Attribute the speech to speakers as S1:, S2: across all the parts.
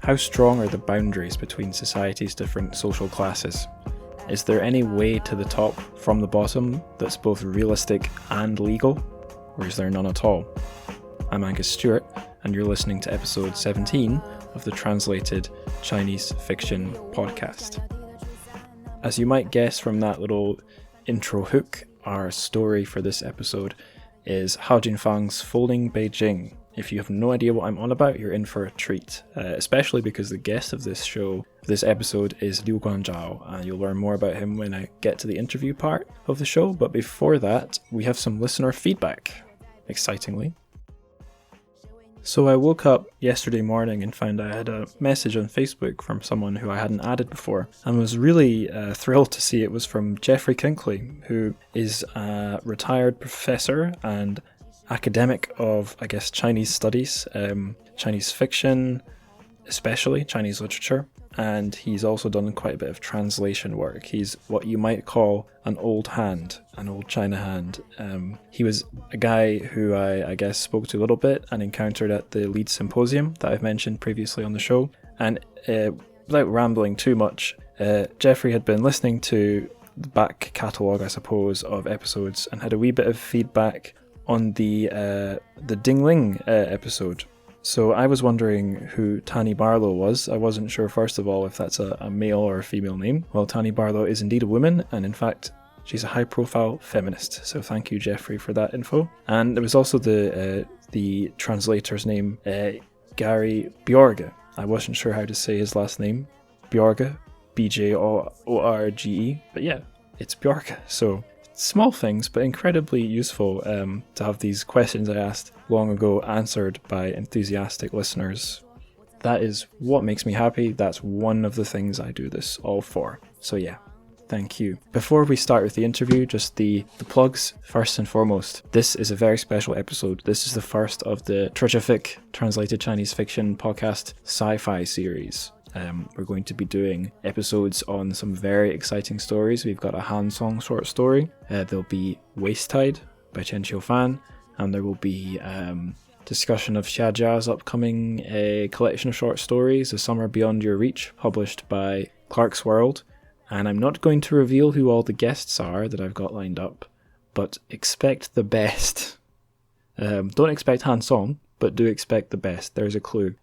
S1: How strong are the boundaries between society's different social classes? Is there any way to the top from the bottom that's both realistic and legal? Or is there none at all? I'm Angus Stewart, and you're listening to episode 17 of the Translated Chinese Fiction podcast. As you might guess from that little intro hook, our story for this episode is Jingfang's Folding Beijing. If you have no idea what I'm on about, you're in for a treat, especially because the guest of this show, this episode, is Guangzhao, and you'll learn more about him when I get to the interview part of the show. But before that, we have some listener feedback, excitingly. So I woke up yesterday morning and found I had a message on Facebook from someone who I hadn't added before, and was really thrilled to see it was from Jeffrey Kinkley, who is a retired professor and academic of, I guess, Chinese studies, Chinese fiction, especially Chinese literature, and he's also done quite a bit of translation work. He's what you might call an old hand, an old China hand. He was a guy who I guess spoke to a little bit and encountered at the Leeds Symposium that I've mentioned previously on the show. And without rambling too much, Jeffrey had been listening to the back catalogue, I suppose, of episodes and had a wee bit of feedback on the Dingling episode. So I was wondering who Tani Barlow was. I wasn't sure, first of all, if that's a male or a female name. Well, Tani Barlow is indeed a woman, and in fact, she's a high-profile feminist. So thank you, Jeffrey, for that info. And there was also the translator's name, Gary Bjorge. I wasn't sure how to say his last name. Bjorge, B-J-O-R-G-E. But yeah, it's Bjorge. So small things, but incredibly useful to have these questions I asked long ago answered by enthusiastic listeners. That is what makes me happy. That's one of the things I do this all for. So yeah, thank you. Before we start with the interview, just the plugs. First and foremost, this is a very special episode. This is the first of the TrChFic Translated Chinese Fiction podcast sci-fi series. We're going to be doing episodes on some very exciting stories. We've got a Han Song short story. There'll be Waist Tide by Chen Qiufan, and there will be discussion of Xia Jia's upcoming collection of short stories, A Summer Beyond Your Reach, published by Clark's World. And I'm not going to reveal who all the guests are that I've got lined up, but expect the best. Don't expect Han Song, but do expect the best. There's a clue.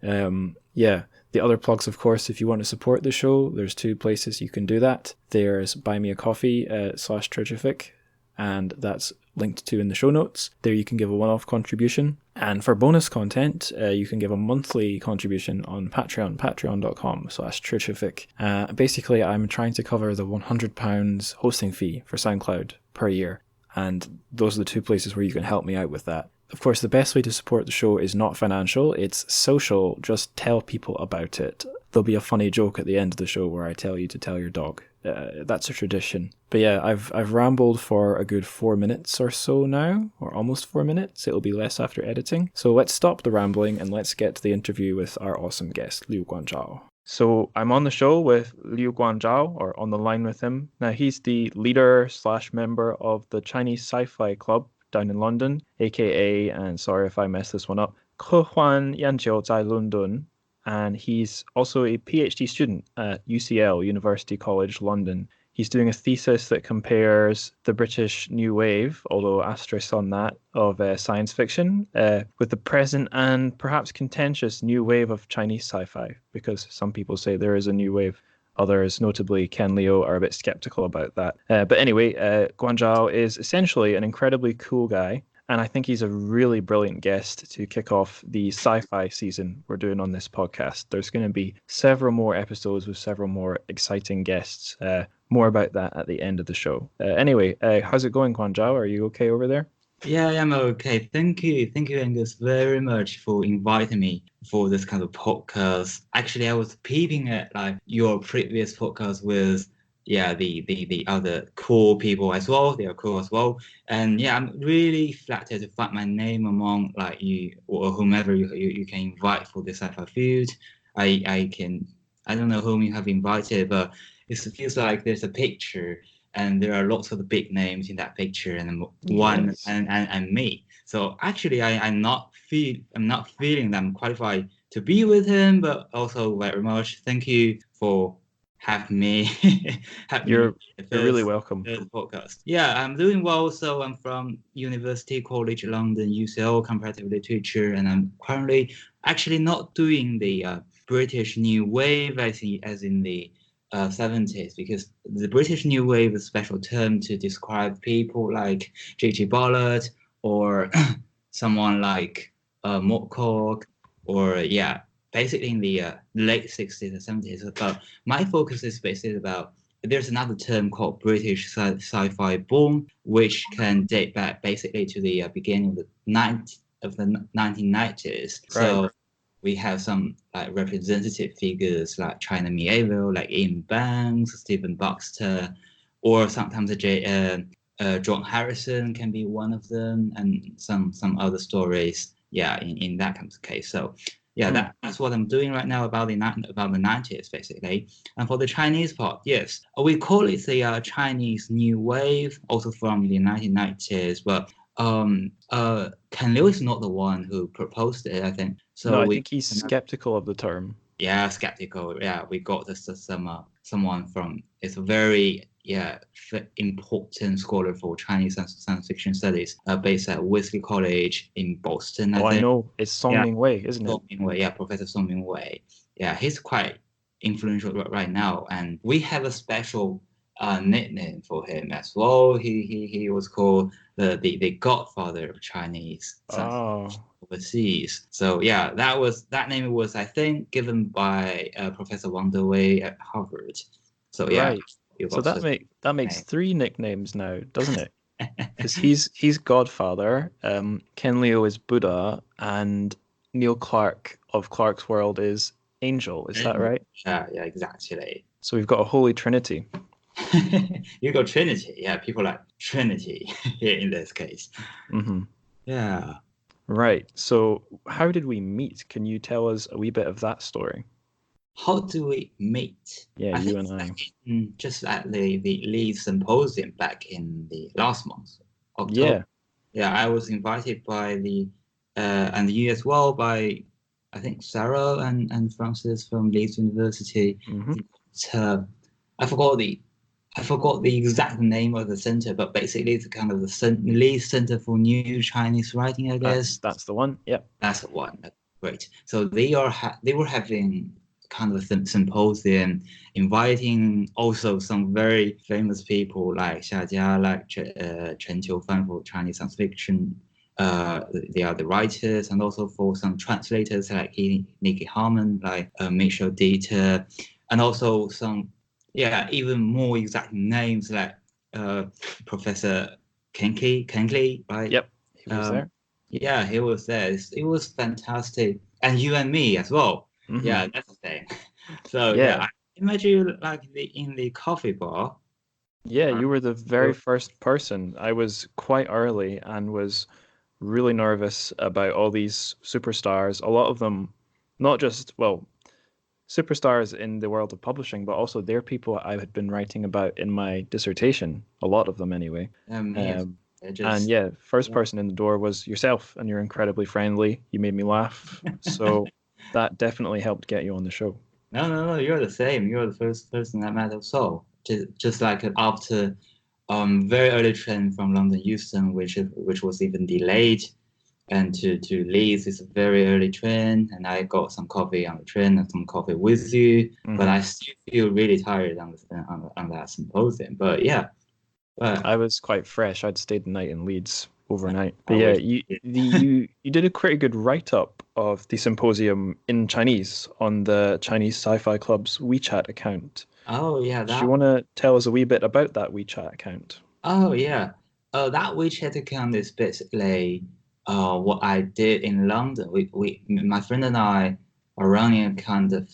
S1: Yeah. The other plugs, of course, if you want to support the show, there's two places you can do that. There's Buy Me a Coffee /TrChFic, and that's linked to in the show notes. There you can give a one-off contribution. And for bonus content, you can give a monthly contribution on Patreon, patreon.com/TrChFic. Basically, I'm trying to cover the £100 hosting fee for SoundCloud per year. And those are the two places where you can help me out with that. Of course, the best way to support the show is not financial, it's social. Just tell people about it. There'll be a funny joke at the end of the show where I tell you to tell your dog. That's a tradition. But yeah, I've rambled for a good 4 minutes or so now, or almost 4 minutes. It'll be less after editing. So let's stop the rambling and let's get to the interview with our awesome guest, Liu Guangzhao. So I'm on the show with Liu Guangzhao, or on the line with him. Now, he's the leader/member of the Chinese Sci-Fi Club down in London, aka, and sorry if I mess this one up, 科幻研究在伦敦, and he's also a PhD student at UCL, University College London. He's doing a thesis that compares the British New Wave, although asterisk on that, of science fiction, with the present and perhaps contentious new wave of Chinese sci-fi, because some people say there is a new wave. Others, notably Ken Leo, are a bit skeptical about that. But anyway, Guangzhao is essentially an incredibly cool guy, and I think he's a really brilliant guest to kick off the sci-fi season we're doing on this podcast. There's going to be several more episodes with several more exciting guests. More about that at the end of the show. Anyway, how's it going, Guangzhao? Are you okay over there?
S2: Yeah, I'm okay. Thank you, Angus, very much for inviting me for this kind of podcast. Actually, I was peeping at like your previous podcast with the other cool people as well. They are cool as well, and yeah, I'm really flattered to find my name among like you or whomever you can invite for the sci-fi field. I don't know whom you have invited, but it feels like there's a picture and there are lots of the big names in that picture, and one
S1: Yes.
S2: and me. So actually, I'm not feeling that I'm qualified to be with him, but also very much thank you for having me. having me
S1: You're
S2: the
S1: you're really
S2: first
S1: welcome.
S2: podcast. Yeah, I'm doing well. So I'm from University College London, UCL, comparative literature, and I'm currently actually not doing the British New Wave as in the 70s, because the British New Wave is a special term to describe people like J.G. Ballard or someone like Moorcock, or yeah, basically in the late 60s and 70s. But my focus is basically about there's another term called British sci-fi boom, which can date back basically to the beginning of the 1990s.
S1: Right.
S2: So we have some like representative figures like China Mieville, like Ian Banks, Stephen Baxter, or sometimes John Harrison can be one of them, and some other stories. Yeah, in that kind of case. So yeah, that's what I'm doing right now about the 90s basically. And for the Chinese part, yes, we call it the Chinese New Wave, also from the 1990s. But Ken Liu is not the one who proposed it, I think.
S1: No,
S2: So
S1: I
S2: we
S1: think he's skeptical of the term.
S2: yeah, skeptical. Yeah, we got this someone from it's a very important scholar for Chinese science fiction studies, based at Wesley College in Boston, I
S1: Oh, I
S2: think.
S1: know. It's Song
S2: Yeah,
S1: Ming Wei, isn't it?
S2: Song Mingwei, yeah, Professor Song Mingwei. Yeah, he's quite influential right now, and we have a special nickname for him as well. He was called the Godfather of Chinese science
S1: Oh,
S2: overseas. So yeah, that name was I think given by Professor Wang Dewey at Harvard. So yeah,
S1: right.
S2: you
S1: So
S2: got such
S1: that
S2: a
S1: makes
S2: name.
S1: three nicknames now, doesn't it? Because he's Godfather, Ken Leo is Buddha, and Neil Clark of Clark's World is Angel. Is that right?
S2: Yeah, exactly.
S1: So we've got a holy trinity.
S2: You got Trinity. Yeah, people like Trinity here in this case.
S1: Hmm.
S2: Yeah.
S1: Right. So how did we meet? Can you tell us a wee bit of that story?
S2: How do we meet?
S1: Yeah,
S2: I
S1: you
S2: think
S1: and I.
S2: just at the Leeds Symposium back in the last month, October.
S1: Yeah.
S2: Yeah, I was invited by and you as well by I think Sarah and Francis from Leeds University.
S1: Hmm.
S2: Uh, I forgot the exact name of the center, but basically it's kind of the Leeds Center for New Chinese Writing, I guess.
S1: That's the one. Yep.
S2: That's the one. Great. So they were having kind of a symposium, inviting also some very famous people like Xia Jia, like Chen Qiufan for Chinese science fiction. They are the writers, and also for some translators like Nikki Harman, like Michel Dieter, and also some even more exact names like Professor Kenkley, right?
S1: Yep. He was
S2: Um,
S1: there.
S2: yeah, he was there. It was fantastic, and you and me as well.
S1: Hmm.
S2: Yeah, that's the thing. So yeah,
S1: Yeah.
S2: I imagine you like in the coffee bar.
S1: Yeah,
S2: Uh,
S1: you were the very first person. I was quite early and was really nervous about all these superstars. A lot of them, not just, well, superstars in the world of publishing, but also they're people I had been writing about in my dissertation, a lot of them anyway.
S2: me as
S1: Um, and
S2: just
S1: yeah, first
S2: yeah.
S1: person in the door was yourself, and you're incredibly friendly. You made me laugh. So that definitely helped get you on the show.
S2: No. You're the same. You're the first person I met also. Just like after very early train from London Euston, which was even delayed, and to Leeds is a very early train, and I got some coffee on the train and some coffee with you, but
S1: Hmm.
S2: I still feel really tired on that symposium. But yeah, but
S1: I was quite fresh. I'd stayed the night in Leeds overnight.
S2: I
S1: But yeah,
S2: wish.
S1: you did a pretty good write-up of the symposium in Chinese on the Chinese Sci-Fi Club's WeChat account.
S2: Oh yeah,
S1: Do you
S2: that.
S1: want to tell us a wee bit about that WeChat account?
S2: Oh yeah, that WeChat account is basically what I did in London. My friend and I are running a kind of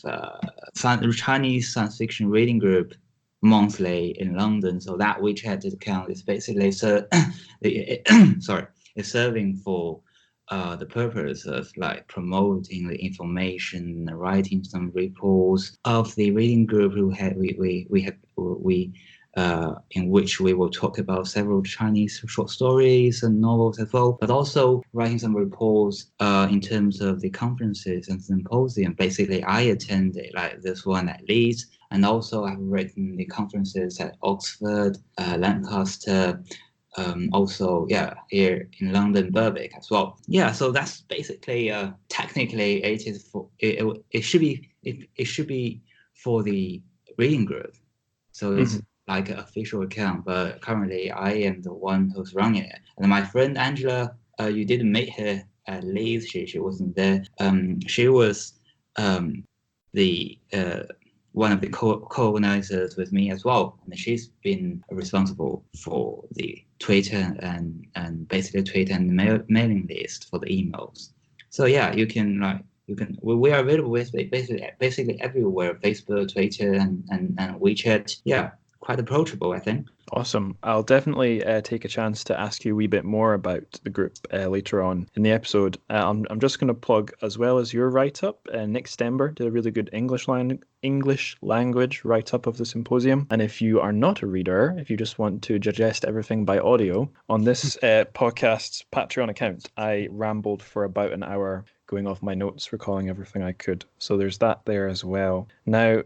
S2: Chinese science fiction reading group monthly in London. So that WeChat account is basically sorry, is serving for the purpose of like promoting the information, writing some reports of the reading group who had we in which we will talk about several Chinese short stories and novels as well, but also writing some reports in terms of the conferences and symposium. Basically, I attended like this one at Leeds, and also I've written the conferences at Oxford, Lancaster, also here in London, Birkbeck as well. Yeah, so that's basically technically it should be for the reading group. So it's like an official account, but currently I am the one who's running it. And my friend Angela, you didn't meet her at Leeds. She wasn't there. She was the one of the co-organizers with me as well, and she's been responsible for the Twitter and basically Twitter and mailing list for the emails. So yeah, we are available with basically everywhere: Facebook, Twitter, and WeChat. Yeah, quite approachable, I think.
S1: Awesome. I'll definitely take a chance to ask you a wee bit more about the group later on in the episode. I'm just going to plug, as well as your write-up, Nick Stember did a really good English language write-up of the symposium. And if you are not a reader, if you just want to digest everything by audio, on this podcast's Patreon account, I rambled for about an hour going off my notes, recalling everything I could. So there's that there as well. Now,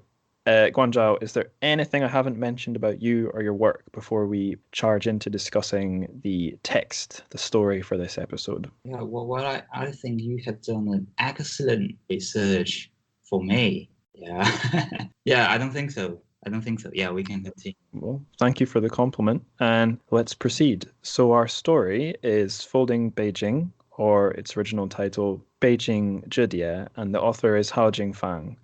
S1: Guangzhao, is there anything I haven't mentioned about you or your work before we charge into discussing the text, the story for this episode?
S2: Yeah, well, I think you have done an excellent research for me. Yeah, yeah, I don't think so. Yeah, we can continue.
S1: Well, thank you for the compliment, and let's proceed. So our story is Folding Beijing, or its original title, Beijing Zhidie, and the author is Jingfang.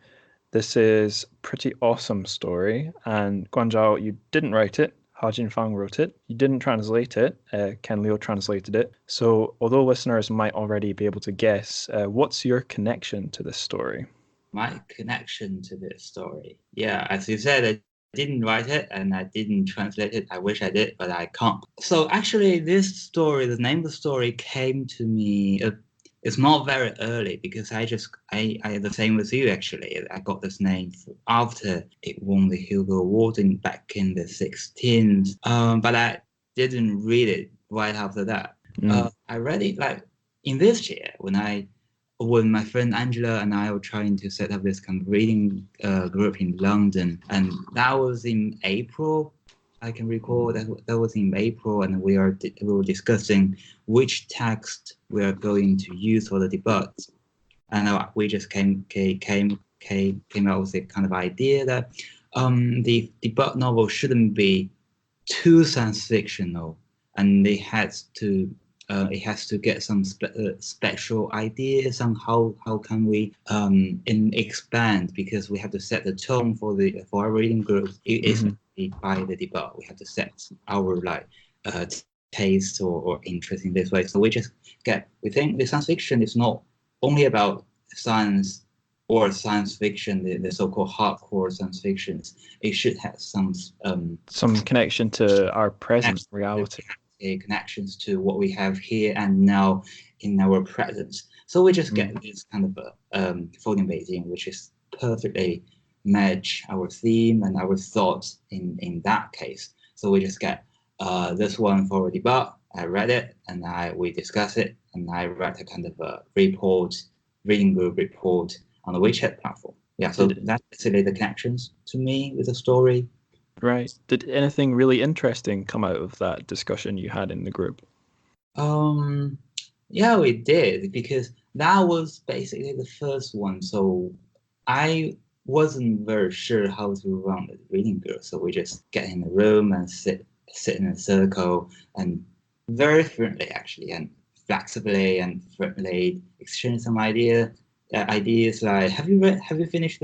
S1: This is a pretty awesome story, and Guangzhao, you didn't write it. Jingfang wrote it. You didn't translate it. Ken Liu translated it. So, although listeners might already be able to guess, what's your connection to this story?
S2: My connection to this story, yeah, as you said, I didn't write it and I didn't translate it. I wish I did, but I can't. So actually, this story, the name of the story, came to me. It's not very early because I the same with you actually. I got this name after it won the Hugo Award back in the 16th. But I didn't read it right after that. I read it like in this year when my friend Angela and I were trying to set up this kind of reading group in London, and that was in April. I can recall that was in April, and we were discussing which text we are going to use for the debut. And we just came out with a kind of idea that the debut novel shouldn't be too science fictional, and it has to get some special ideas on how can we expand, because we have to set the tone for our reading group. It isn't by the debut. We have to set our taste or interest in this way. So we think the science fiction is not only about science or science fiction, the so-called hardcore science fictions. It should have some
S1: connection to our present reality.
S2: Connections to what we have here and now in our presence. So we just get this kind of Folding Beijing, which is perfectly match our theme and our thoughts in that case. So we just get this one for a debut. I read it and we discuss it, and I write a kind of a reading group report on the WeChat platform. Yeah, so that's basically the connections to me with the story.
S1: Right. Did anything really interesting come out of that discussion you had in the group?
S2: Yeah, we did, because that was basically the first one. So I wasn't very sure how to run the reading group. So we just get in the room and sit in a circle and very friendly, actually, and flexibly and friendly exchange some ideas like, have you finished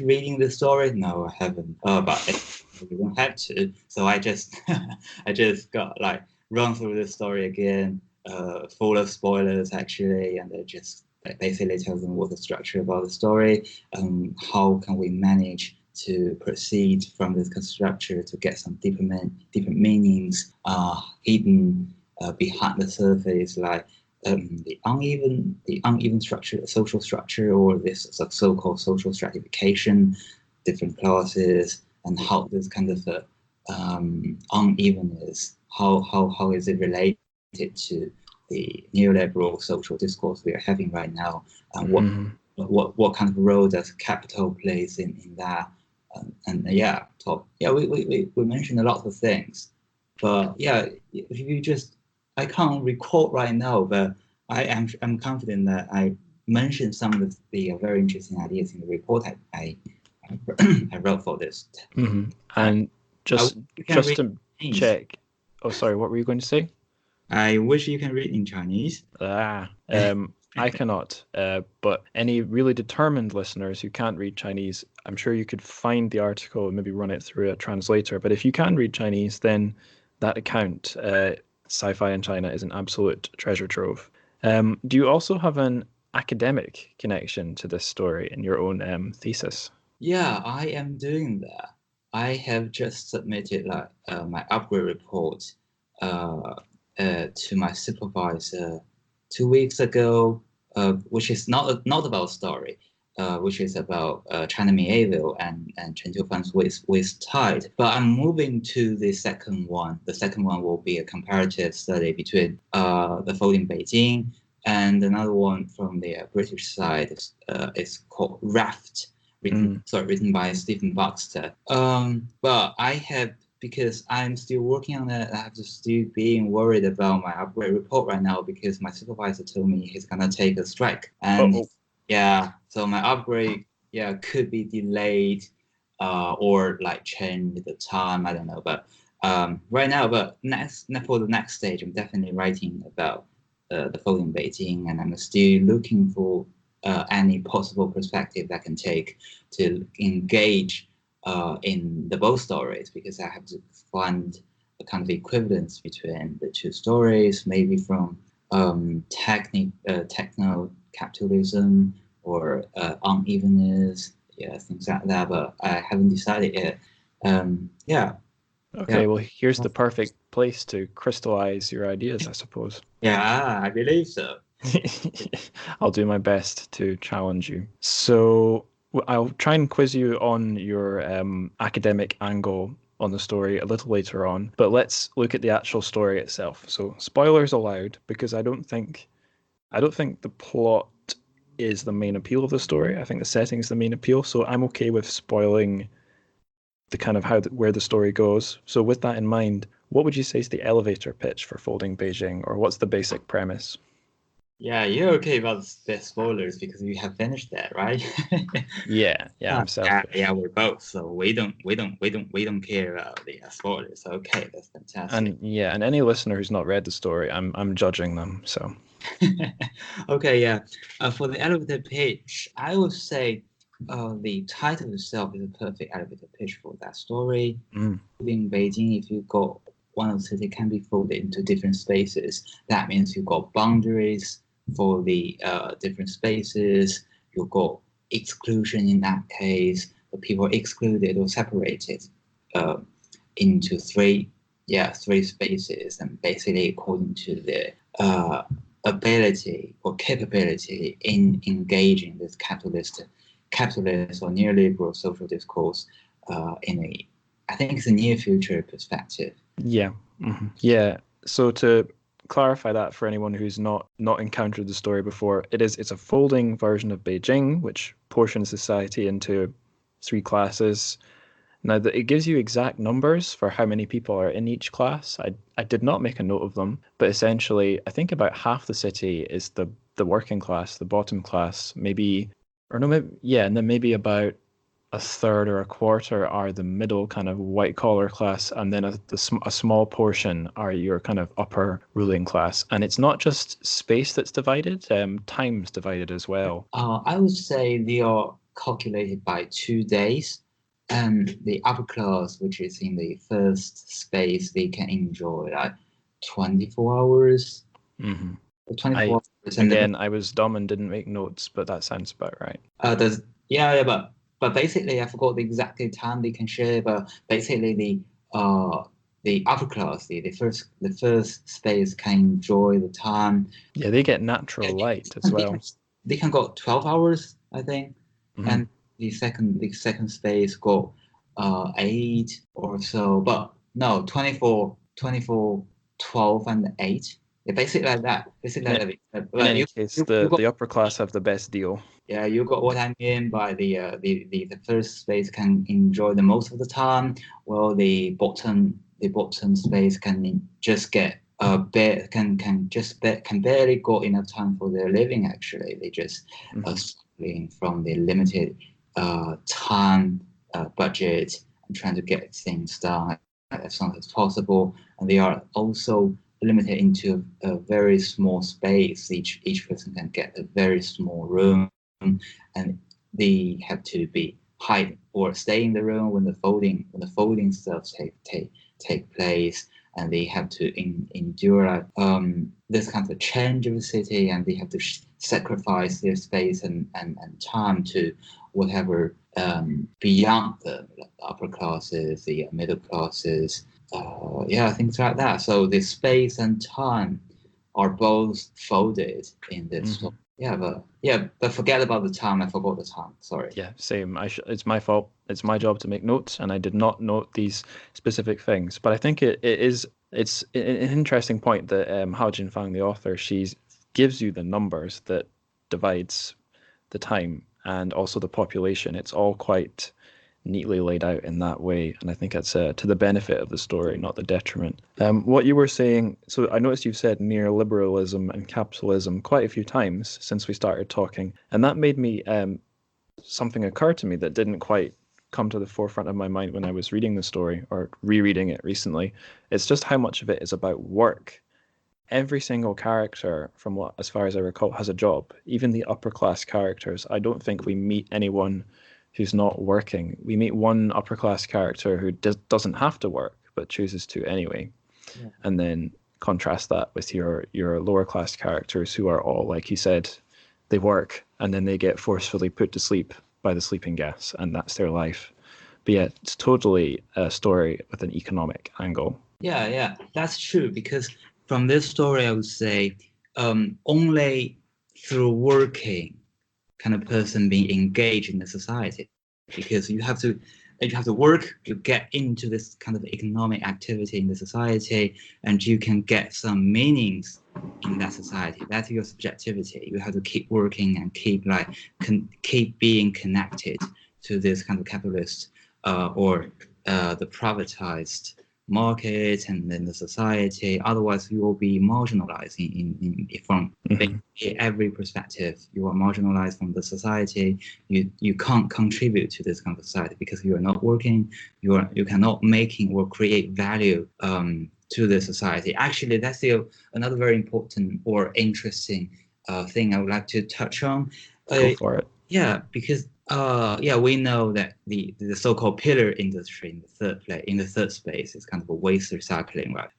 S2: reading this story? No, I haven't. But you don't have to. So I just got run through the story again, full of spoilers actually, and it just basically tells them what the structure about the story, how can we manage to proceed from this structure to get some deeper meanings hidden behind the surface, like the uneven structure, social structure, or this so-called social stratification, different classes, and how this kind of unevenness, how is it related to the neoliberal social discourse we are having right now, and what kind of role does capital plays in that, we mentioned a lot of things, but yeah, if you just, I can't recall right now, but I'm confident that I mentioned some of the very interesting ideas in the report I wrote for this.
S1: And just
S2: you can read
S1: to
S2: Chinese.
S1: check. Oh, sorry. What were you going to say?
S2: I wish you can read in Chinese.
S1: I cannot. But any really determined listeners who can't read Chinese, I'm sure you could find the article and maybe run it through a translator. But if you can read Chinese, then that account, Sci-Fi in China, is an absolute treasure trove. Do you also have an academic connection to this story in your own thesis?
S2: Yeah, I am doing that. I have just submitted my upgrade report to my supervisor 2 weeks ago, which is not about story, which is about China medieval and Chen Fan's with tide. But I'm moving to the second one. The second one will be a comparative study between the folding Beijing and another one from the British side. It's called Raft. Written by Stephen Baxter. But because I'm still working on it, I have to still being worried about my upgrade report right now because my supervisor told me he's gonna take a strike. And so my upgrade could be delayed or like change the time. I don't know. But right now, for the next stage, I'm definitely writing about the folding Beijing, and I'm still looking for any possible perspective that can take to engage in the both stories, because I have to find a kind of equivalence between the two stories, maybe from techno capitalism or unevenness, things like that. But I haven't decided yet.
S1: Okay, well, here's the perfect place to crystallize your ideas, I suppose.
S2: Yeah, I believe so.
S1: I'll do my best to challenge you. So I'll try and quiz you on your academic angle on the story a little later on, but let's look at the actual story itself. So spoilers allowed, because I don't think the plot is the main appeal of the story. I think the setting is the main appeal, so I'm okay with spoiling the kind of where the story goes. So with that in mind, what would you say is the elevator pitch for Folding Beijing, or what's the basic premise?
S2: Yeah, you're okay about the spoilers because you have finished that, right?
S1: Yeah, I'm selfish.
S2: Yeah, we're both, so we don't care about the spoilers. Okay, that's fantastic.
S1: And any listener who's not read the story, I'm judging them. So
S2: okay, yeah. For the elevator pitch, I would say the title itself is a perfect elevator pitch for that story. In Beijing, if you got one of the city can be folded into different spaces, that means you got boundaries for the different spaces. You got exclusion in that case. The people excluded or separated into three spaces, and basically according to their ability or capability in engaging this capitalist or neoliberal social discourse I think it's a near future perspective.
S1: Yeah. Mm-hmm. Yeah. So to clarify that for anyone who's not encountered the story before, it's a folding version of Beijing, which portions society into three classes. Now, it gives you exact numbers for how many people are in each class. I did not make a note of them, but essentially, I think about half the city is the working class, the bottom class, and then maybe about a third or a quarter are the middle kind of white collar class, and then a small portion are your kind of upper ruling class. And it's not just space that's divided, time's divided as well.
S2: I would say they are calculated by 2 days. And the upper class, which is in the first space, they can enjoy like 24 hours.
S1: Mm-hmm.
S2: 24 hours.
S1: Again, I was dumb and didn't make notes, but that sounds about right.
S2: But basically, I forgot the exact time they can share. But basically, the upper class, the first space can enjoy the time.
S1: Yeah, they get natural light as well.
S2: They can go 12 hours, I think, and the second space go 8 or so. But no 24, 12 and 8. Yeah, basically like that. Basically
S1: In,
S2: like that.
S1: in
S2: Like
S1: any case,
S2: you got
S1: the upper class have the best deal.
S2: yeah, you got what I mean by the first space can enjoy the most of the time, while the bottom space can just get can barely got enough time for their living. Actually, they just struggling from the limited time budget and trying to get things done as soon as possible, and they are also limited into a very small space. Each person can get a very small room, and they have to be hide or stay in the room when the folding stuff take place, and they have to endure this kind of change of the city, and they have to sacrifice their space and time to whatever beyond the upper classes, the middle classes, yeah, things like that. So the space and time are both folded in this story. But forget about the time. I forgot the time. Sorry.
S1: Yeah, same. It's my fault. It's my job to make notes, and I did not note these specific things. But I think it's an interesting point that Hao Jinfang, the author, she gives you the numbers that divides the time and also the population. It's all quite neatly laid out in that way, and I think it's to the benefit of the story, not the detriment. What you were saying, so I noticed you've said neoliberalism and capitalism quite a few times since we started talking, and that made me something occur to me that didn't quite come to the forefront of my mind when I was reading the story or rereading it recently. It's just how much of it is about work. Every single character, from what, as far as I recall, has a job. Even the upper class characters. I don't think we meet anyone who's not working. We meet one upper class character who doesn't have to work but chooses to anyway.
S2: Yeah.
S1: And then contrast that with your lower class characters who are all, like you said, they work and then they get forcefully put to sleep by the sleeping gas, and that's their life. But yeah, it's totally a story with an economic angle.
S2: Yeah, that's true. Because from this story, I would say only through working can a person be engaged in the society, because you have to work, you get into this kind of economic activity in the society, and you can get some meanings in that society. That's your subjectivity. You have to keep working and keep being connected to this kind of capitalist or the privatized market and then the society. Otherwise, you will be marginalized from every perspective. You are marginalized from the society. You can't contribute to this kind of society because you are not working. You cannot making or create value to the society. Actually, that's another very important or interesting thing I would like to touch on.
S1: Go for it.
S2: Yeah, because we know that the so-called pillar industry in the third space is kind of a waste recycling, right?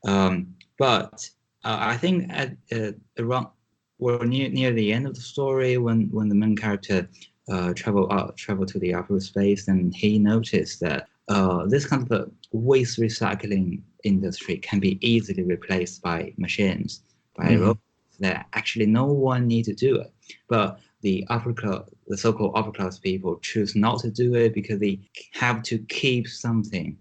S2: But I think at around or near the end of the story, when the main character travel to the upper space, and he noticed that this kind of a waste recycling industry can be easily replaced by machines, by robots, that actually no one need to do it. But the so-called upper class people choose not to do it because they have to keep something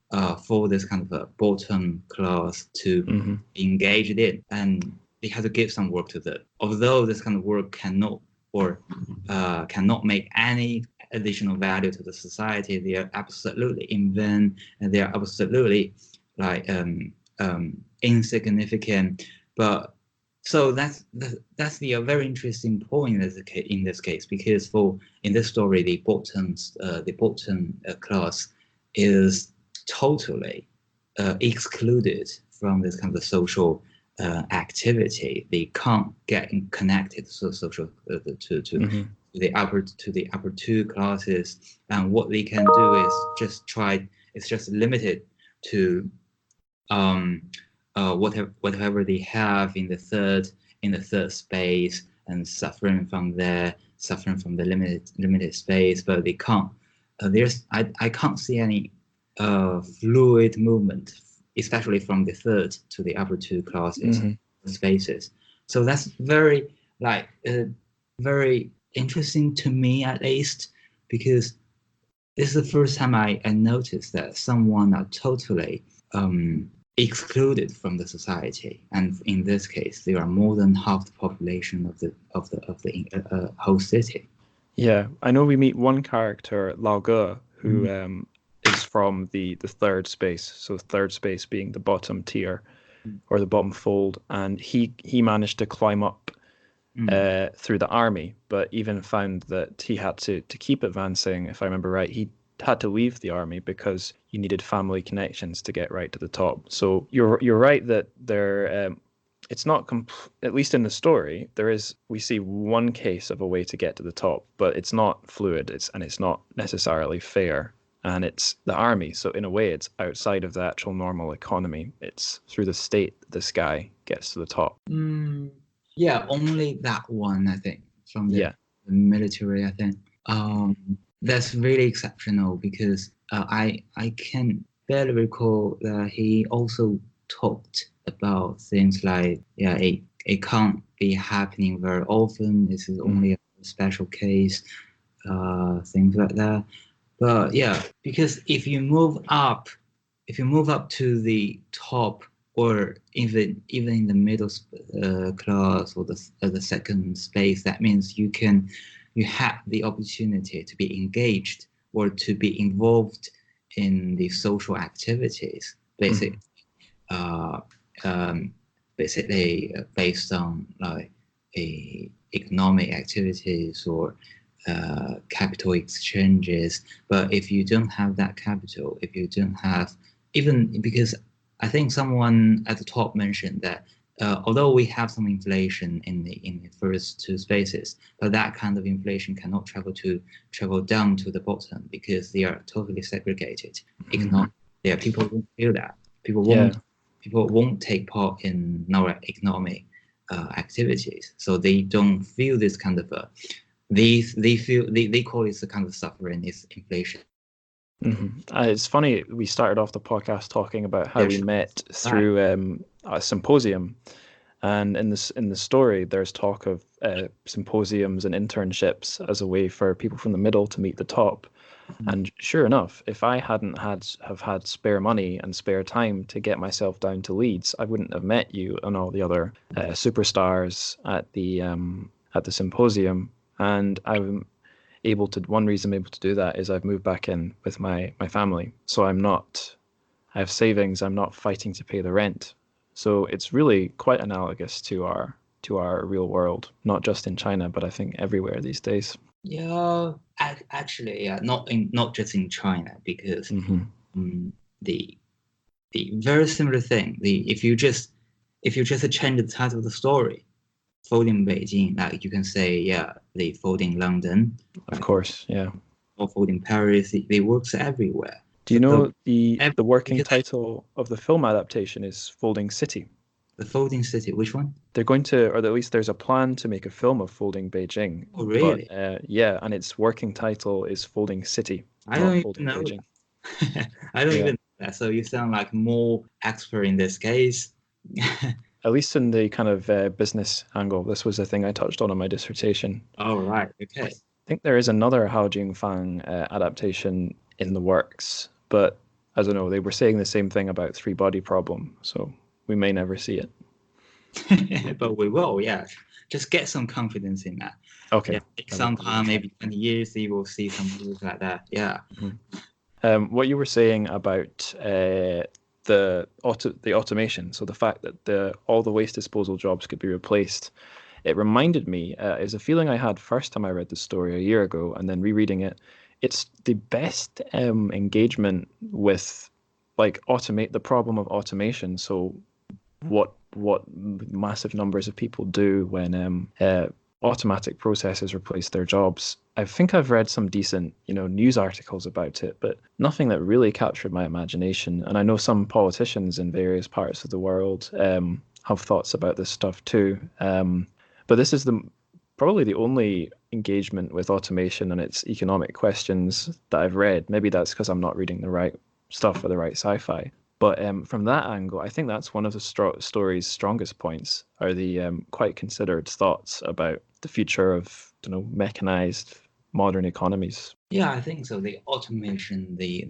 S2: for this kind of a bottom class to be engaged in, and they have to give some work to them. Although this kind of work cannot make any additional value to the society, they are absolutely in vain, and they are absolutely like insignificant. But so that's the very interesting point in this case, because in this story the bottom class is totally excluded from this kind of social activity. They can't get connected to social to the upper two classes, and what they can do is just limited to whatever they have in the third space, and suffering from the limited space. But they can't. I can't see any fluid movement, especially from the third to the upper two classes spaces. So that's very very interesting to me, at least, because this is the first time I noticed that someone are totally excluded from the society, and in this case, they are more than half the population of the whole city.
S1: Yeah, I know we meet one character, Lao Ge, who is from the third space. So third space being the bottom tier or the bottom fold, and he managed to climb up through the army, but even found that he had to keep advancing. If I remember right, he had to leave the army because you needed family connections to get right to the top. So you're right that there. It's not at least in the story we see one case of a way to get to the top, but it's not fluid. It's not necessarily fair, and it's the army. So in a way, it's outside of the actual normal economy. It's through the state this guy gets to the top.
S2: Yeah, only that one, I think, from the military, I think. That's really exceptional because I can barely recall that he also talked about things like, it can't be happening very often. This is only a special case, things like that. But yeah, because if you move up to the top, or even in the middle class or the second space, that means you have the opportunity to be engaged or to be involved in the social activities, basically. Basically based on like economic activities or capital exchanges. But if you don't have that capital, if you don't have, even because I think someone at the top mentioned that although we have some inflation in the first two spaces, but that kind of inflation cannot travel down to the bottom because they are totally segregated. People won't feel that. People won't take part in our economic activities, so they don't feel this kind of they call it the kind of suffering is inflation.
S1: It's funny, we started off the podcast talking about how we met through a symposium, and in the story there's talk of symposiums and internships as a way for people from the middle to meet the top. And sure enough, if I hadn't have had spare money and spare time to get myself down to Leeds, I wouldn't have met you and all the other superstars at the symposium. And one reason I'm able to do that is I've moved back in with my family. So I have savings, I'm not fighting to pay the rent. So it's really quite analogous to our real world, not just in China, but I think everywhere these days.
S2: Yeah, actually, not just in China, because the very similar thing. If you just change the title of the story, folding Beijing, like you can say, the folding London,
S1: of course,
S2: or folding Paris. It works everywhere.
S1: Do you know the working title of the film adaptation is Folding City?
S2: The Folding City, which one?
S1: They're going to, or at least there's a plan to make a film of Folding Beijing.
S2: Oh, really?
S1: But, and its working title is Folding City,
S2: I don't even
S1: Folding
S2: know.
S1: Beijing.
S2: I don't even know that. So you sound like more expert in this case.
S1: At least in the kind of business angle. This was a thing I touched on in my dissertation.
S2: Oh, right. Okay.
S1: I think there is another Hao Jingfang adaptation in the works, but I don't know. They were saying the same thing about Three Body Problem, so we may never see it.
S2: But we will, just get some confidence in that.
S1: Okay.
S2: Sometime, maybe 20 years, you will see some movies like that.
S1: What you were saying about the automation, so the fact that all the waste disposal jobs could be replaced, it reminded me, is a feeling I had first time I read the story a year ago, and then rereading it. It's the best engagement with automate the problem of automation. So what massive numbers of people do when automatic processes replace their jobs. I think I've read some decent, news articles about it, but nothing that really captured my imagination. And I know some politicians in various parts of the world have thoughts about this stuff too. But this is probably the only engagement with automation and its economic questions that I've read. Maybe that's because I'm not reading the right stuff or the right sci-fi. But from that angle, I think that's one of the story's strongest points, are the quite considered thoughts about the future of mechanized modern economies.
S2: Yeah, I think so. The automation, the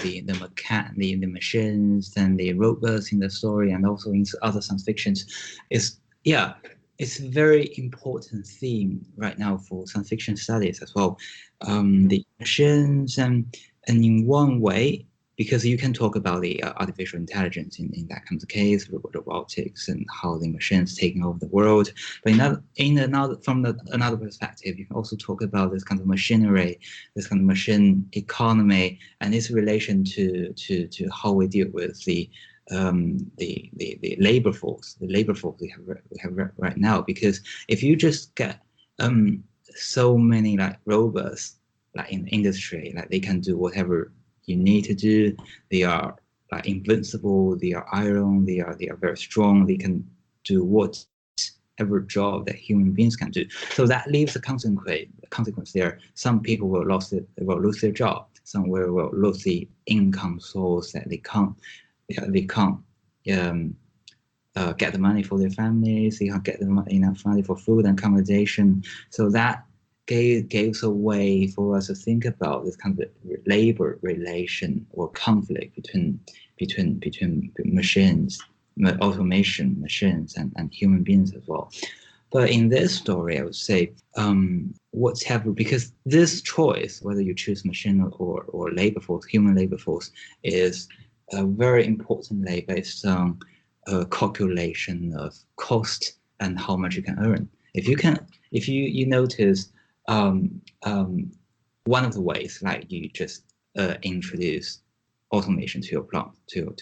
S2: machines, and the robots in the story, and also in other science fictions, is yeah, it's a very important theme right now for science fiction studies as well. The machines and in one way, because you can talk about the artificial intelligence in that kind of case, robotics, and how the machines taking over the world. But another perspective, you can also talk about this kind of machinery, this kind of machine economy, and its relation to how we deal with the labor force, we have right now. Because if you just get so many like robots like in the industry, like they can do whatever you need to do. They are like invincible. They are iron. They are very strong. They can do whatever job that human beings can do. So that leaves a consequence there. Some people will lose their job. Some will lose the income source that they can't get the money for their families. They can't get enough money for food and accommodation. So that gives a way for us to think about this kind of labor relation or conflict between machines, automation machines, and human beings as well. But in this story, I would say whatever, because this choice, whether you choose machine or labor force, human labor force, is very importantly based on a calculation of cost and how much you can earn. If you notice, one of the ways, like you just introduce automation to your plant, to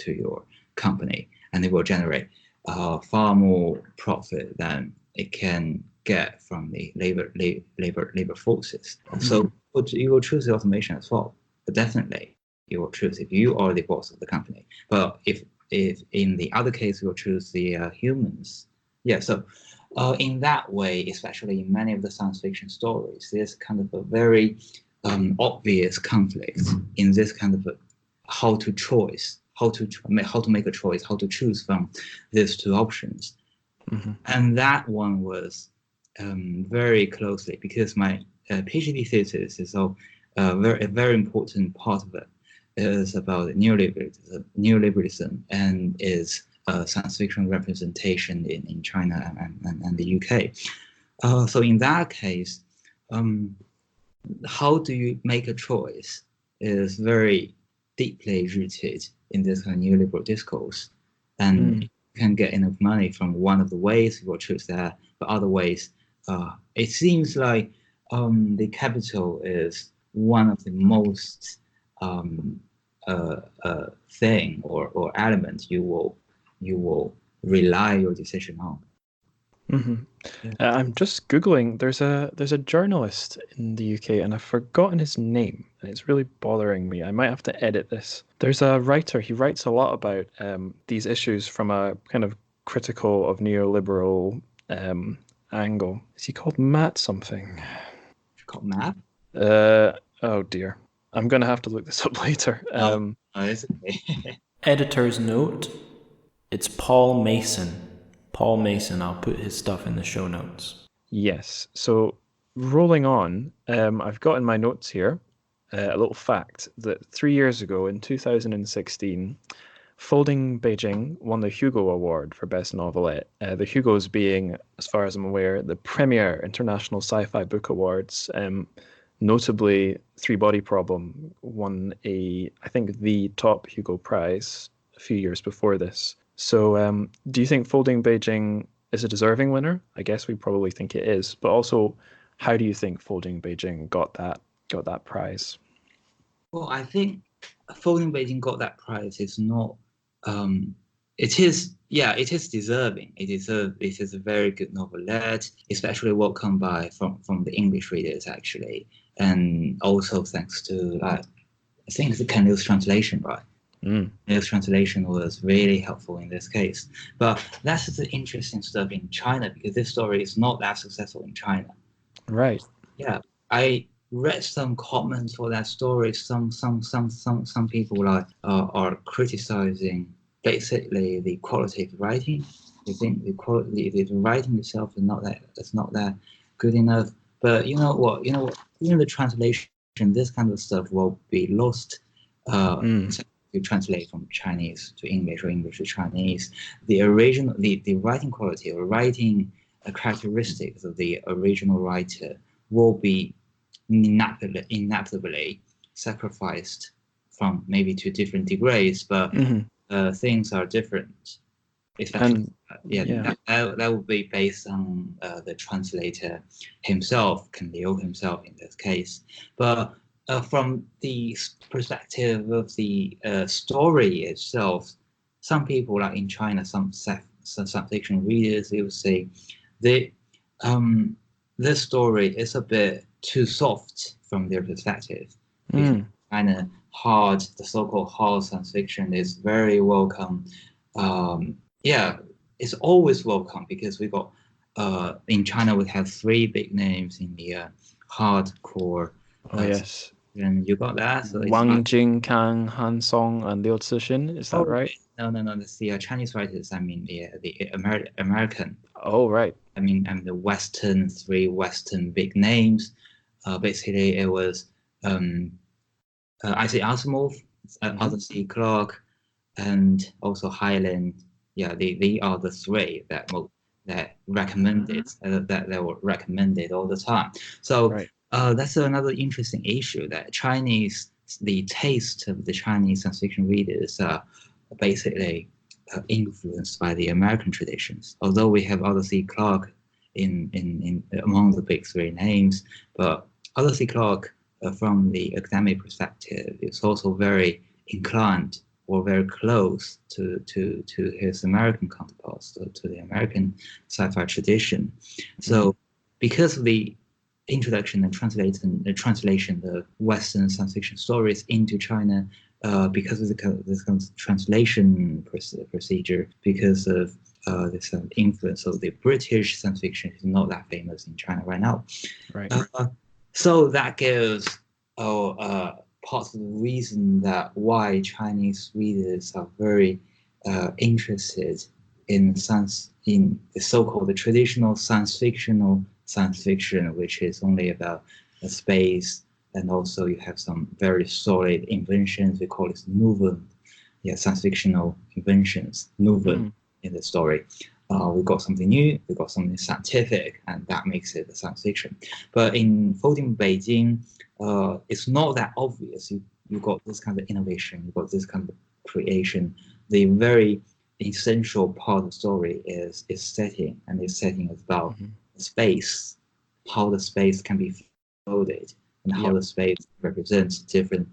S2: your company, and it will generate far more profit than it can get from the labor forces. So you will choose the automation as well. But definitely you will choose if you are the boss of the company. But if in the other case you will choose the humans. Yeah. So in that way, especially in many of the science fiction stories, there's kind of a very obvious conflict in this kind of how to make a choice, how to choose from these two options. And that one was very closely, because my PhD thesis is a very important part of it is about neoliberalism and is science fiction representation in China and the UK. So in that case, how do you make a choice is very deeply rooted in this kind of neoliberal discourse. And you can get enough money from one of the ways, you will choose that. But other ways, it seems like the capital is one of the most thing or element you will rely your decision on.
S1: I'm just googling. There's a journalist in the UK, and I've forgotten his name, and it's really bothering me. I might have to edit this. There's a writer. He writes a lot about these issues from a kind of critical of neoliberal angle. Is he called Matt something?
S2: Called Matt?
S1: Oh dear. I'm gonna have to look this up later.
S2: It's okay.
S3: Editor's note, it's Paul Mason. Paul Mason, I'll put his stuff in the show notes.
S1: Yes. So rolling on, I've got in my notes here a little fact that 3 years ago in 2016, Folding Beijing won the Hugo Award for Best Novelette. The Hugos being, as far as I'm aware, the premier international sci-fi book awards. Notably, Three Body Problem won I think the top Hugo Prize a few years before this. So do you think Folding Beijing is a deserving winner? I guess we probably think it is. But also, how do you think Folding Beijing got that prize?
S2: Well, I think Folding Beijing got that prize is not. It is deserving. It is a very good novelette, especially welcomed from the English readers actually, and also thanks to I think the Kenliu's translation, right? His translation was really helpful in this case. But that's the interesting stuff in China, because this story is not that successful in China.
S1: Right.
S2: Yeah, I read some comments for that story. Some people are criticizing basically the quality of the writing. They think the writing itself is not that good enough. But you know what? Even the translation this kind of stuff will be lost
S1: Mm.
S2: to translate from Chinese to English or English to Chinese. The writing quality or writing characteristics of the original writer will be inevitably sacrificed from maybe to different degrees, but things are different. Especially, that would be based on the translator himself, Ken Liu himself in this case. But from the perspective of the story itself, some people, like in China, some science fiction readers, they will say the this story is a bit too soft from their perspective. Because kind of hard, the so-called hard science fiction is very welcome. It's always welcome because we got in China we have 3 big names in the hardcore.
S1: Yes.
S2: And you got that. So
S1: Wang Jingfang, Han Song, and Liu Cixin. Is that right?
S2: No. It's the Chinese writers. I mean the American.
S1: Oh, right.
S2: I mean, and the Western 3 Western big names. Basically, it was Isaac Asimov, Arthur C. Clarke, and also Highland. Yeah, they are the 3 that recommended that were recommended all the time. So that's another interesting issue, that the taste of the Chinese science fiction readers are basically influenced by the American traditions. Although we have Arthur C. Clarke in among the big 3 names, but Arthur C. Clarke, from the academic perspective, is also very inclined or very close to his American counterparts, to the American sci-fi tradition. So because of the introduction and translation of Western science fiction stories into China, because of this kind of translation procedure, because of this influence of the British science fiction is not that famous in China right now.
S1: Right.
S2: So that gives part of the reason that why Chinese readers are very interested in the so-called traditional science fiction, which is only about space, and also you have some very solid inventions. We call it novel, science fictional inventions, novel in the story. We got something new, we got something scientific, and that makes it a science fiction. But in Folding Beijing, it's not that obvious. You got this kind of innovation, you got this kind of creation. The very essential part of the story is setting, and this setting is about space, how the space can be folded, and how the space represents different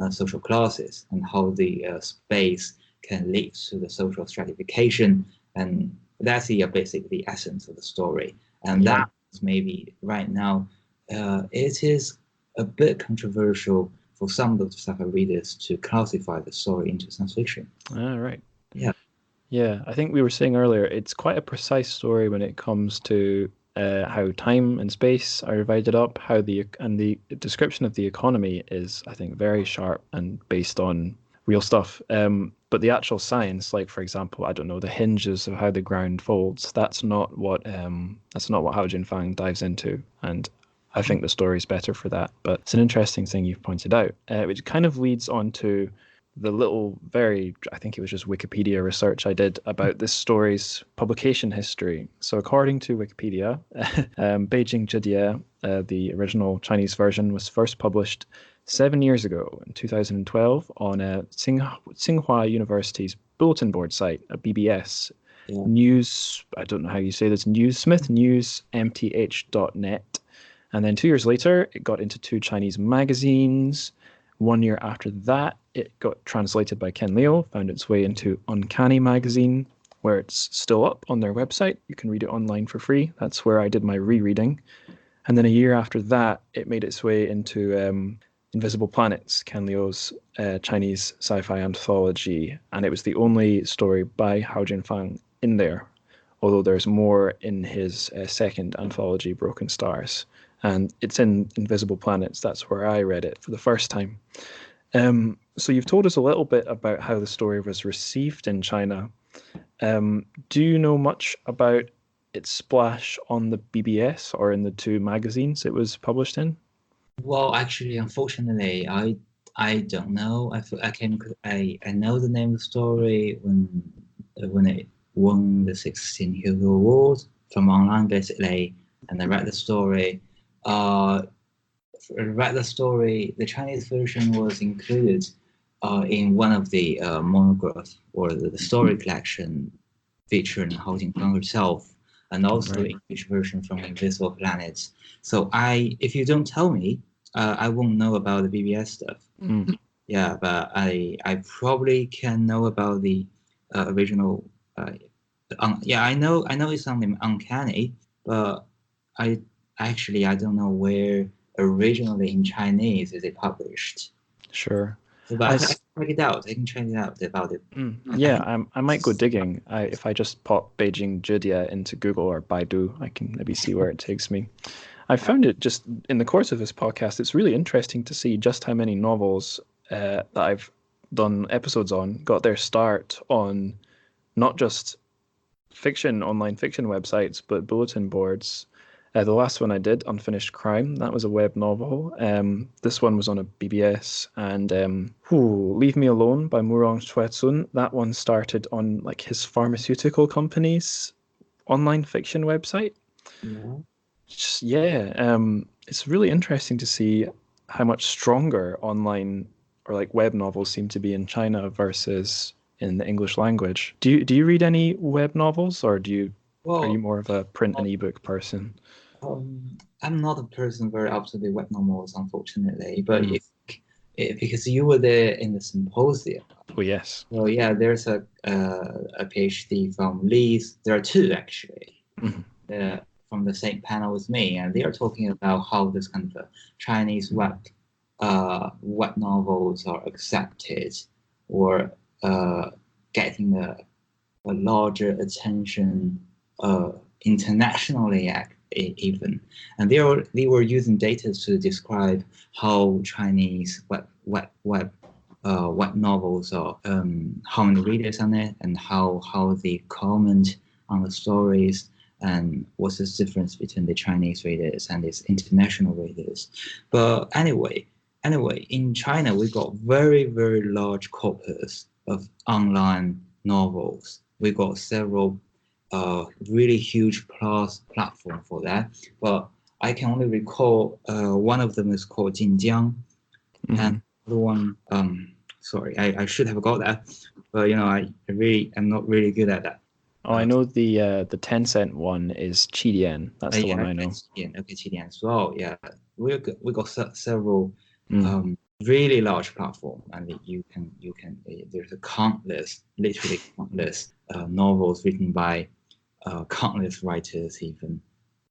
S2: social classes, and how the space can lead to the social stratification. And that's basically the essence of the story. And that maybe right now, it is a bit controversial for some of the sci-fi readers to classify the story into science fiction.
S1: Right. Yeah, I think we were saying earlier, it's quite a precise story when it comes to how time and space are divided up, the description of the economy is, I think, very sharp and based on real stuff. But the actual science, like for example, I don't know, the hinges of how the ground folds, that's not what Hao Jinfang dives into, and I think the story is better for that. But it's an interesting thing you've pointed out, which kind of leads on to the I think it was just Wikipedia research I did about this story's publication history. So according to Wikipedia, Beijing Jidie, the original Chinese version, was first published 7 years ago in 2012 on Tsinghua University's bulletin board site, a BBS. News, I don't know how you say this, Newsmith, newsmth.net. And then 2 years later, it got into 2 Chinese magazines. 1 year after that, it got translated by Ken Liu, found its way into Uncanny magazine, where it's still up on their website. You can read it online for free. That's where I did my rereading. And then a year after that, it made its way into Invisible Planets, Ken Liu's Chinese sci-fi anthology. And it was the only story by Hao Jinfang in there, although there's more in his second anthology, Broken Stars. And it's in Invisible Planets. That's where I read it for the first time. So you've told us a little bit about how the story was received in China. Do you know much about its splash on the BBS or in the 2 magazines it was published in?
S2: Well, actually, unfortunately, I don't know. I know the name of the story when it won the 16 Hugo Award from online basically, and I read the story. Uh, read the story. The Chinese version was included in one of the monographs or the story collection featuring Hao Jingfang herself, and also
S1: Right.
S2: English version from Invisible Planets. So if you don't tell me, I won't know about the BBS stuff.
S1: Mm.
S2: Yeah, but I probably can know about the original. Yeah, I know it's something uncanny, but I I don't know where originally in Chinese is it published.
S1: Sure.
S2: So, but
S1: I
S2: I can
S1: s-
S2: check it out. I can check it out about it. I
S1: yeah,
S2: think
S1: I might go digging. If I just pop Beijing Judea into Google or Baidu, I can maybe see where it takes me. I found it just in the course of this podcast, it's really interesting to see just how many novels that I've done episodes on got their start on not just online fiction websites, but bulletin boards. The last one I did, Unfinished Crime, that was a web novel. This one was on a BBS, and Leave Me Alone by Murong Chue-tsun. That one started on like his pharmaceutical company's online fiction website.
S2: yeah.
S1: Yeah, it's really interesting to see how much stronger online or like web novels seem to be in China versus in the English language. Do you read any web novels, or are you
S2: Well,
S1: more of a print and ebook person?
S2: I'm not a person very up to the web novels, unfortunately. But
S1: Mm.
S2: if because you were there in the symposium.
S1: Oh yes.
S2: Well, yeah, there's a PhD from Leeds. There are two actually,
S1: Mhm.
S2: from the same panel with me, and they are talking about how this kind of Chinese web novels are accepted or getting a larger attention internationally even, and they were using data to describe how Chinese web novels are, how many readers on it, and how they comment on the stories, and what's the difference between the Chinese readers and its international readers. But anyway, in China we got very large corpus of online novels. We got several really huge platform for that. But I can only recall one of them is called Jingjiang, and
S1: Mhm.
S2: the one sorry, I should have got that, but I really am not really good at that.
S1: Oh, I know the Tencent one is Qidian. That's the one
S2: Yeah,
S1: I know.
S2: okay, TDN as well. Yeah, we got several
S1: Mm.
S2: really large platform, and you can there's a countless, literally countless novels written by countless writers even.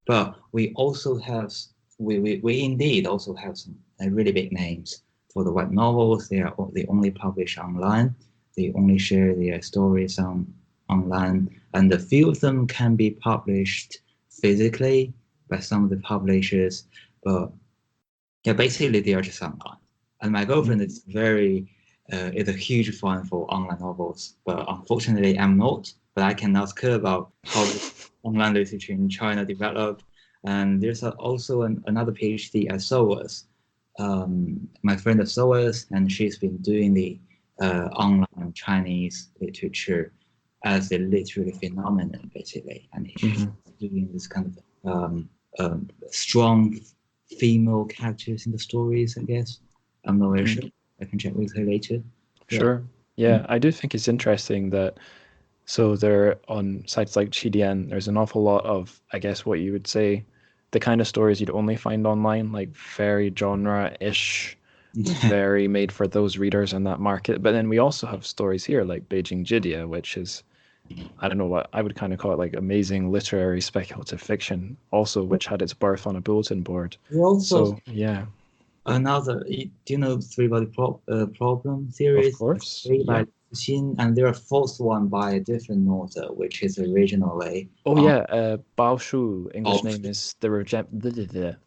S2: But we also have we indeed also have some really big names for the web novels. They only publish online. They only share their stories online, and a few of them can be published physically by some of the publishers. But yeah, basically they are just online. And my girlfriend is a huge fan for online novels, but unfortunately I'm not. But I can ask her about how the online literature in China developed. And there's also another PhD at SOAS, my friend at SOAS, and she's been doing the online Chinese literature as a literary phenomenon, basically. And she's
S1: Mhm.
S2: doing this kind of strong female characters in the stories, I guess. I'm not very sure.
S1: Mm.
S2: I can check with her later. Yeah.
S1: Sure. Yeah, I do think it's interesting that so there on sites like Qidian, there's an awful lot of, I guess, what you would say, the kind of stories you'd only find online, like very genre-ish, very made for those readers and that market. But then we also have stories here like Beijing Jidea, which is, I don't know what I would kind of call it, like amazing literary speculative fiction, also which had its birth on a bulletin board.
S2: We also
S1: So yeah,
S2: do you know Three Body Problem
S1: of
S2: series?
S1: course.
S2: Three by
S1: Yeah.
S2: Xin, and there are fourth one by a different author, which is originally
S1: Oh
S2: on
S1: yeah, Bao Shu, English
S2: of
S1: name is The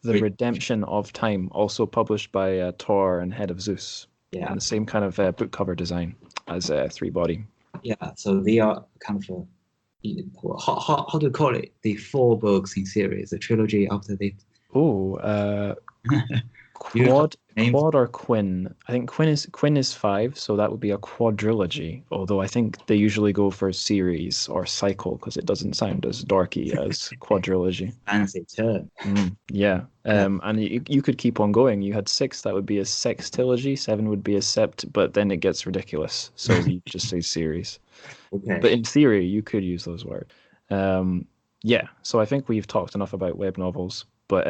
S1: Redemption of Time, also published by Tor and Head of Zeus,
S2: yeah,
S1: and the same kind of book cover design as Three Body.
S2: yeah. So they are kind of how do you call it? The four books in series, the trilogy after the
S1: Oh,
S2: Do you have names?
S1: Quad or quin? I think quin is 5, so that would be a quadrilogy. Although I think they usually go for series or cycle because it doesn't sound as dorky as quadrilogy.
S2: Fancy term.
S1: Yeah. And you could keep on going. You had 6, that would be a sextilogy. 7 would be a sept, but then it gets ridiculous. So you just say series.
S2: Okay.
S1: But in theory, you could use those words. Yeah. So I think we've talked enough about web novels. But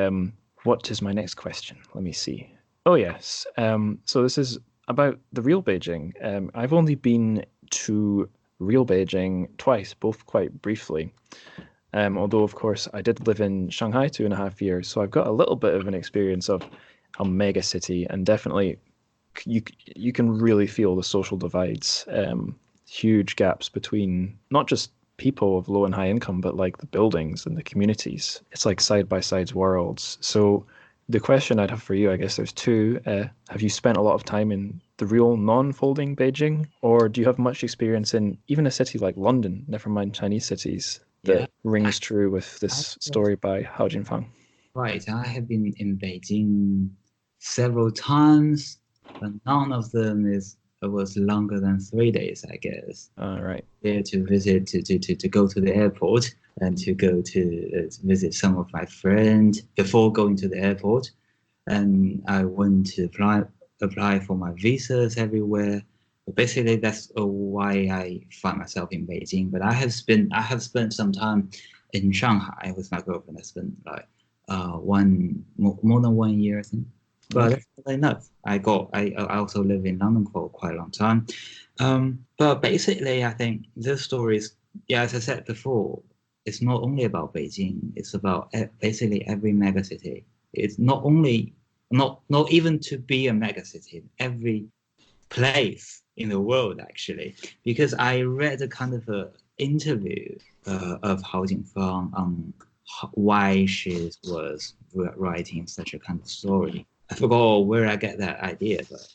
S1: what is my next question? Let me see. Oh yes. So this is about the real Beijing. I've only been to real Beijing twice, both quite briefly. Although, of course, I did live in Shanghai 2.5 years, so I've got a little bit of an experience of a mega city, and definitely you can really feel the social divides, huge gaps between not just people of low and high income, but like the buildings and the communities. It's like side by side worlds. So the question I'd have for you, I guess there's two. Have you spent a lot of time in the real non-folding Beijing, or do you have much experience in even a city like London, never mind Chinese cities, that
S2: Yeah.
S1: rings true with this story by Hao Jingfang?
S2: Right. I have been in Beijing several times, but none of them was longer than 3 days, I guess.
S1: All right.
S2: There to visit, to go to the airport and to go to visit some of my friends before going to the airport. And I went to apply for my visas everywhere. But basically, that's why I find myself in Beijing. But I have spent some time in Shanghai with my girlfriend. I spent like more than 1 year, I think. But that's not enough. I also live in London for quite a long time. But basically, I think this story is, yeah, as I said before, it's not only about Beijing. It's about basically every megacity. It's not even to be a megacity. Every place in the world, actually, because I read a kind of a interview of Hao Jingfang on why she was writing such a kind of story. I forgot where I get that idea, but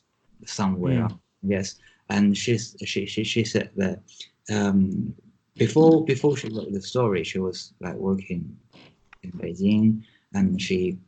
S2: somewhere, yes. And she said that before she wrote the story, she was like working in Beijing, and she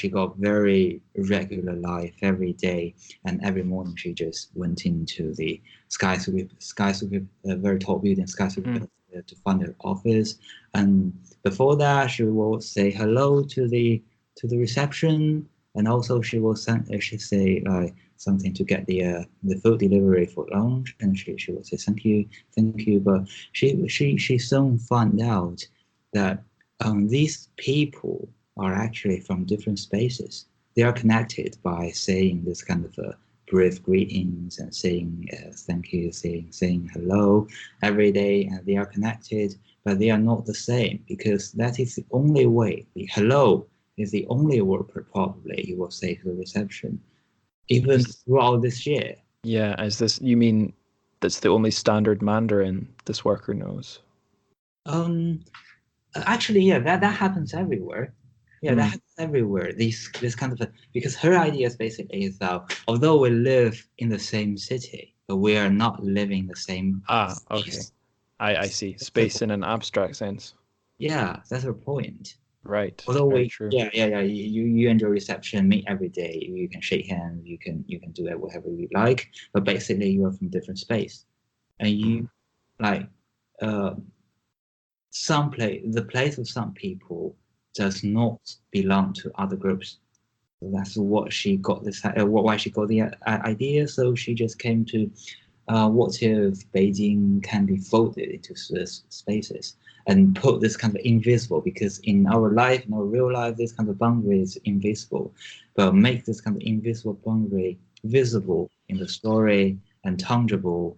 S2: got very regular life every day, and every morning she just went into the skyscraper, very tall building skyscraper to find her office. And before that, she will say hello to the reception, and also she will say like something to get the food delivery for lunch, and she will say thank you. But she soon found out that these people are actually from different spaces. They are connected by saying this kind of brief greetings and saying thank you, saying hello every day, and they are connected, but they are not the same, because that is the only way. The hello is the only word probably you will say to the reception, even throughout this year.
S1: Yeah, you mean that's the only standard Mandarin this worker knows?
S2: Actually, yeah, that happens everywhere. Yeah, that happens everywhere. This kind of because her idea basically is that although we live in the same city, but we are not living the same.
S1: Okay. I see. Space in an abstract sense.
S2: Yeah, that's her point.
S1: Right.
S2: Although
S1: Very true.
S2: you and your reception meet every day. You can shake hands. You can do that whatever you like. But basically, you are from different space, and you like the place of some people does not belong to other groups. So that's what she got why she got the idea. So she just came to what if Beijing can be folded into spaces and put this kind of invisible, because in our real life, this kind of boundary is invisible, but make this kind of invisible boundary visible in the story and tangible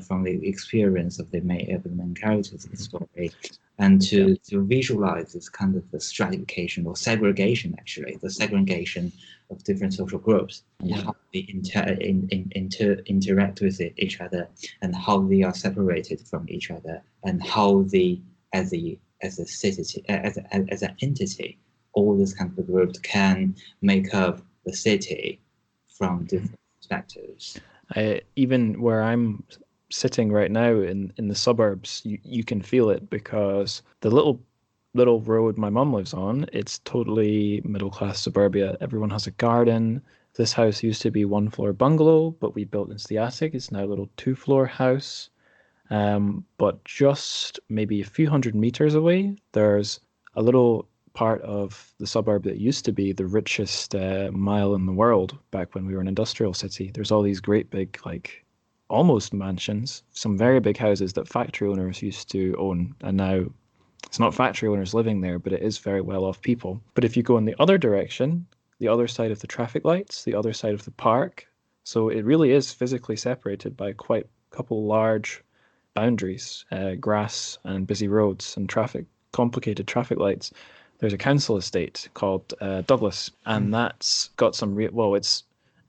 S2: from the experience of the main characters in the story, and to visualize this kind of the stratification or segregation, actually, the segregation of different social groups, and how they interact with each other, and how they are separated from each other, and how they, as a city, as an entity, all this kind of groups can make up the city from different perspectives.
S1: Even where I'm sitting right now in the suburbs, you can feel it, because the little little road my mum lives on, it's totally middle class suburbia. Everyone has a garden. This house used to be 1 floor bungalow, but we built into the attic. It's now a little 2 floor house. But just maybe a few hundred meters away, there's a little part of the suburb that used to be the richest mile in the world back when we were an industrial city. There's all these great big, like almost mansions, some very big houses that factory owners used to own, and now it's not factory owners living there, but it is very well off people. But if you go in the other direction, the other side of the traffic lights, the other side of the park, so it really is physically separated by quite a couple large boundaries, grass and busy roads and complicated traffic lights. There's a council estate called Douglas, and that's got some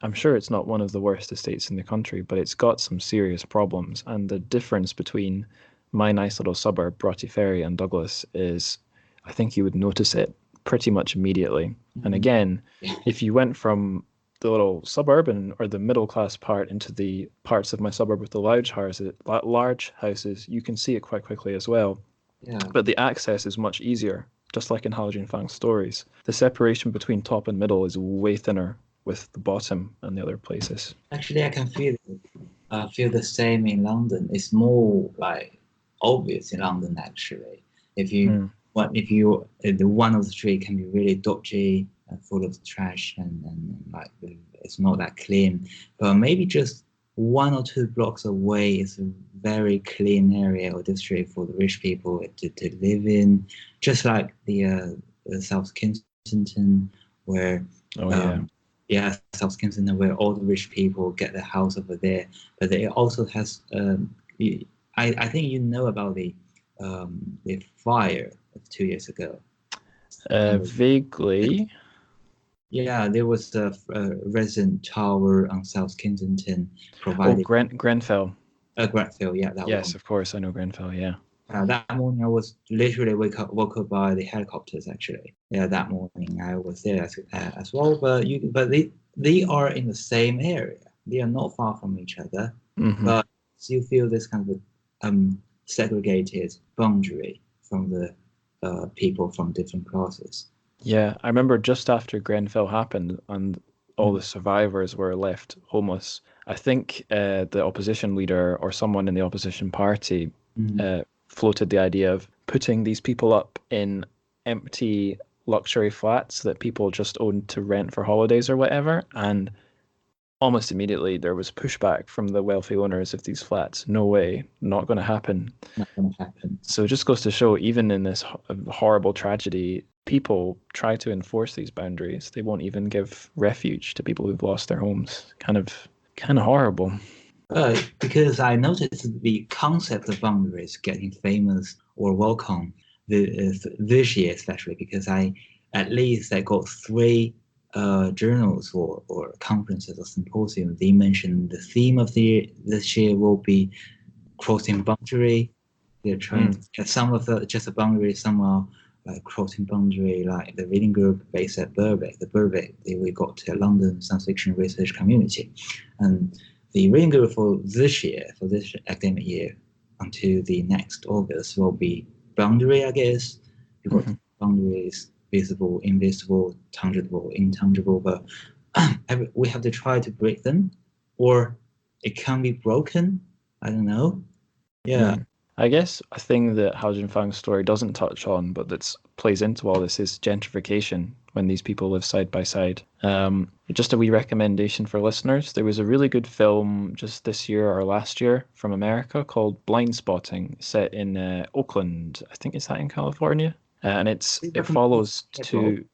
S1: I'm sure it's not one of the worst estates in the country, but it's got some serious problems. And the difference between my nice little suburb, Broughty Ferry, and Douglas is, I think you would notice it pretty much immediately. And again, if you went from the little suburban or the middle class part into the parts of my suburb with the large houses, you can see it quite quickly as well.
S2: Yeah.
S1: But the access is much easier, just like in Hao Jingfang's stories. The separation between top and middle is way thinner with the bottom and the other places.
S2: Actually, I can feel the same in London. It's more like obvious in London actually. If you the one of the street can be really dodgy and full of trash and like it's not that clean, but maybe just 1 or 2 blocks away is a very clean area or district for the rich people to live in, just like the South Kensington, where South Kensington, where all the rich people get their house over there. But it also has I think you know about the fire of 2 years ago.
S1: Vaguely.
S2: Yeah, there was a resident tower on South Kensington provided.
S1: Grenfell.
S2: Grenfell, yeah, that
S1: Yes,
S2: one.
S1: of course, I know Grenfell. Yeah.
S2: That morning I was literally woke up by the helicopters. Actually, yeah, that morning I was there as well. But they are in the same area. They are not far from each other, but you feel this kind of segregated boundary from the people from different classes.
S1: Yeah, I remember just after Grenfell happened and all the survivors were left homeless. I think the opposition leader or someone in the opposition party floated the idea of putting these people up in empty luxury flats that people just owned to rent for holidays or whatever. And almost immediately there was pushback from the wealthy owners of these flats. No way, not going to happen.
S2: Not going to happen.
S1: So it just goes to show, even in this horrible tragedy, people try to enforce these boundaries. They won't even give refuge to people who've lost their homes. Kind of horrible.
S2: Because I noticed the concept of boundaries getting famous or welcome this year, especially because I got 3 journals or conferences or symposiums. They mentioned the theme of this year will be crossing boundary. They're trying to get some of just a boundary, some are crossing boundary, like the reading group based at Birkbeck. We got to London science fiction research community, and the reading group for this academic year until the next August will be boundary, I guess. You've got boundaries, visible, invisible, tangible, intangible, but we have to try to break them, or it can be broken. I don't know. Yeah.
S1: I guess a thing that Hao Jingfang's story doesn't touch on, but that plays into all this, is gentrification when these people live side by side. Just a wee recommendation for listeners. There was a really good film just this year or last year from America called Blind Spotting, set in Oakland. I think, is that in California? And it follows two...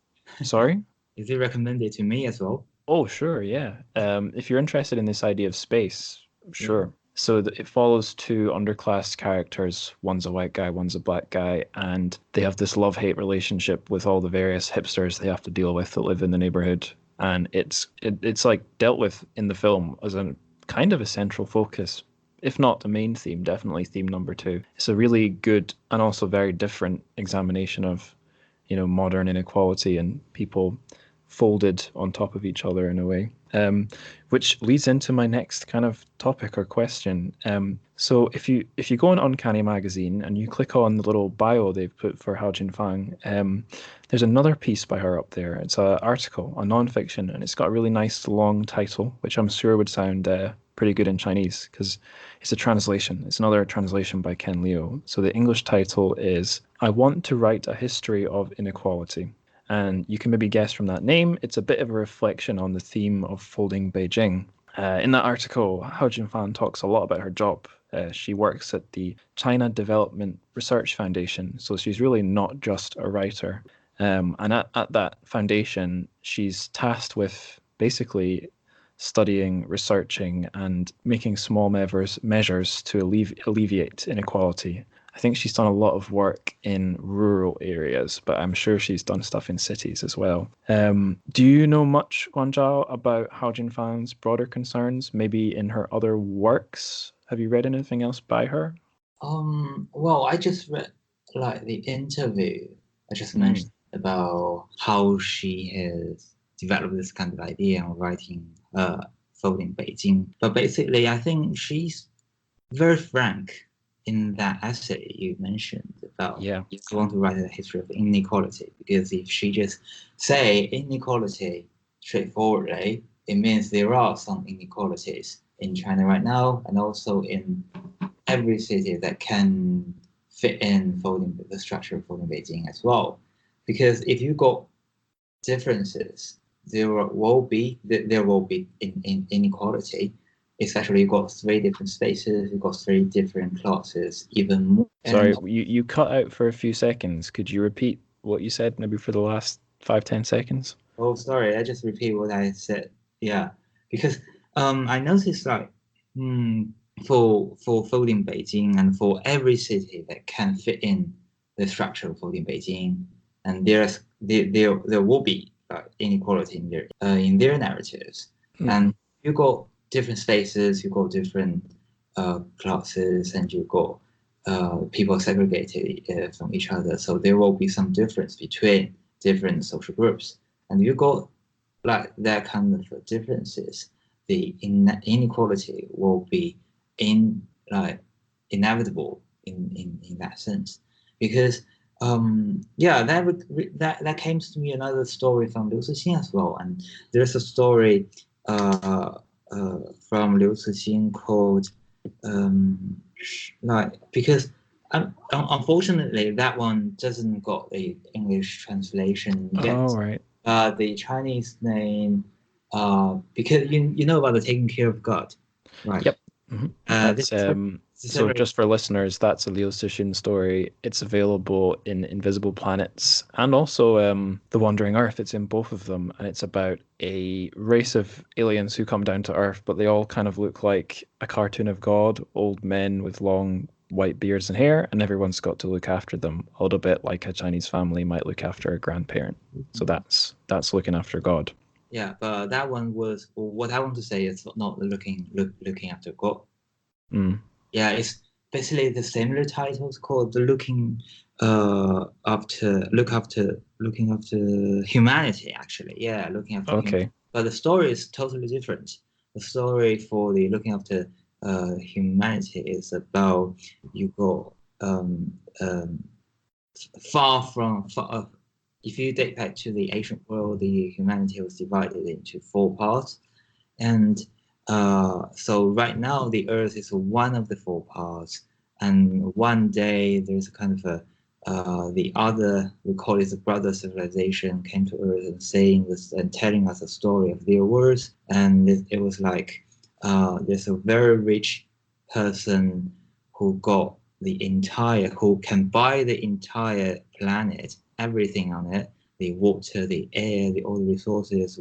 S1: Sorry?
S2: Is it recommended to me as well?
S1: Oh, sure, yeah. If you're interested in this idea of space, sure. Yeah. So it follows 2 underclass characters. One's a white guy, one's a black guy, and they have this love-hate relationship with all the various hipsters they have to deal with that live in the neighborhood. And it's like dealt with in the film as a kind of a central focus, if not the main theme, definitely theme number 2. It's a really good and also very different examination of, modern inequality and people folded on top of each other in a way. Which leads into my next kind of topic or question. So if you go on Uncanny Magazine and you click on the little bio they've put for Hao Jingfang, there's another piece by her up there. It's an article, a non-fiction, and it's got a really nice long title, which I'm sure would sound pretty good in Chinese because it's a translation. It's another translation by Ken Liu. So the English title is "I Want to Write a History of Inequality." And you can maybe guess from that name, it's a bit of a reflection on the theme of folding Beijing. In that article, Hao Jinfan talks a lot about her job. She works at the China Development Research Foundation, so she's really not just a writer. And at that foundation, she's tasked with basically studying, researching, and making small measures to alleviate inequality. I think she's done a lot of work in rural areas, but I'm sure she's done stuff in cities as well. Do you know much, Guangzhao, about Hao Jinfang's broader concerns, maybe in her other works? Have you read anything else by her?
S2: Well, I just read like the interview I just mentioned about how she has developed this kind of idea of writing folding Beijing. But basically, I think she's very frank in that essay you mentioned about you want to write a history of inequality, because if she just say inequality straightforwardly, it means there are some inequalities in China right now, and also in every city that can fit in folding the structure of folding Beijing as well. Because if you got differences, there will be inequality. Especially, you got 3 different spaces, you got 3 different classes, even more.
S1: Sorry, you cut out for a few seconds. Could you repeat what you said maybe for the last 5-10 seconds?
S2: Oh, sorry, I just repeat what I said. Yeah, because I noticed like for folding Beijing and for every city that can fit in the structure of folding Beijing, and there will be inequality in their narratives, and you got different spaces, you got different classes, and you got people segregated from each other. So there will be some difference between different social groups, and you got like that kind of differences. The inequality will be inevitable in that sense, because that came to me another story from Liu Cixin as well, and there's a story from Liu Cixin called because unfortunately that one doesn't got the English translation yet.
S1: Oh, right.
S2: The Chinese name, because you know about the taking care of God, right?
S1: Yep. That's so just for listeners, that's a Liu Cixin story. It's available in Invisible Planets and also The Wandering Earth. It's in both of them, and it's about a race of aliens who come down to Earth, but they all kind of look like a cartoon of God, old men with long white beards and hair, and everyone's got to look after them, a little bit like a Chinese family might look after a grandparent. So that's looking after God.
S2: Yeah, but that one was what I want to say is not looking after God. Yeah, it's basically the similar titles called looking after humanity. Actually, yeah, looking after. Humanity. But the story is totally different. The story for the looking after humanity is about you go far. If you date back to the ancient world, the humanity was divided into 4 parts, and so right now the Earth is one of the 4 parts. And one day there's a kind of the other, we call it the brother civilization, came to Earth and saying this and telling us a story of their words. And it was like there's a very rich person who can buy the entire planet, everything on it, the water, the air, all the resources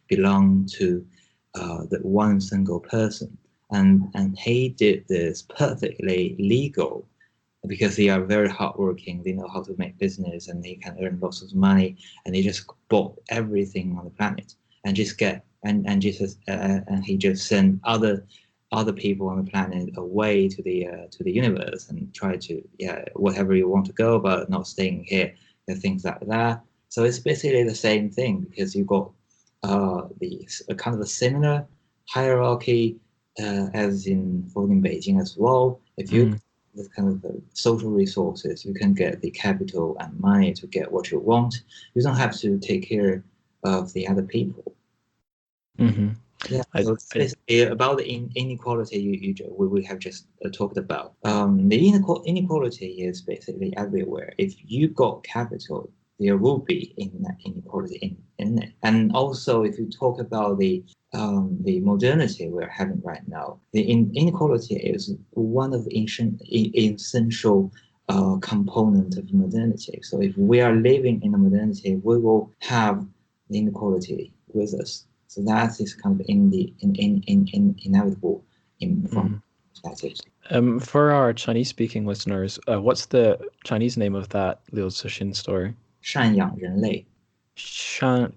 S2: belong to the one single person, and he did this perfectly legal, because they are very hardworking. They know how to make business, and they can earn lots of money. And they just bought everything on the planet, and he just sent other people on the planet away to the universe and try to whatever you want to go, but not staying here and things like that. So it's basically the same thing because you got a kind of a similar hierarchy as in Beijing as well. If you the kind of the social resources, you can get the capital and money to get what you want. You don't have to take care of the other people.
S1: Mm-hmm.
S2: Yeah, so it's basically about the inequality we have just talked about. The inequality is basically everywhere. If you got capital, there will be inequality in it. And also, if you talk about the modernity we're having right now, the inequality is one of the essential component of modernity. So if we are living in the modernity, we will have the inequality with us. So that is kind of inevitable from perspectives.
S1: For our Chinese-speaking listeners, what's the Chinese name of that Liu Cixin story?
S2: 赡养人类.
S1: Can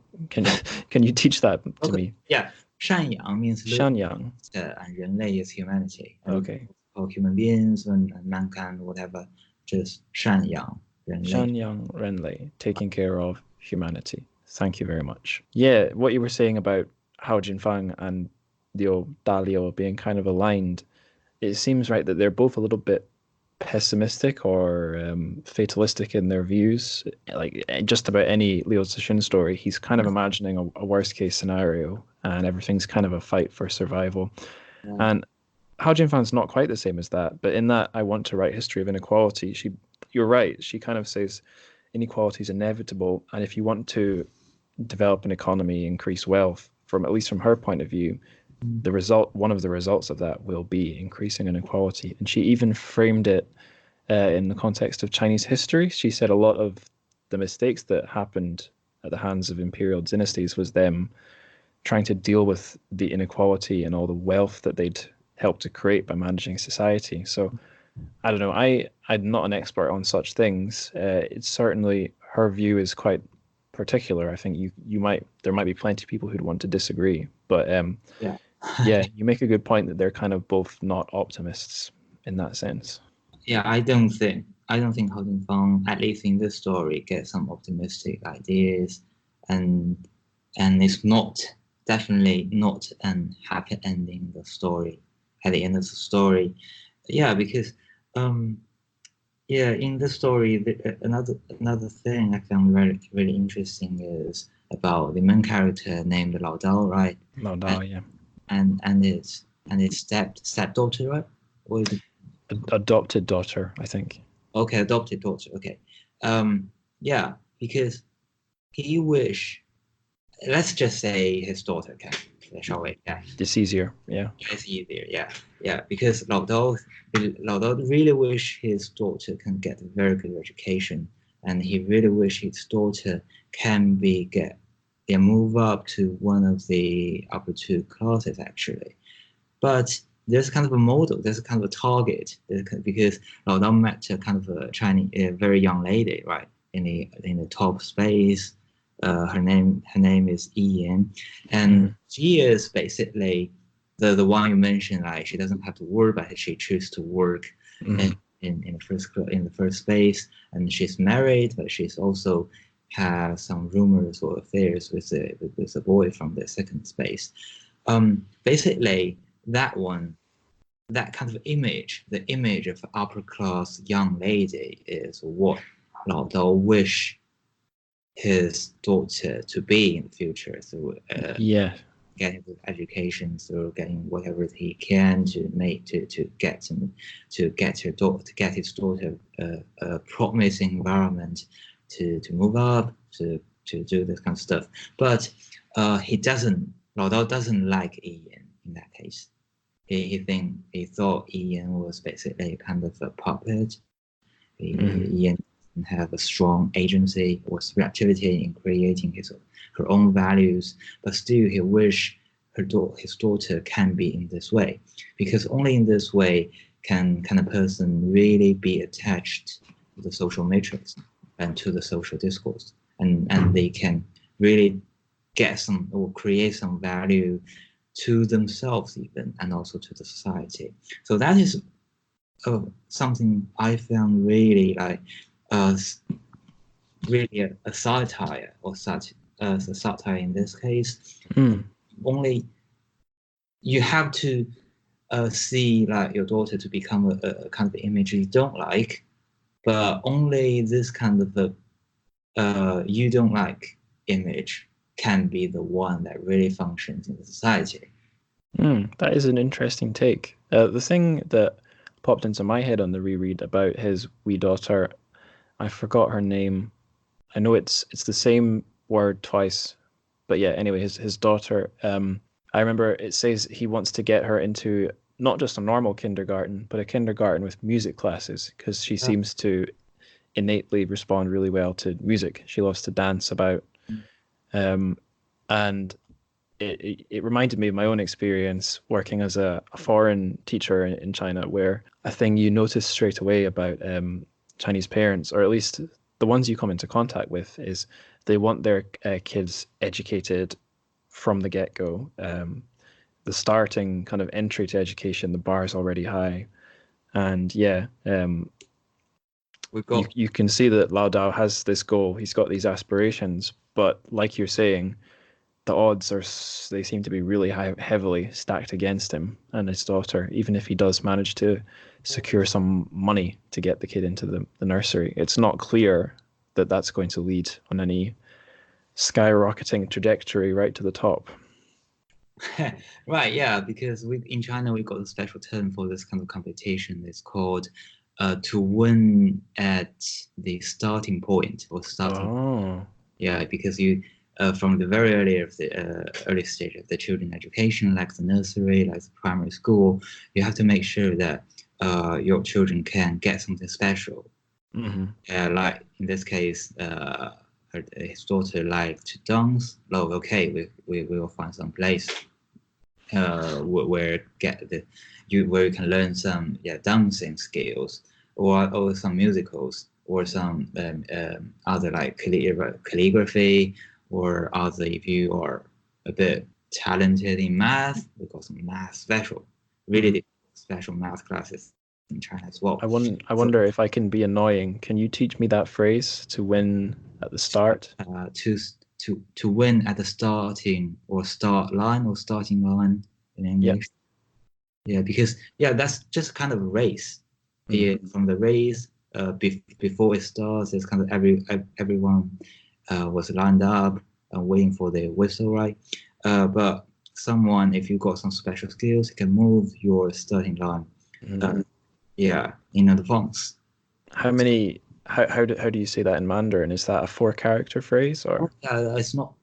S1: you teach that to me?
S2: Yeah, 赡养 means
S1: 赡养.
S2: And 人类 is humanity.
S1: Okay.
S2: Or human beings and mankind, whatever, just 赡养人类.
S1: 赡养人类, taking care of humanity. Thank you very much. Yeah, what you were saying about how Jingfang and Liu Dalio being kind of aligned, it seems right that they're both a little bit pessimistic or fatalistic in their views. Like just about any Liu Cixin story, he's kind of imagining a worst case scenario and everything's kind of a fight for survival. Yeah. And Hao Jinfang's not quite the same as that, but in that I Want to Write History of Inequality, you're right, she kind of says inequality is inevitable, and if you want to develop an economy, increase wealth, at least from her point of view, one of the results of that will be increasing inequality. And she even framed it in the context of Chinese history. She said a lot of the mistakes that happened at the hands of imperial dynasties was them trying to deal with the inequality and all the wealth that they'd helped to create by managing society. So I don't know, I'm not an expert on such things. It's certainly, her view is quite particular. I think there might be plenty of people who'd want to disagree, but yeah, you make a good point that they're kind of both not optimists in that sense.
S2: Yeah, I don't think Hao Jingfang, at least in this story, gets some optimistic ideas, and it's definitely not an happy ending. The story at the end of the story, yeah, because in the story, another thing I found really interesting is about the main character named Lao Dao, right?
S1: Lao Dao, yeah.
S2: And its stepdaughter, right? Or is it?
S1: Adopted daughter, I think.
S2: Okay, adopted daughter. Okay, yeah, because he wish. Let's just say his daughter can. Shall we? Yeah.
S1: It's easier. Yeah.
S2: It's easier. Yeah. Because Lao Dao really wish his daughter can get a very good education, and he really wish his daughter can move up to one of the upper two classes actually, but there's kind of a model, there's kind of a target, because Lao Dao met a kind of a very young lady, right, in the top space. Her name is Yi Yan, and she is basically the one you mentioned. Like, she doesn't have to work, but she chooses to work in the first space, and she's married, but she's also has some rumors or affairs with a boy from the second space. Basically, that kind of image, the image of upper class young lady, is what Lao Dao wish his daughter to be in the future through getting good education, through getting whatever he can to get his daughter a promising environment to move up, to do this kind of stuff. But Lao Dao doesn't like Yi Yan in that case. He thought Yi Yan was basically kind of a puppet. Yi Yan didn't have a strong agency or subjectivity in creating her own values, but still he wished his daughter can be in this way, because only in this way can a person really be attached to the social matrix and to the social discourse, and they can really get some or create some value to themselves even, and also to the society. So that is something I found really really a satire or such as a satire in this case.
S1: Mm.
S2: Only you have to see like your daughter to become a kind of image you don't like, but only this kind of you don't like image can be the one that really functions in the society.
S1: That is an interesting take. The thing that popped into my head on the reread about his wee daughter, I forgot her name. I know it's the same word twice, but yeah. Anyway, his daughter. I remember it says he wants to get her into not just a normal kindergarten, but a kindergarten with music classes because she
S2: Uh,
S1: seems to innately respond really well to music. She loves to dance about, um, and it reminded me of my own experience working as a foreign teacher in China, where a thing you notice straight away about Chinese parents, or at least the ones you come into contact with, is they want their kids educated from the get-go. The starting kind of entry to education, the bar is already high. And yeah,
S2: we've got
S1: you can see that Lao Dao has this goal. He's got these aspirations, but like you're saying, the odds are they seem to be really heavily stacked against him and his daughter. Even if he does manage to secure some money to get the kid into the nursery, it's not clear that that's going to lead on any skyrocketing trajectory right to the top.
S2: right, yeah, because we in China we got a special term for this kind of competition. It's called to win at the starting point or starting.
S1: Oh,
S2: Yeah, because you from the very early of the early stage of the children education, like the nursery, like the primary school, you have to make sure that your children can get something special.
S1: mm-hmm.
S2: Like in this case, his daughter liked to dance. Oh, okay, we will find some place where get the where you can learn some dancing skills or some musicals or some other like calligraphy or other if you are a bit talented in math, we got some math special, really special math classes in China as well.
S1: I
S2: So
S1: wonder if I can be annoying. Can you teach me that phrase to win at the start?
S2: to win at the starting or start line or starting line in
S1: Yeah.
S2: English. Yeah, because that's just kind of a race. Yeah,
S1: Mm.
S2: from the race, before it starts, it's kind of everyone was lined up and waiting for the whistle, right? But someone, if you got some special skills, can move your starting line.
S1: Mm.
S2: In advance.
S1: How many? How do you say that in Mandarin? Is that a 4 character phrase or
S2: It's not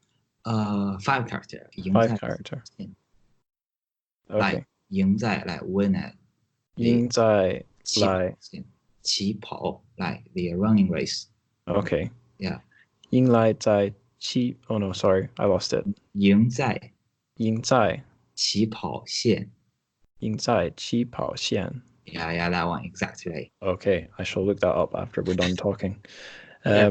S2: 5 character.
S1: 5 character?
S2: like
S1: Okay.
S2: 赢在 like win at the
S1: 赢在来
S2: 起跑 like the running race.
S1: Okay.
S2: Yeah.
S1: 赢来在起 Oh no, sorry, I lost it.
S2: 赢在
S1: 赢在
S2: 起跑线.
S1: 赢在起跑线
S2: Yeah, that one exactly.
S1: Okay, I shall look that up after we're done talking.
S2: Yeah.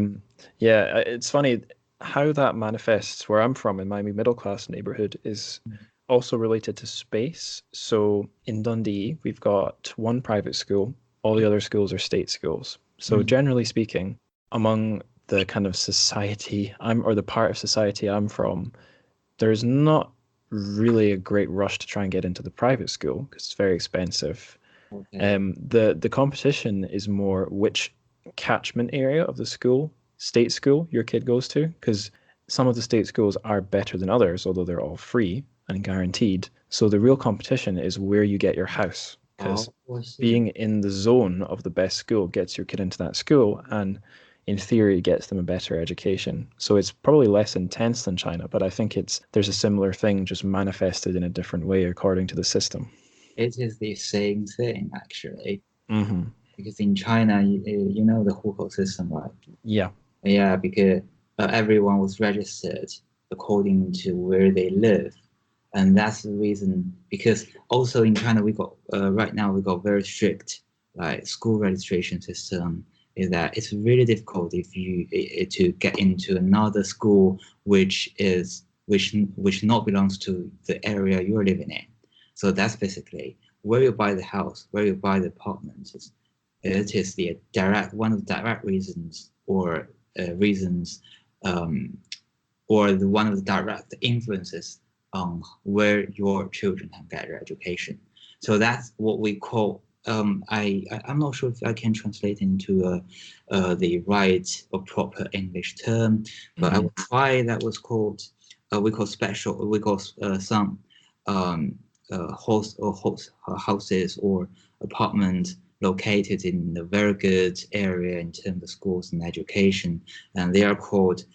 S1: Yeah, it's funny how that manifests where I'm from in my middle class neighborhood is also related to space. So in Dundee, we've got one private school, all the other schools are state schools. So generally speaking, among the kind of society or the part of society I'm from, there's not really a great rush to try and get into the private school because it's very expensive.
S2: Okay.
S1: The competition is more which catchment area of the state school your kid goes to, because some of the state schools are better than others, although they're all free and guaranteed. So the real competition is where you get your house, because
S2: I see.
S1: being in the zone of the best school gets your kid into that school and in theory gets them a better education. So it's probably less intense than China, but I think there's a similar thing just manifested in a different way according to the system.
S2: It is the same thing actually.
S1: Mm-hmm.
S2: Because in China, you know the hukou system, right?
S1: Yeah.
S2: Yeah, because everyone was registered according to where they live, and that's the reason. Because also in China, we got right now we got very strict like school registration system. Is that it's really difficult if you to get into another school which not belongs to the area you're living in. So that's basically where you buy the house, where you buy the apartment. It is the direct one of the direct reasons or reasons, or one of the direct influences on where your children can get their education. So that's what we call. I'm not sure if I can translate into the right or proper English term, but I will try. That was called we call some houses or apartments located in a very good area in terms of schools and education, and they are called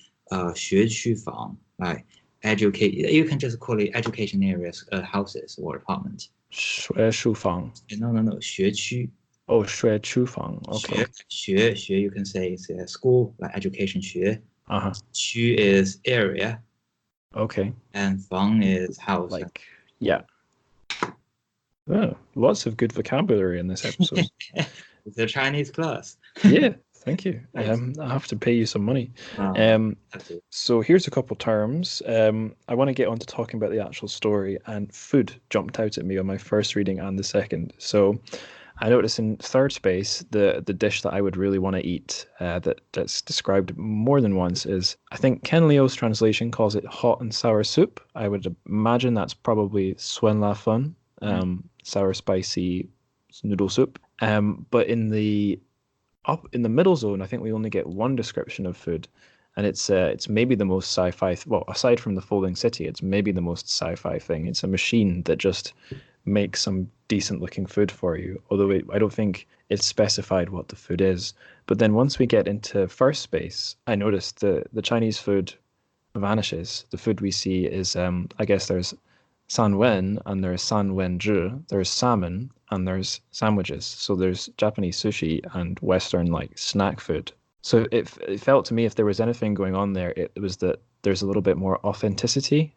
S2: 学区房, right? You can just call it education areas, houses or apartments.
S1: 学房.
S2: No, 学区.
S1: Oh, 学房. Okay.
S2: 学 you can say it's a school, like education 学.
S1: Uh-huh.
S2: 区 is area.
S1: Okay.
S2: And 房 is house.
S1: Like, yeah. Oh, lots of good vocabulary in this episode.
S2: It's a Chinese class.
S1: Yeah, thank you. I have to pay you some money. So here's a couple terms. I want to get on to talking about the actual story, and food jumped out at me on my first reading and the second. So I noticed in third space, the dish that I would really want to eat that's described more than once is, I think Ken Leo's translation calls it hot and sour soup. I would imagine that's probably Suen La Fun, sour spicy noodle soup. But in the middle zone, I think we only get one description of food, and it's maybe the most sci-fi. Well, aside from the folding city, it's maybe the most sci-fi thing. It's a machine that just makes some decent-looking food for you. Although I don't think it's specified what the food is. But then once we get into first space, I noticed the Chinese food vanishes. The food we see is, I guess there's sanwen and there's sanwenzhi. There's salmon and there's sandwiches. So there's Japanese sushi and Western like snack food. So it felt to me, if there was anything going on there, it was that there's a little bit more authenticity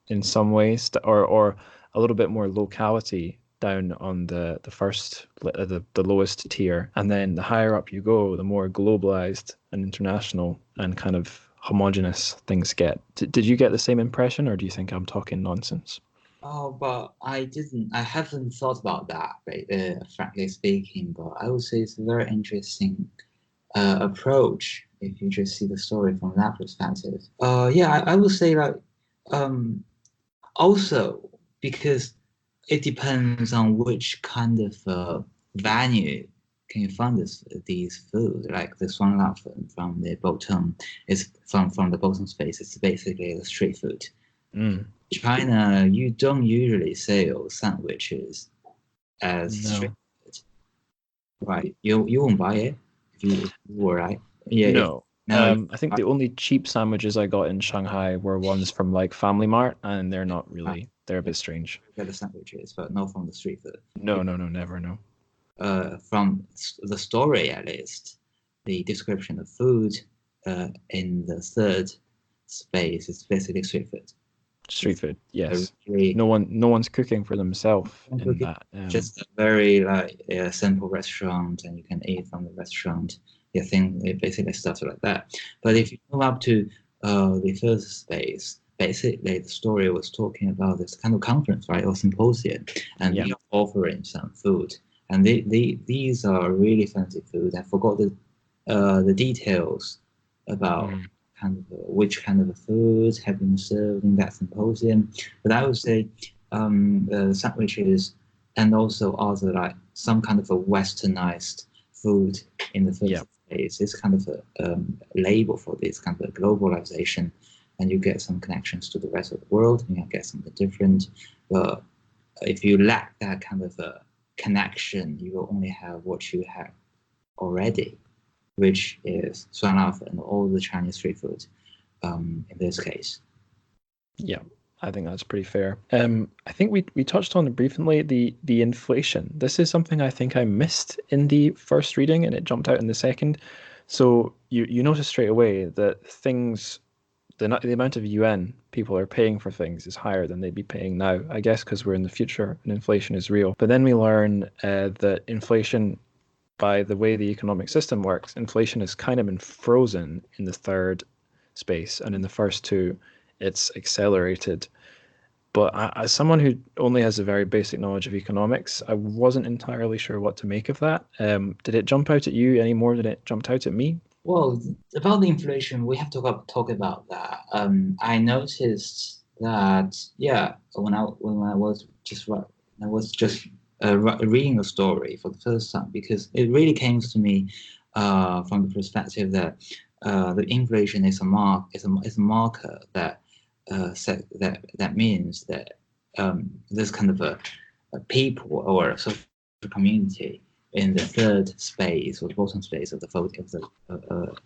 S1: in some ways, or a little bit more locality down on the first, the lowest tier. And then the higher up you go, the more globalized and international and kind of homogenous things get. Did you get the same impression, or do you think I'm talking nonsense?
S2: Oh, but I haven't thought about that, frankly speaking, but I would say it's a very interesting approach if you just see the story from that perspective. Yeah, I would say like, also because it depends on which kind of venue can you find these food, like the Swan Lafen from the bottom is from the bottom space. It's basically the street food. China, you don't usually sell sandwiches as street food, right? You won't buy it if you were, right? Yeah.
S1: No. I think the only cheap sandwiches I got in Shanghai were ones from like Family Mart, and they're not really. They're a bit strange.
S2: Get the sandwiches, but not from the street food.
S1: No, never, no.
S2: From the story, at least, the description of food in the third space is basically street food. Street
S1: food, yes. No one's cooking for themselves in that.
S2: Just a very simple restaurant, and you can eat from the restaurant. You think it basically stuff like that. But if you move up to the first space, basically the story was talking about this kind of conference, right, or symposium, and they are offering some food, and these are really fancy food. I forgot the details about kind of which kind of food have been served in that symposium, but I would say sandwiches and also other like some kind of a westernized food in the first place. It's kind of a label for this kind of globalization, and you get some connections to the rest of the world, and you get something different. But if you lack that kind of a connection, you will only have what you have already, which is Suanlaf and all the Chinese street food in this case. Yeah,
S1: I think that's pretty fair. I think we touched on it briefly, the inflation. This is something I think I missed in the first reading, and it jumped out in the second. So you notice straight away that things, the amount of yuan people are paying for things is higher than they'd be paying now, I guess because we're in the future and inflation is real. But then we learn that inflation, by the way the economic system works, inflation has kind of been frozen in the third space, and in the first two, it's accelerated. But as someone who only has a very basic knowledge of economics, I wasn't entirely sure what to make of that. Did it jump out at you any more than it jumped out at me?
S2: Well, about the inflation, we have to talk about that. I noticed that, yeah, when I was just reading the story for the first time, because it really came to me from the perspective that the inflation is a marker that that means that this kind of a people or a social community in the third space or the bottom space of the fold of the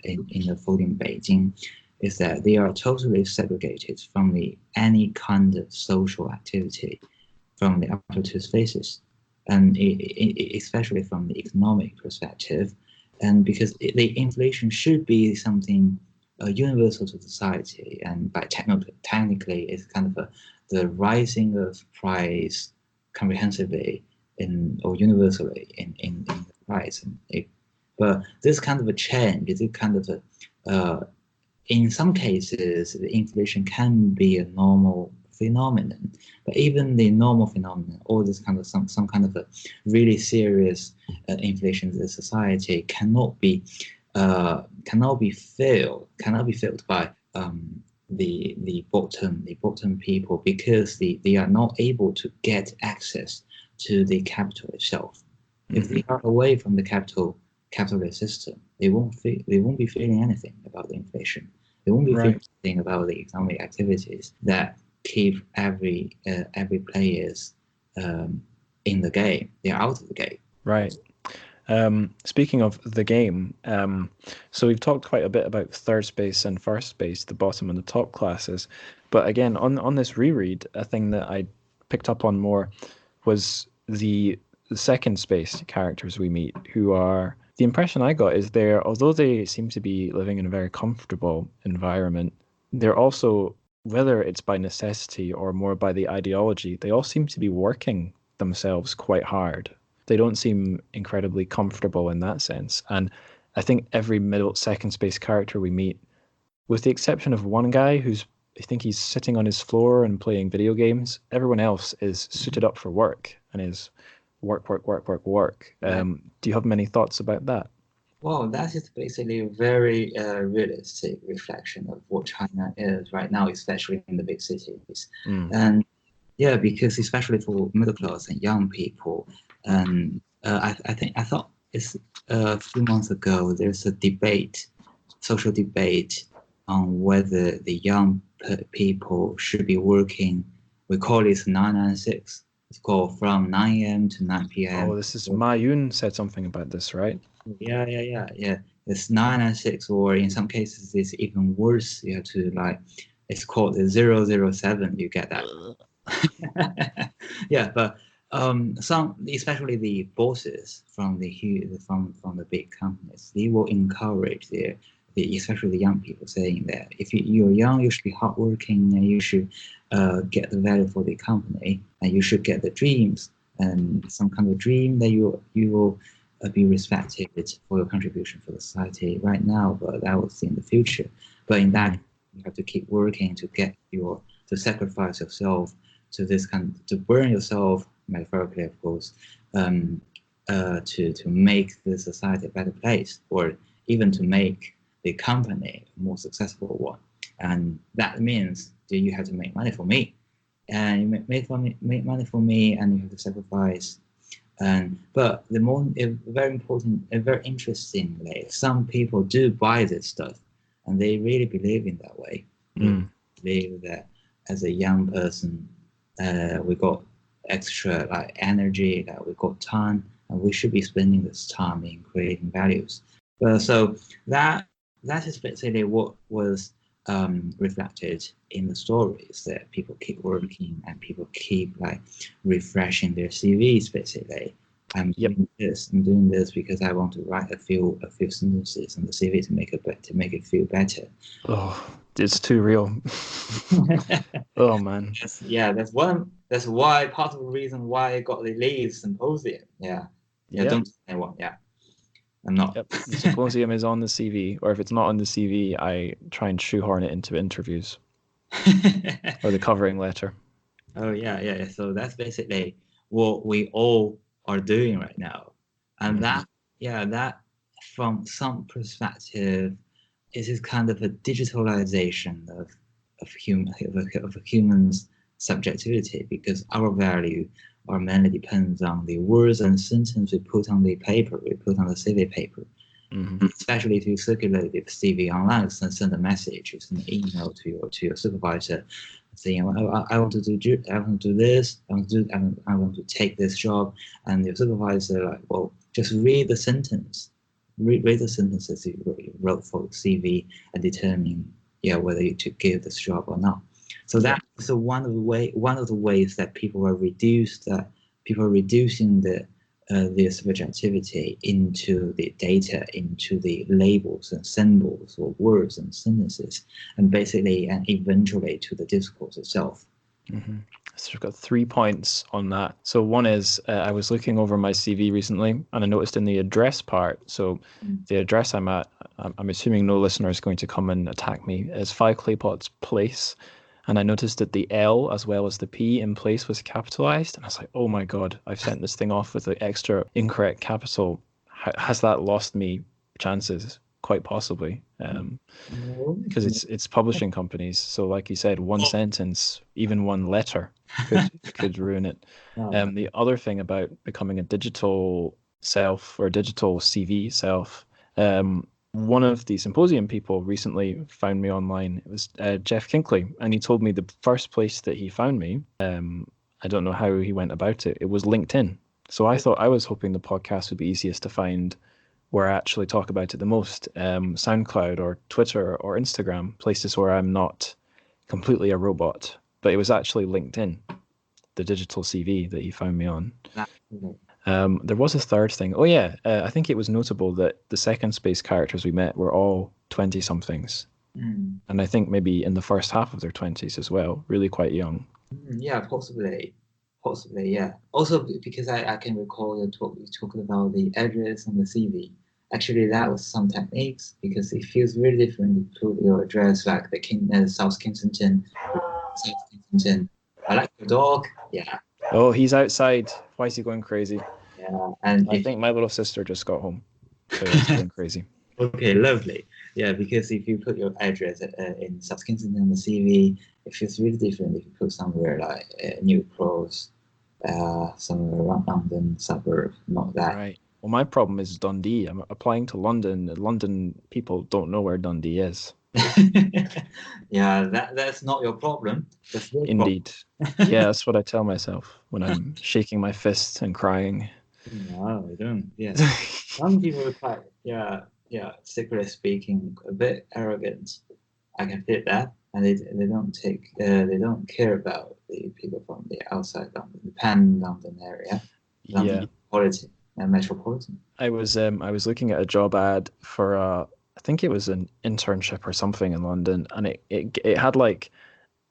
S2: in the folding Beijing is that they are totally segregated from any kind of social activity from the upper two spaces, and especially from the economic perspective, and because the inflation should be something universal to society, and technically it's kind of the rising of price comprehensively or universally in the price. But this kind of a change, this kind of in some cases, the inflation can be a normal phenomenon. But even the normal phenomenon, or this kind of some kind of a really serious inflation in the society cannot be filled by the bottom people, because they are not able to get access to the capital itself. If they are away from the capitalist system, they won't be feeling anything about the inflation. They won't be feeling anything about the economic activities that keep every players in the game. They're out of the game.
S1: Right. Speaking of the game, so we've talked quite a bit about third space and first space, the bottom and the top classes. But again, on this reread, a thing that I picked up on more was the second space characters we meet, who are, the impression I got is although they seem to be living in a very comfortable environment, they're also, whether it's by necessity or more by the ideology, they all seem to be working themselves quite hard. They don't seem incredibly comfortable in that sense. And I think every second space character we meet, with the exception of one guy I think he's sitting on his floor and playing video games, everyone else is suited up for work and is work. Do you have many thoughts about that?
S2: Well, that is basically a very realistic reflection of what China is right now, especially in the big cities. And yeah, because especially for middle class and young people, and I thought it's a few months ago there's a social debate on whether the young people should be working. We call it 996. It's called from 9 a.m. to 9 p.m.
S1: Oh, this is Ma Yun said something about this, right?
S2: Yeah. It's 996, or in some cases it's even worse. You have to it's called the 007. You get that? Yeah, but some, especially the bosses from the big companies, they will encourage especially the young people, saying that if you're young, you should be hardworking, and you should get the value for the company, and you should get the dreams and some kind of dream that you will be respected for your contribution for the society right now, but that will see in the future. But in that, you have to keep working to sacrifice yourself to burn yourself, metaphorically, of course, to make the society a better place, or even to make the company a more successful one. And that means that you have to make money for me, and you make money for me, and you have to sacrifice. But very important and very interestingly, some people do buy this stuff, and they really believe in that way. They believe that as a young person, we got extra energy, that we got time, and we should be spending this time in creating values. So that is basically what was reflected in the stories, that people keep working and people keep refreshing their CVs. Basically, I'm doing this because I want to write a few sentences on the CV to make it feel better.
S1: Oh, it's too real. Oh man.
S2: That's why part of the reason why I got the Leeds Symposium. Don't say what. I'm not.
S1: Yep. The symposium is on the CV, or if it's not on the CV, I try and shoehorn it into interviews or the covering letter.
S2: Oh yeah. So that's basically what we all are doing right now, and that from some perspective, it is kind of a digitalization of a human's subjectivity, because our value mainly depends on the words and sentences we put on the paper, we put on the CV paper.
S3: Mm-hmm.
S2: Especially if you circulate the CV online and send a message, you send an email to your supervisor, saying, I want to do this, I want to take this job, and your supervisor like, well, just read the sentence, read the sentences you wrote for the CV and determine whether you to give this job or not. So that's one of the ways that people are reducing the subjectivity into the data, into the labels and symbols or words and sentences, and eventually to the discourse itself.
S1: Mm-hmm. So we've got 3 points on that. So one is I was looking over my CV recently, and I noticed in the address part, so the address I'm at, I'm assuming no listener is going to come and attack me, is 5 Claypots Place. And I noticed that the L as well as the P in place was capitalized. And I was like, oh my God, I've sent this thing off with the extra incorrect capital. Has that lost me chances? Quite possibly. Because it's publishing companies. So like you said, one sentence, even one letter could ruin it. The other thing about becoming a digital self or digital CV self, one of the symposium people recently found me online. It was Jeff Kinkley, and he told me the first place that he found me, I don't know how he went about it, it was LinkedIn. So I was hoping the podcast would be easiest to find where I actually talk about it the most, SoundCloud or Twitter or Instagram, places where I'm not completely a robot. But it was actually LinkedIn, the digital CV that he found me on. There was a third thing. Oh yeah, I think it was notable that the second space characters we met were all 20-somethings. And I think maybe in the first half of their 20s as well, really quite young.
S2: Yeah, possibly, yeah. Also, because I can recall you talking about the address and the CV. Actually, that was some techniques, because it feels really different to put your address like the South Kensington. I like your dog. Yeah.
S1: Oh, he's outside. Why is he going crazy?
S2: Yeah, and
S1: I think my little sister just got home, so he's going crazy.
S2: Okay, lovely. Yeah, because if you put your address in South Kensington on the CV, it feels really different if you put somewhere like New Cross, somewhere around London suburb, not that.
S1: Right. Well, my problem is Dundee. I'm applying to London. London people don't know where Dundee is.
S2: Yeah, that's not your problem. That's your
S1: Indeed. Yeah, that's what I tell myself when I'm shaking my fists and crying.
S2: No, I don't. Yeah, some people are quite secretly speaking, a bit arrogant. I can fit that, and they don't care about the people from the outside London, the pan-London area, London metropolitan.
S1: I was looking at a job ad for I think it was an internship or something in London, and it had like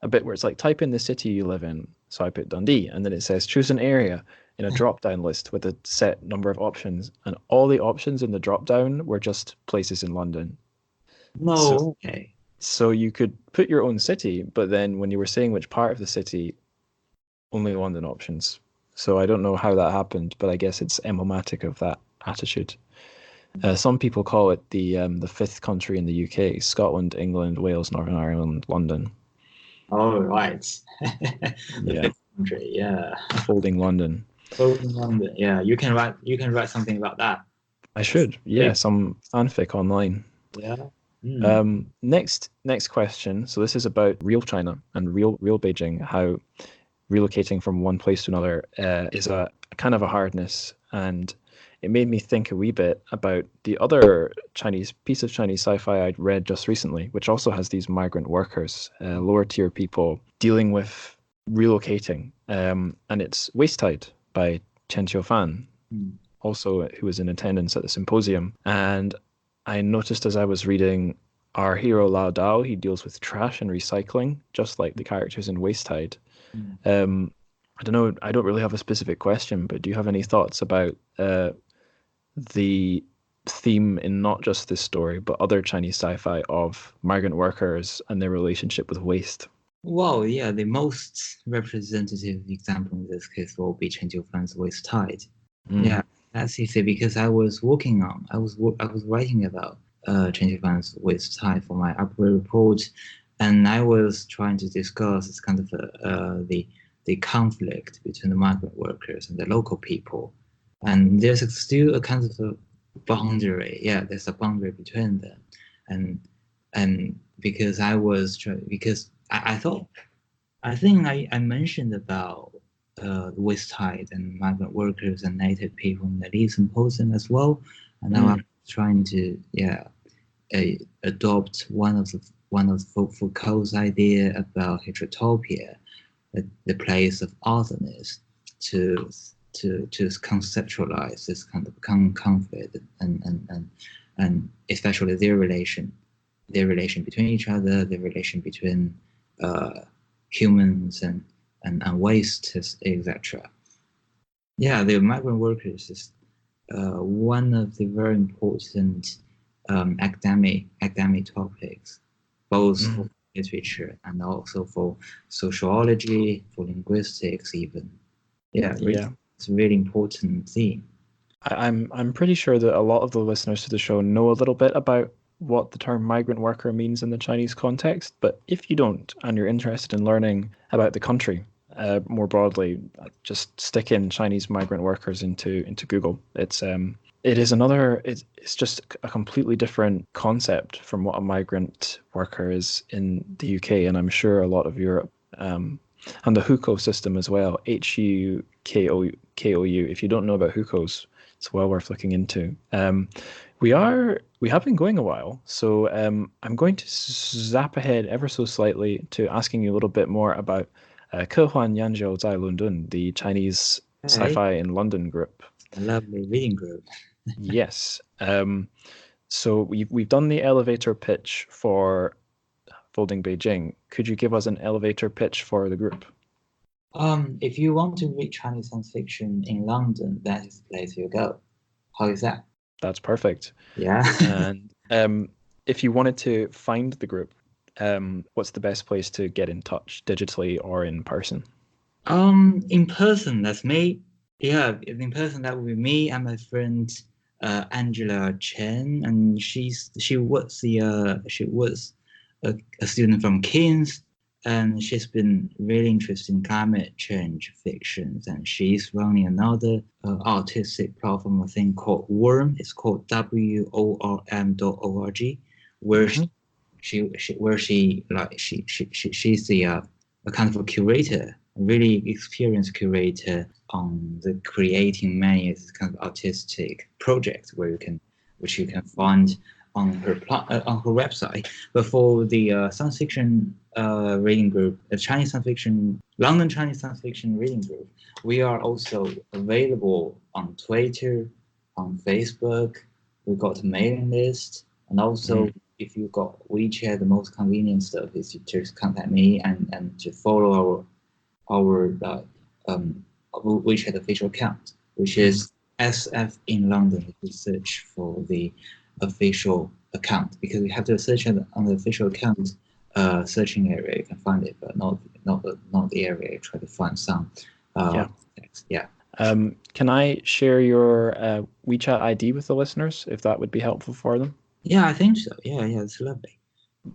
S1: a bit where it's like type in the city you live in. So I put Dundee, and then it says choose an area in a drop-down list with a set number of options, and all the options in the drop-down were just places in London.
S2: No.
S1: So you could put your own city, but then when you were saying which part of the city, only London options. So I don't know how that happened, but I guess it's emblematic of that attitude. Some people call it the fifth country in the UK: Scotland, England, Wales, Northern Ireland, London.
S2: Oh, right.
S1: Yeah.
S2: Fifth country, yeah.
S1: Holding London.
S2: Holding London, yeah. You can write something about that.
S1: I should, yeah, some fanfic online.
S2: Yeah.
S1: Next question. So this is about real China and real Beijing, how relocating from one place to another is a kind of a hardness. And it made me think a wee bit about the other piece of Chinese sci-fi I'd read just recently, which also has these migrant workers, lower tier people dealing with relocating. And it's Waste Tide by Chen Qiufan, also who was in attendance at the symposium. And I noticed as I was reading, our hero Lao Dao, he deals with trash and recycling, just like the characters in Waste Tide. I don't know, I don't really have a specific question, but do you have any thoughts about the theme in not just this story, but other Chinese sci-fi of migrant workers and their relationship with waste?
S2: Well, yeah, the most representative example in this case will be Chen Qiufan's Waste Tide. Yeah, That's easy because I was writing about TrChFic's waste time for my upgrade report, and I was trying to discuss this kind of the conflict between the migrant workers and the local people, and there's still a kind of a boundary. Yeah, there's a boundary between them, and because because I thought I think I mentioned about the West Tide and migrant workers and native people in the Lee Symposium as well. And now I'm trying to adopt one of Foucault's idea about heterotopia, the place of otherness, to conceptualize this kind of conflict and especially their relation between each other, the relation between humans and waste, etc. Yeah, the migrant workers is one of the very important academic topics, both for literature and also for sociology, for linguistics, even. Yeah, it's a really important theme.
S1: I'm pretty sure that a lot of the listeners to the show know a little bit about what the term migrant worker means in the Chinese context, but if you don't and you're interested in learning about the country more broadly, just stick in Chinese migrant workers into Google. It's just a completely different concept from what a migrant worker is in the UK, and I'm sure a lot of Europe. And the hukou system as well, HUKOU. If you don't know about hukous, it's well worth looking into. We have been going a while, so I'm going to zap ahead ever so slightly to asking you a little bit more about 科幻研究在伦敦, the Chinese sci-fi in London group.
S2: A lovely reading group.
S1: Yes. So we've done the elevator pitch for Folding Beijing. Could you give us an elevator pitch for the group?
S2: If you want to read Chinese science fiction in London, that is the place you go. How is that?
S1: That's perfect.
S2: Yeah.
S1: And if you wanted to find the group, what's the best place to get in touch, digitally or in person?
S2: In person, that's me. Yeah, in person that would be me and my friend Angela Chen, and she was a student from King's, and she's been really interested in climate change fictions, and she's running another artistic platform, I think, called Worm. It's called worm.org, where she's a kind of a curator, a really experienced curator on the creating many kind of artistic projects which you can find on her website. But for the science fiction reading group, London Chinese science fiction reading group, we are also available on Twitter, on Facebook. We got a mailing list, and also if you got WeChat, the most convenient stuff is to just contact me and to follow our WeChat official account, which is SF in London. If you search for the official account, because we have to search on the official account searching area, you can find it, but not the area you try to find some text. Yeah.
S1: Can I share your WeChat ID with the listeners, if that would be helpful for them?
S2: Yeah, I think so. Yeah, it's lovely.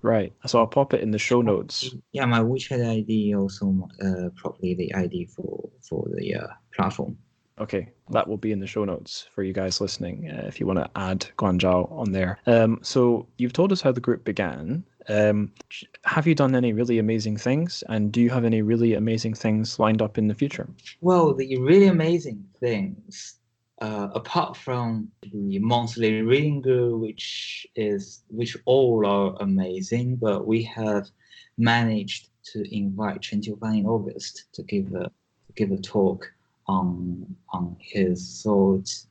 S1: Right. So I'll pop it in the show notes.
S2: Yeah, my WeChat ID also probably the ID for the platform.
S1: Okay, that will be in the show notes for you guys listening if you want to add Guangzhao on there. So you've told us how the group began. Have you done any really amazing things? And do you have any really amazing things lined up in the future?
S2: Well, the really amazing things, apart from the monthly reading group, which all are amazing, but we have managed to invite TrChFic in August to give a talk on his thoughts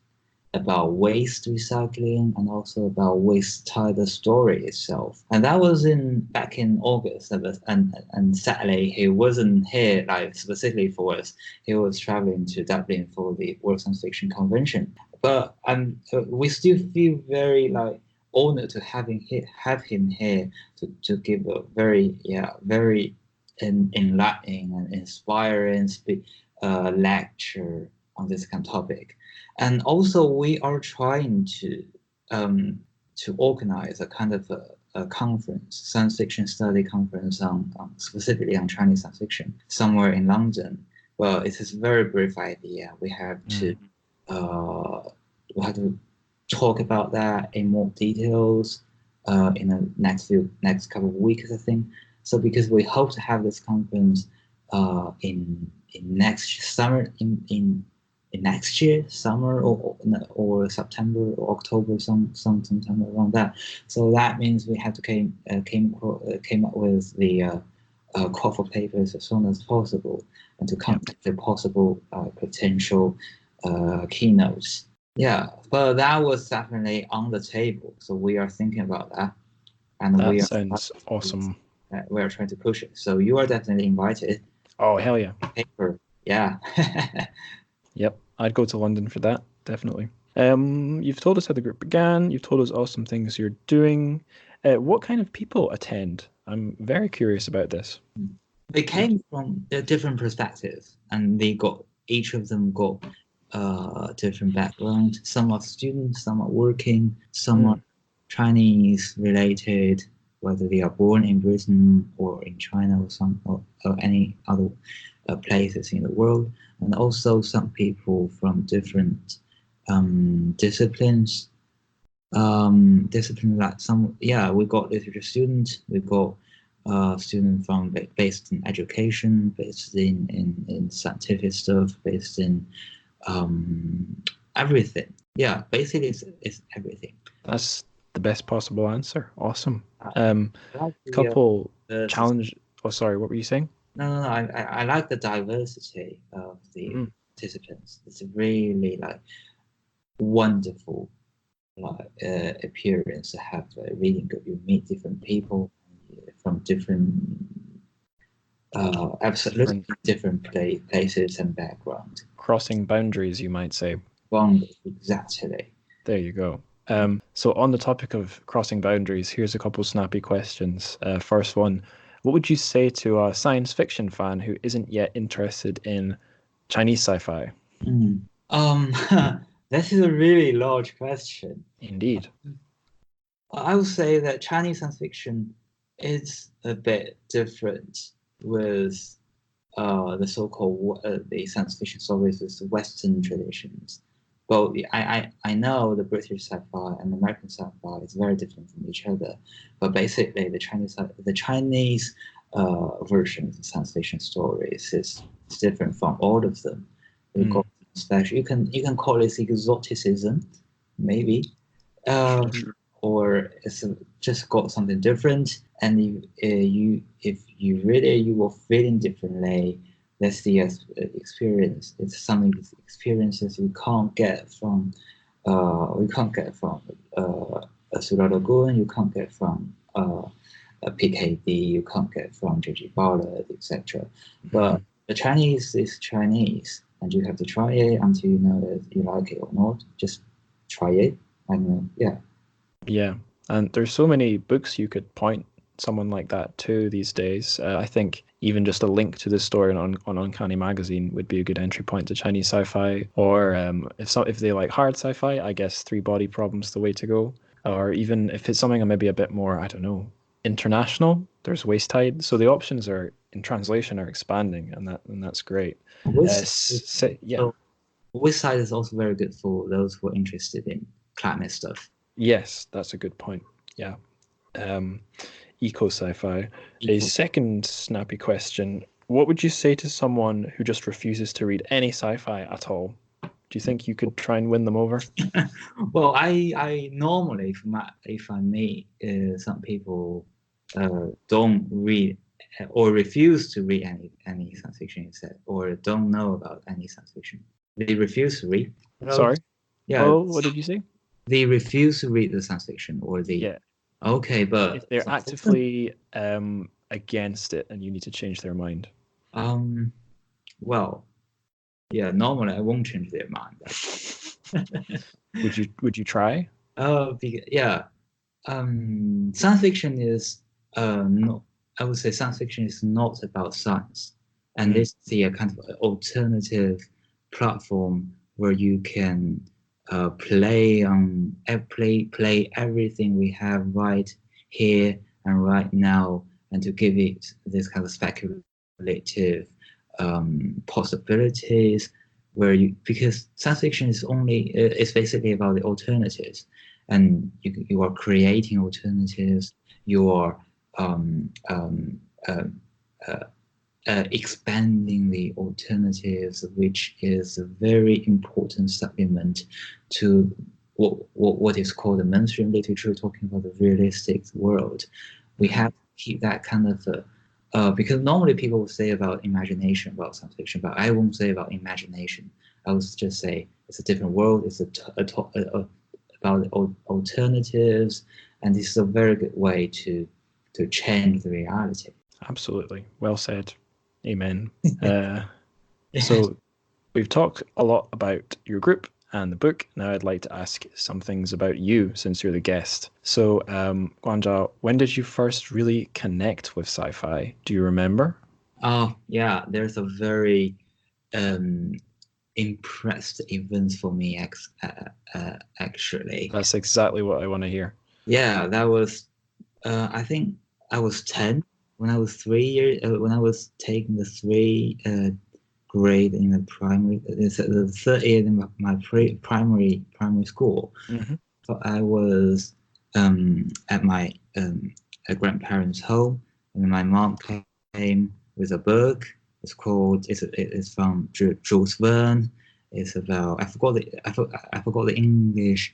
S2: about waste recycling and also about waste tide, the story itself. And that was back in August, and sadly he wasn't here like specifically for us. He was traveling to Dublin for the World Science Fiction Convention. But we still feel very honored to have him here to give a very enlightening and inspiring lecture on this kind of topic. And also we are trying to organize a kind of a conference, science fiction study conference on specifically on Chinese science fiction somewhere in London. Well, it is a very brief idea. We have to talk about that in more details in the next couple of weeks, I think. So because we hope to have this conference in next summer, in next year, summer or September or October, sometime around that. So that means we have to came up with the call for papers as soon as possible, and to contact the possible potential keynotes. Yeah, but that was definitely on the table. So we are thinking about that, and
S1: that sounds awesome.
S2: We are trying to push it. So you are definitely invited.
S1: Oh, hell yeah.
S2: Paper. Yeah.
S1: Yep, I'd go to London for that, definitely. You've told us how the group began. You've told us awesome things you're doing. What kind of people attend? I'm very curious about this.
S2: They came from different perspectives, and each of them got different background. Some are students, some are working, some are Chinese related, whether they are born in Britain or in China or any other places in the world, and also some people from different disciplines. Discipline like we got literature students, we got students from based in education, based in scientific stuff, based in everything. Yeah, basically it's everything.
S1: That's the best possible answer. Awesome. Couple challenge. Oh, sorry. What were you saying?
S2: No. I like the diversity of the participants. It's really like wonderful appearance to have a reading group. You meet different people from different absolutely different places and background.
S1: Crossing boundaries, you might say.
S2: Exactly.
S1: There you go. So on the topic of crossing boundaries, here's a couple snappy questions. First one, what would you say to a science fiction fan who isn't yet interested in Chinese sci-fi?
S2: This is a really large question.
S1: Indeed.
S2: I would say that Chinese science fiction is a bit different with the so-called the science fiction stories with Western traditions. But I know the British sci-fi and the American sci-fi is very different from each other. But basically, the Chinese version of the science fiction stories is different from all of them. Special. You can call it exoticism, maybe, or it's just got something different. And if you will feeling differently, that's the experience. It's some experiences we can't get from a Sula Lagoon. You can't get from a PKD. You can't get from J.G. Ballard, etc. But the Chinese is Chinese. And you have to try it until you know that you like it or not. Just try it, and
S1: Yeah, and there's so many books you could point someone like that to these days. I think even just a link to this story on Uncanny Magazine would be a good entry point to Chinese sci-fi. Or if they like hard sci-fi, I guess Three Body Problem's the way to go. Or even if it's something maybe a bit more, I don't know, international, there's Waste Tide. So the options are in translation are expanding, and that's great.
S2: Waste Side is also very good for those who are interested in climate stuff.
S1: Yes, that's a good point. Yeah. Eco sci-fi. A second snappy question. What would you say to someone who just refuses to read any sci-fi at all? Do you think you could try and win them over?
S2: Well, I normally, if I meet some people don't read or refuse to read any science fiction instead, or don't know about any science fiction. They refuse to read.
S1: Sorry?
S2: Yeah.
S1: Oh, what did you say?
S2: They refuse to read the science fiction, or they...
S1: Yeah.
S2: Okay, but...
S1: If they're actively against it and you need to change their mind.
S2: Well, yeah, normally I won't change their mind.
S1: Would you try?
S2: Yeah. Science fiction is not... I would say science fiction is not about science, and this is the kind of alternative platform where you can play everything we have right here and right now, and to give it this kind of speculative possibilities, because science fiction is it's basically about the alternatives, and you are creating alternatives, you are expanding the alternatives, which is a very important supplement to what is called the mainstream literature, talking about the realistic world. We have to keep that kind of because normally people will say about imagination about science fiction, but I won't say about imagination. I would just say it's a different world. It's about alternatives, and this is a very good way to change the reality.
S1: Absolutely. Well said. Amen. So we've talked a lot about your group and the book. Now I'd like to ask some things about you, since you're the guest. So, Guangzhao, when did you first really connect with sci-fi? Do you remember?
S2: Oh, yeah, there's a very impressed event for me, actually.
S1: That's exactly what I want to hear.
S2: Yeah, that was, I think I was 10 when I was when I was taking the grade in the primary, the third year in my primary school.
S1: Mm-hmm.
S2: So I was at my grandparents' home, and my mom came with a book. It's from Jules Verne. It's about, I forgot the English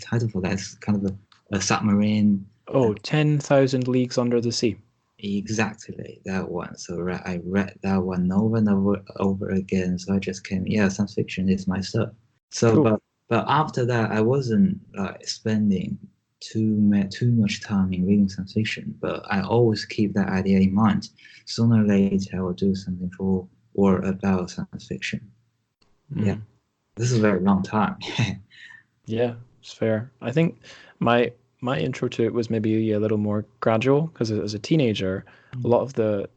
S2: title for that. It's kind of a submarine.
S1: Oh, 10,000 Leagues Under the Sea.
S2: Exactly, that one. So I read that one over and over again. So I just came, yeah, science fiction is my stuff. So,
S1: Cool.
S2: but after that, I wasn't spending too much time in reading science fiction. But I always keep that idea in mind. Sooner or later, I will do something for or about science fiction. Yeah, this is a very long time.
S1: Yeah, it's fair. I think my intro to it was maybe a little more gradual, because as a teenager, a lot of the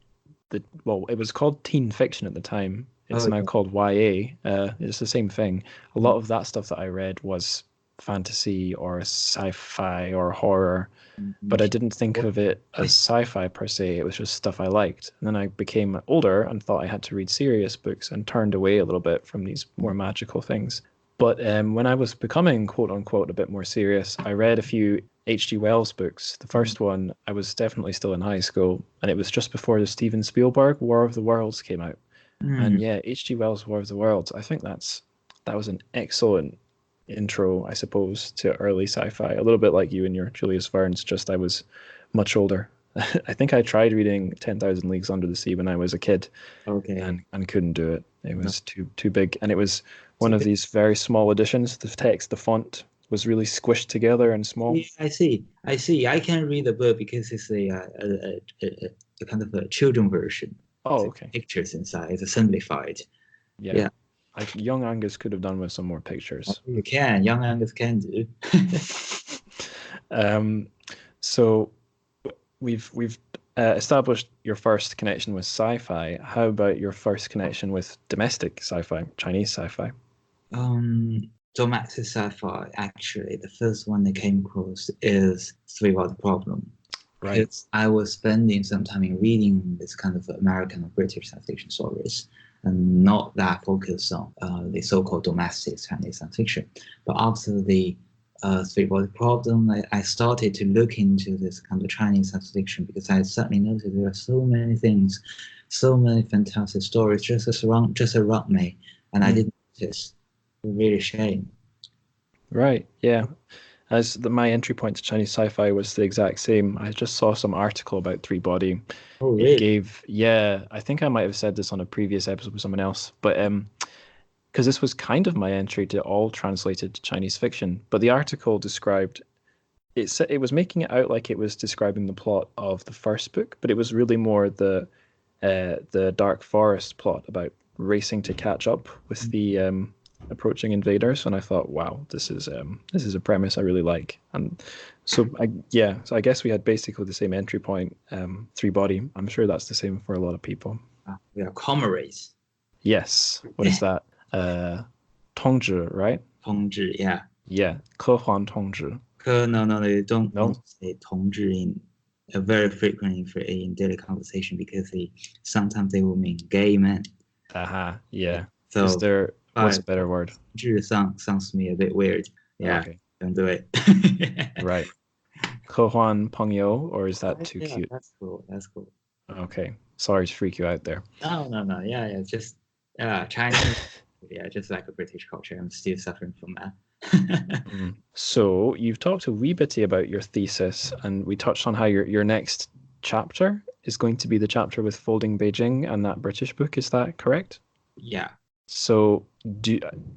S1: well, it was called teen fiction at the time. It's now called YA. It's the same thing. A lot of that stuff that I read was fantasy or sci-fi or horror, but I didn't think of it as sci-fi per se. It was just stuff I liked. And then I became older and thought I had to read serious books and turned away a little bit from these more magical things. But when I was becoming, quote unquote, a bit more serious, I read a few H.G. Wells books. The first one, I was definitely still in high school, and it was just before the Steven Spielberg War of the Worlds came out. And yeah, H.G. Wells' War of the Worlds, I think that was an excellent intro, I suppose, to early sci-fi. A little bit like you and your Julius Verne's, just I was much older. I think I tried reading 10,000 Leagues Under the Sea when I was a kid, and couldn't do it. It was too big, and it was one of these very small editions. The text, the font was really squished together and small.
S2: Yeah, I see. I can read the book because it's a kind of a children version.
S1: Oh, okay.
S2: Pictures inside. It's simplified.
S1: Yeah. Young Angus could have done with some more pictures.
S2: You can. Young Angus can do.
S1: So we've established your first connection with sci-fi. How about your first connection with domestic sci-fi, Chinese sci-fi?
S2: Domestic sci-fi, actually, the first one that came across is Three World Problem.
S1: Right.
S2: Because I was spending some time in reading this kind of American or British science fiction stories, and not that focused on the so-called domestic Chinese science fiction. But after the Three World Problem, I started to look into this kind of Chinese science fiction, because I suddenly noticed there are so many things, so many fantastic stories just around me, and I didn't notice. Really shame.
S1: Right. Yeah. My entry point to Chinese sci-fi was the exact same. I just saw some article about Three Body.
S2: Oh, really?
S1: It gave, I think I might have said this on a previous episode with someone else, but because this was kind of my entry to all translated Chinese fiction. But the article described it was making it out like it was describing the plot of the first book, but it was really more the Dark Forest plot about racing to catch up with the approaching invaders. And I thought, wow, this is a premise I really like. And so I guess we had basically the same entry point. Three Body. I'm sure that's the same for a lot of people.
S2: We are comrades.
S1: Yes. What is that? 通知, right?
S2: 同志, yeah.
S1: Yeah, 科幻通知.
S2: No, they don't
S1: No?
S2: say 同志 in very frequently in daily conversation because sometimes they will mean gay men.
S1: Aha, yeah.
S2: So
S1: Is there, what's a better word?
S2: 志 sounds to me a bit weird. Yeah,
S1: Okay,
S2: don't do it.
S1: right. 科幻朋友, or is that too
S2: Yeah,
S1: cute?
S2: that's cool. That's cool.
S1: Okay, sorry to freak you out there.
S2: No. Yeah. Just Chinese. Yeah, just like a British culture. I'm still suffering from that.
S1: So you've talked a wee bitty about your thesis, and we touched on how your next chapter is going to be the chapter with Folding Beijing and that British book. Is that correct?
S2: Yeah.
S1: So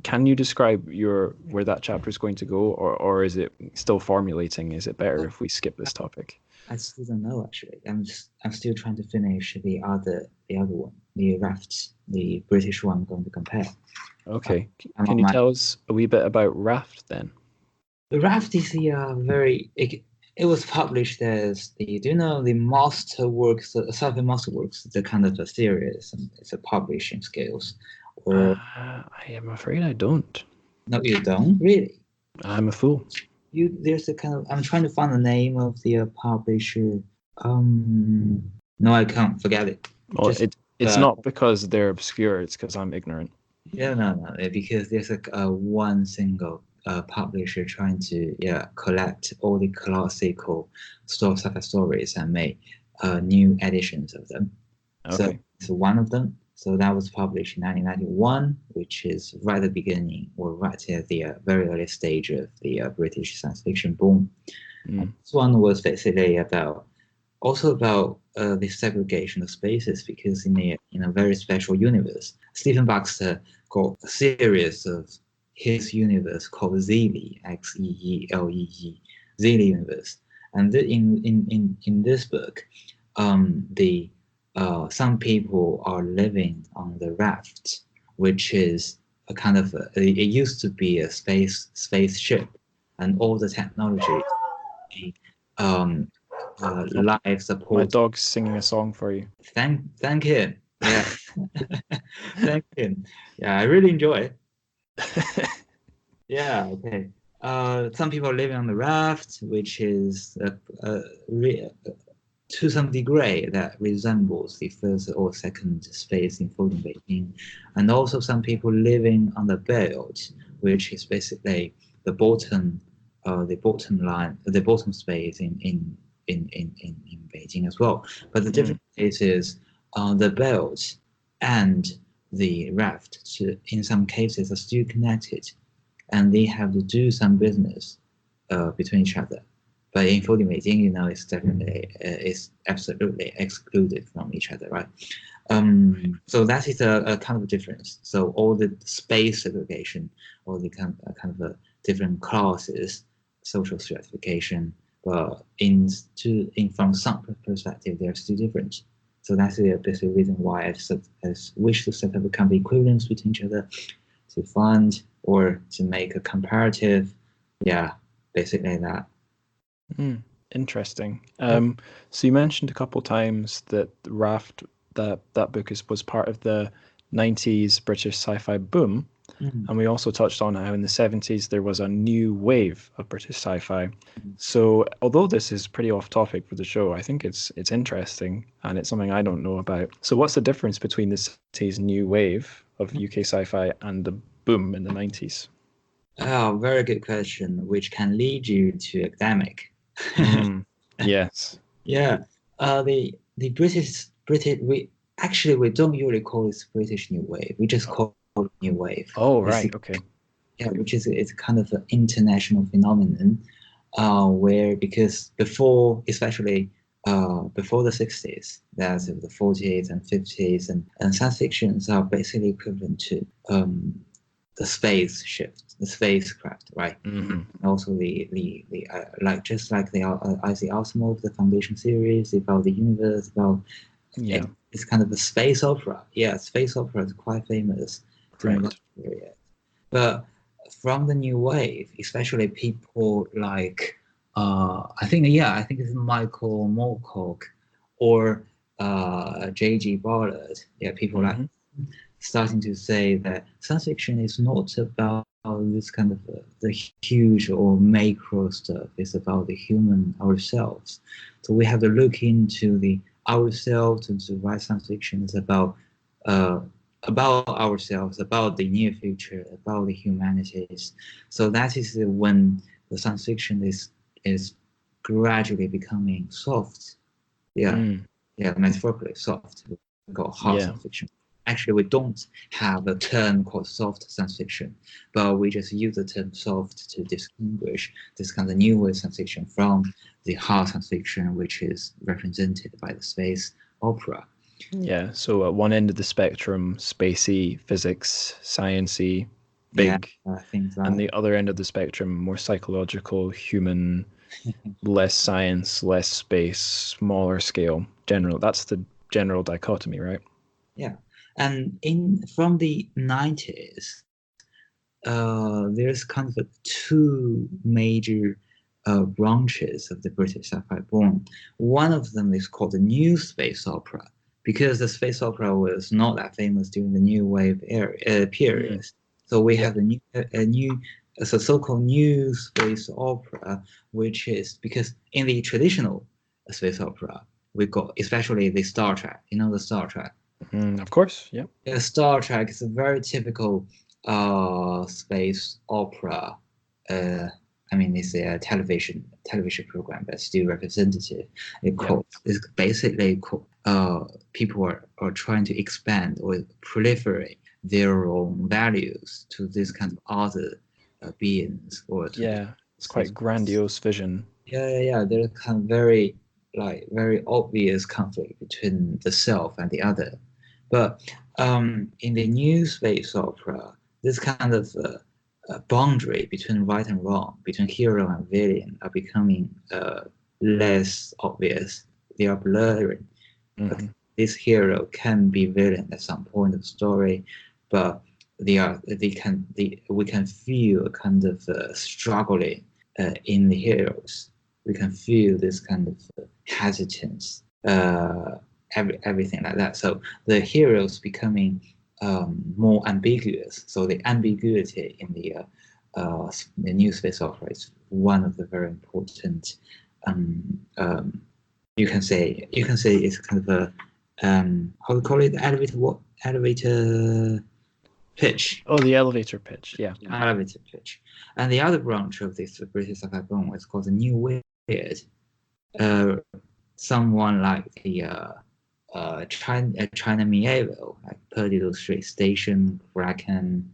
S1: can you describe where that chapter is going to go, or is it still formulating? Is it better if we skip this topic?
S2: I still don't know actually. I'm still trying to finish the other one, the rafts, the British one I'm going to compare.
S1: Okay.
S2: I'm
S1: Can
S2: on
S1: you
S2: my-
S1: tell us a wee bit about Raft then?
S2: The raft is it was published as do you know the Masterworks, Southern Masterworks, the kind of a series, and it's a publishing scales. Or
S1: I am afraid I don't.
S2: no, you don't really.
S1: I'm a fool.
S2: There's a kind of I'm trying to find the name of the publisher. No, I can't forget it.
S1: Well,
S2: Just,
S1: it's not because they're obscure, it's because I'm ignorant.
S2: Yeah, no, because there's one single publisher trying to collect all the classical sci-fi stories and make new editions of them.
S1: Okay.
S2: So it's one of them. So that was published in 1991, which is right at the beginning or right at the very early stage of the British science fiction boom. This one was basically about the segregation of spaces, because in a very special universe, Stephen Baxter got a series of his universe called Xeelee, Xeelee, Xeelee universe, and in this book, some people are living on the raft, which is a kind of it used to be a spaceship, and all the technology, life support.
S1: My dog's singing a song for you.
S2: Thank him. Yeah. Thank him. Yeah, I really enjoy it. Yeah, okay. Some people are living on the raft, which is to some degree that resembles the first or second space in Folding Beijing, and also some people living on the belt, which is basically the bottom line, the bottom space in Beijing as well. But the difference is the belt and the raft, in some cases, are still connected, and they have to do some business between each other. But in Folding Beijing, it's definitely it's absolutely excluded from each other, right? So that is a kind of from space segregation, or the kind of different classes, social stratification, but from some perspective, they're still different. So that's the basic reason why I wish to set up a kind of equivalence between each other, to find or to make a comparative. Yeah, basically that.
S1: Interesting. So you mentioned a couple times that Raft, that book was part of the 90s British sci-fi boom. And we also touched on how in the 70s there was a new wave of British sci-fi. So although this is pretty off topic for the show, I think it's interesting, and it's something I don't know about. So what's the difference between the 70s new wave of UK sci-fi and the boom in the 90s?
S2: Oh, very good question, which can lead you to academic.
S1: Yes.
S2: Yeah. The British we don't usually call it British New Wave. We just call it New Wave.
S1: Oh, right. Okay.
S2: Yeah, which is it's kind of an international phenomenon, where because before, especially before the 60s, that's the 40s and 50s, and science fictions are basically equivalent to the spacecraft, right? And also the just like the Isaac Asimov, the Foundation series about the universe, about it's kind of a space opera. Yeah, space opera is quite famous during that period. But from the new wave, especially people like I think it's Michael Moorcock or J.G. Ballard. Yeah, people like starting to say that science fiction is not about this kind of the huge or macro stuff. It's about the human ourselves. So we have to look into the ourselves, and to write science fiction is about ourselves, about the near future, about the humanities. So that is when the science fiction is gradually becoming soft. Yeah,
S1: Mm.
S2: metaphorically soft. We call hard
S1: Yeah.
S2: science fiction. Actually, we don't have a term called soft science fiction, but we just use the term soft to distinguish this kind of new wave science fiction from the hard science fiction, which is represented by the space opera.
S1: Yeah. So at one end of the spectrum, spacey, physics, sciencey, big,
S2: I think that.
S1: and the other end of the spectrum, more psychological, human, less science, less space, smaller scale, general. That's the general dichotomy, right?
S2: Yeah, and from the 90s, there's kind of two major branches of the British sci-fi boom. One of them is called the new space opera, because the space opera was not that famous during the new wave period. So we have a so-called new space opera, which is because in the traditional space opera, we got especially the Star Trek. You know the Star Trek.
S1: Of course, yeah.
S2: Star Trek is a very typical space opera. I mean, it's a television program, but still representative. It's basically people are trying to expand or proliferate their own values to this kind of other beings or to
S1: it's quite grandiose vision.
S2: There's kind of very obvious conflict between the self and the other. But in the new space opera, this kind of boundary between right and wrong, between hero and villain, are becoming less obvious. They are blurring.
S1: Mm-hmm.
S2: This hero can be villain at some point of the story, but we can feel a kind of struggling in the heroes. We can feel this kind of hesitance, everything like that. So the heroes becoming more ambiguous. So the ambiguity in the new space opera is one of the very important. You can say it's kind of a how do you call it? Elevator pitch.
S1: Oh, the elevator pitch. Yeah.
S2: Elevator pitch. And the other branch of this British sci-fi boom is called the new weird. Someone like the China medieval, like Perdido Street Station, Bracken,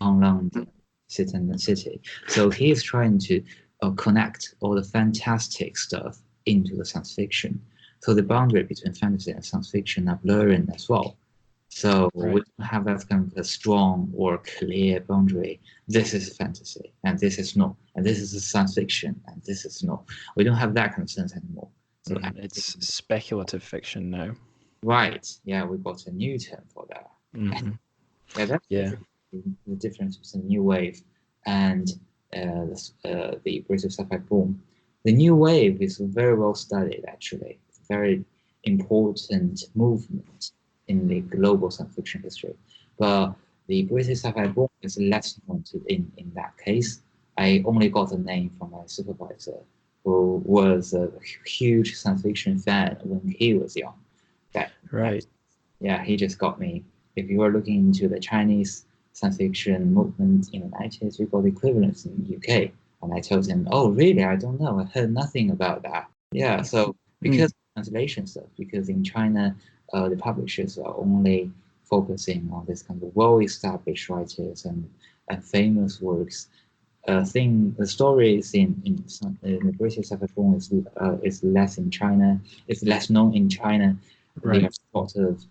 S2: on London, City. So he's trying to connect all the fantastic stuff into the science fiction. So the boundary between fantasy and science fiction are blurring as well. So we don't have that kind of a strong or clear boundary. This is fantasy, and this is not, and this is science fiction, and this is not. We don't have that kind of sense anymore. So
S1: it's speculative fiction now.
S2: Right. Yeah, we got a new term for that.
S1: Mm-hmm.
S2: That's the difference between new wave and the British sci-fi boom. The new wave is very well studied, actually. It's a very important movement in the global science fiction history. But the British sci-fi boom is less known in that case. I only got the name from my supervisor, who was a huge science fiction fan when he was young. He just got me. If you are looking into the Chinese science fiction movement in the 90s, we got equivalents in the UK. And I told him, oh, really? I don't know. I heard nothing about that. Yeah, so because translation stuff, because in China, the publishers are only focusing on this kind of well-established writers and famous works. The stories in the British sci-fi boom is less in China. It's less known in China.
S1: Right.
S2: They have sort of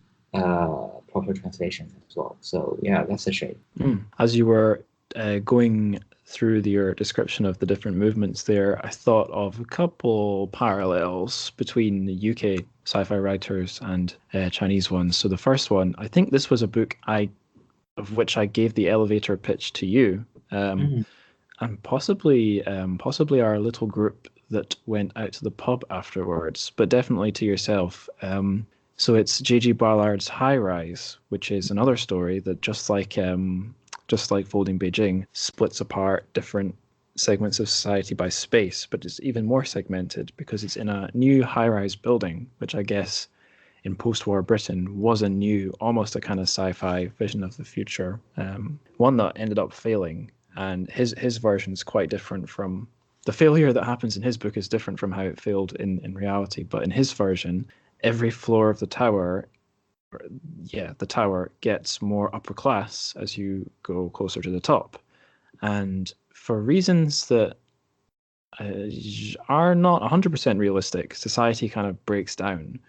S2: proper translations as well. So yeah, that's a shame.
S1: As you were going through your description of the different movements there, I thought of a couple parallels between the UK sci-fi writers and Chinese ones. So the first one, I think this was a book of which I gave the elevator pitch to you, and possibly our little group that went out to the pub afterwards, but definitely to yourself. So it's J.G. Ballard's High Rise, which is another story that just like Folding Beijing, splits apart different segments of society by space, but it's even more segmented because it's in a new high-rise building, which I guess in post-war Britain was a new, almost a kind of sci-fi vision of the future. One that ended up failing, and his version is quite different from the failure that happens in his book is different from how it failed in reality. But in his version, every floor of the tower gets more upper class as you go closer to the top. And for reasons that are not 100% realistic, society kind of breaks down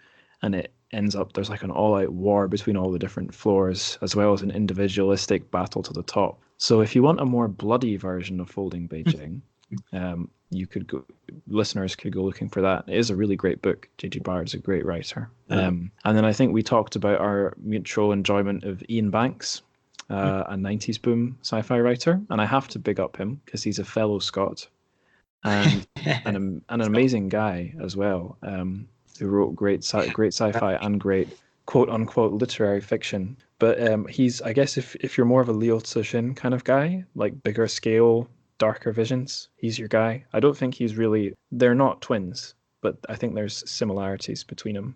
S1: and it ends up, there's like an all-out war between all the different floors, as well as an individualistic battle to the top. So if you want a more bloody version of Folding Beijing, listeners could go looking for that. It is a really great book. J.G. Ballard's a great writer. And then I think we talked about our mutual enjoyment of Ian Banks, a 90s boom sci-fi writer. And I have to big up him because he's a fellow Scot and an amazing guy as well, who wrote great sci-fi and great quote-unquote literary fiction. But he's, I guess, if you're more of a Liu Cixin kind of guy, like bigger scale, darker visions, he's your guy. I don't think they're not twins, but I think there's similarities between them.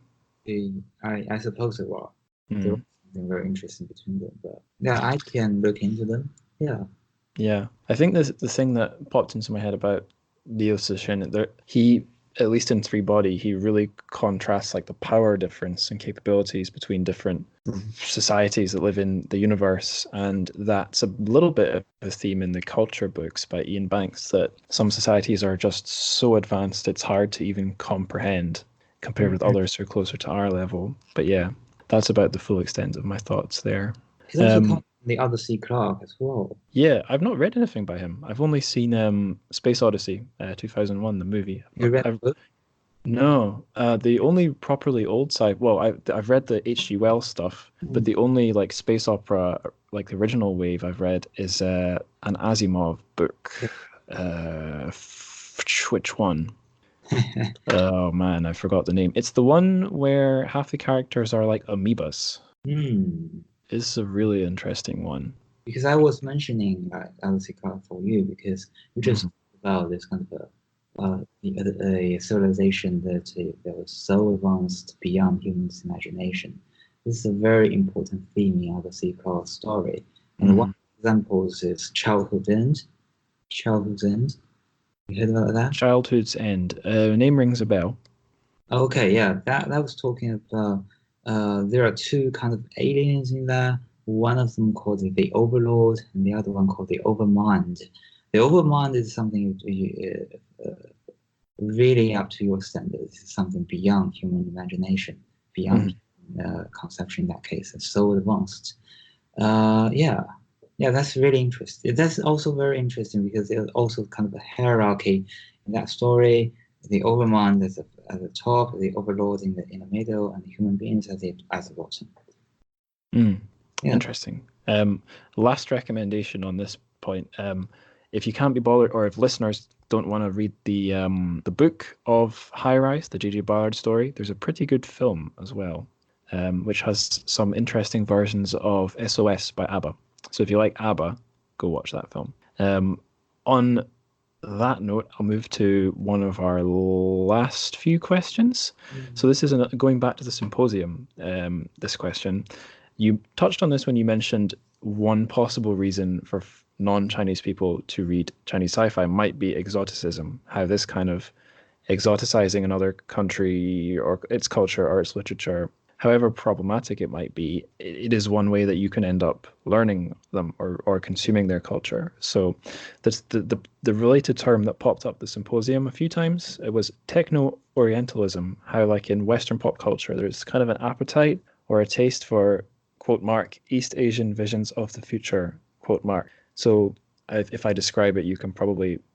S2: I suppose there are. There was something very interesting between them, but yeah, I can look into them. Yeah.
S1: I think the thing that popped into my head about Liu Cixin, he, at least in Three Body, he really contrasts like the power difference and capabilities between different societies that live in the universe, and that's a little bit of a theme in the culture books by Ian Banks, that some societies are just so advanced it's hard to even comprehend compared with others who are closer to our level. But yeah, that's about the full extent of my thoughts there.
S2: He's also come the Arthur C. Clarke as well.
S1: Yeah, I've not read anything by him. I've only seen Space Odyssey, 2001, the movie.
S2: You read the book?
S1: No, the only properly old I've read the H.G. Wells stuff, but the only like space opera, like the original wave I've read is an Asimov book. Which one? Oh man, I forgot the name. It's the one where half the characters are like amoebas. It's a really interesting one.
S2: Because I was mentioning Arthur C. Clarke for you because we just about this kind of a civilization that was so advanced beyond humans' imagination. This is a very important theme in Arthur C. Clarke's story. And one example is Childhood's End. Childhood's End. You heard about that?
S1: Childhood's End. Name rings a bell.
S2: Okay, yeah. That was talking about there are two kind of aliens in there. One of them called the Overlord, and the other one called the Overmind. The Overmind is something really up to your standards. It's something beyond human imagination, beyond conception in that case. It's so advanced. Yeah, that's really interesting. That's also very interesting because there's also kind of a hierarchy in that story. The Overmind is at the top, the Overlord in the middle, and the human beings at the bottom.
S1: Yeah. Interesting. Last recommendation on this point. If you can't be bothered, or if listeners don't want to read the book of High Rise, the J.G. Ballard story, there's a pretty good film as well, which has some interesting versions of SOS by ABBA. So if you like ABBA, go watch that film. On that note, I'll move to one of our last few questions. So this is going back to the symposium, this question. You touched on this when you mentioned one possible reason for non-Chinese people to read Chinese sci-fi might be exoticism, how this kind of exoticizing another country or its culture or its literature, however problematic it might be, it is one way that you can end up learning them or consuming their culture. So that's the related term that popped up the symposium a few times. It was techno-orientalism, how like in Western pop culture, there's kind of an appetite or a taste for, quote mark, East Asian visions of the future, quote mark. So if I describe it,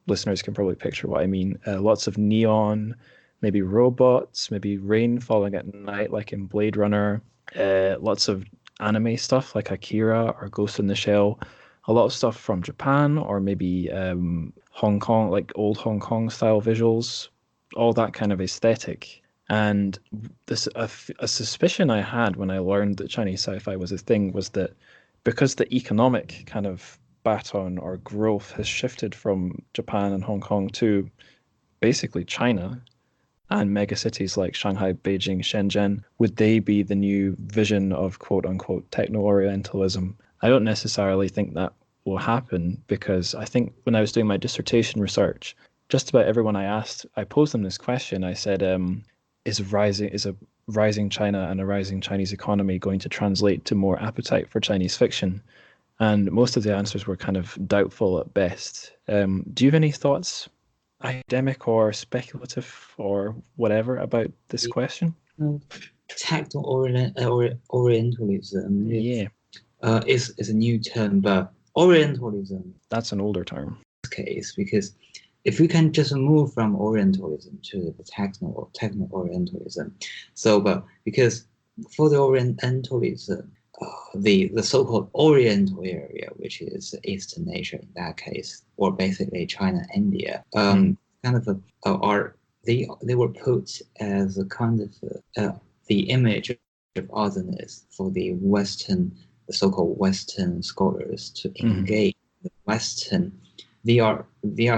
S1: listeners can probably picture what I mean. Lots of neon, maybe robots, maybe rain falling at night like in Blade Runner, lots of anime stuff like Akira or Ghost in the Shell, a lot of stuff from Japan or maybe Hong Kong, like old Hong Kong style visuals, all that kind of aesthetic. And a suspicion I had when I learned that Chinese sci-fi was a thing was that because the economic kind of baton or growth has shifted from Japan and Hong Kong to basically China and megacities like Shanghai, Beijing, Shenzhen, would they be the new vision of quote unquote techno-Orientalism? I don't necessarily think that will happen because I think when I was doing my dissertation research, just about everyone I asked, I posed them this question. I said, is a rising China and a rising Chinese economy going to translate to more appetite for Chinese fiction? And most of the answers were kind of doubtful at best. Do you have any thoughts, academic or speculative or whatever, about this question?
S2: Orientalism
S1: Yeah,
S2: is a new term, but Orientalism
S1: that's an older term.
S2: case because if we can just move from Orientalism to the techno Orientalism, but because for the Orientalism, the so-called Oriental area, which is Eastern Asia in that case, or basically China, India, kind of are they were put as a kind of the image of otherness for the so-called Western scholars to engage the Western. They are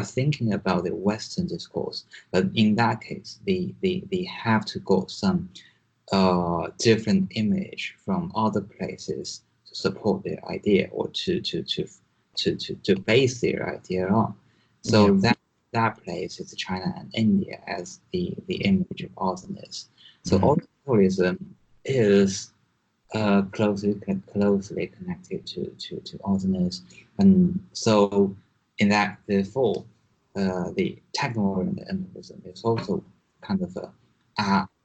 S2: thinking about the Western discourse, but in that case, they have to go some different image from other places to support their idea or to base their idea on. So that place is China and India as the image of otherness. So Orientalism is closely connected to otherness, and so in that therefore the techno-Orientalism is also kind of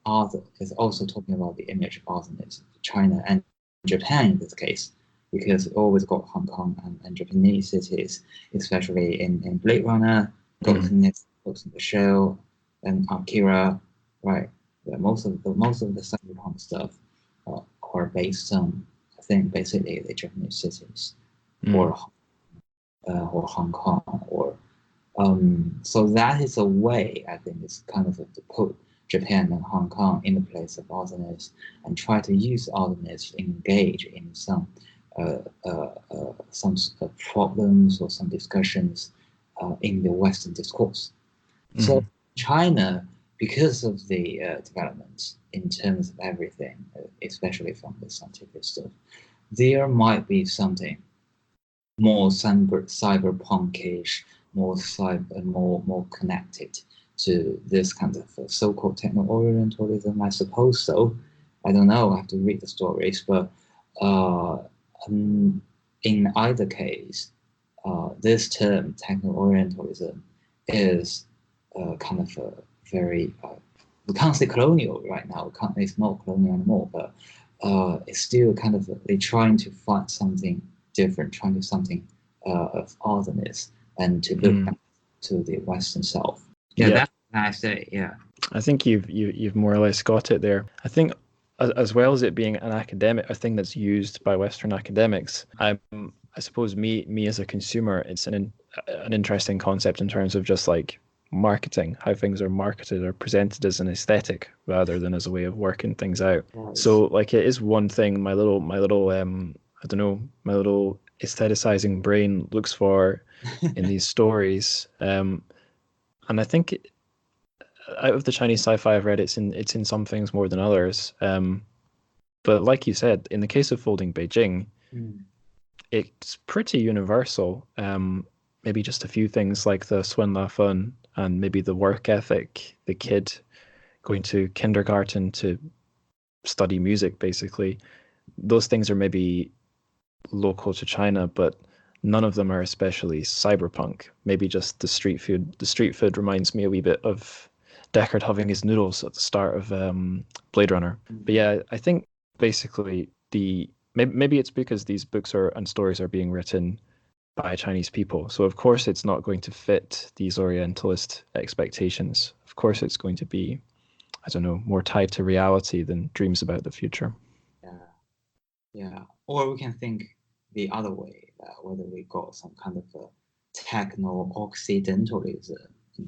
S2: other is also talking about the image of otherness, China and Japan in this case, because we always got Hong Kong and Japanese cities, especially in Blade Runner, Ghost in the Shell, and Akira, right? Most of the cyberpunk stuff are based on, I think, basically the Japanese cities or Hong Kong or so that is a way, I think, it's kind of to put Japan and Hong Kong in the place of otherness and try to use otherness to engage in some problems or some discussions in the Western discourse. So China, because of the developments in terms of everything, especially from the scientific stuff, there might be something more cyberpunkish, more connected to this kind of so-called techno-Orientalism, I suppose so. I don't know. I have to read the stories, but in either case, this term techno-Orientalism is kind of a very we can't say colonial right now. It's not colonial anymore, but it's still kind of they're trying to find something different, trying to something of otherness and to look back to the Western self. Yeah, that's what I say. Yeah,
S1: I think you've more or less got it there. I think as well as it being a thing that's used by Western academics, I suppose me as a consumer, it's an interesting concept in terms of just like marketing, how things are marketed or presented as an aesthetic rather than as a way of working things out. Right. So like it is one thing my little I don't know, my little aestheticizing brain looks for in these stories. And I think out of the Chinese sci-fi I've read, it's in some things more than others. But like you said, in the case of Folding Beijing, it's pretty universal. Maybe just a few things like the Swen La Fun and maybe the work ethic, the kid going to kindergarten to study music, basically. Those things are maybe local to China, but none of them are especially cyberpunk. Maybe just the street food. The street food reminds me a wee bit of Deckard having his noodles at the start of Blade Runner. But yeah, I think basically maybe it's because these books and stories are being written by Chinese people. So of course it's not going to fit these Orientalist expectations. Of course it's going to be, I don't know, more tied to reality than dreams about the future.
S2: Yeah. Or we can think the other way, whether we got some kind of a techno-occidentalism in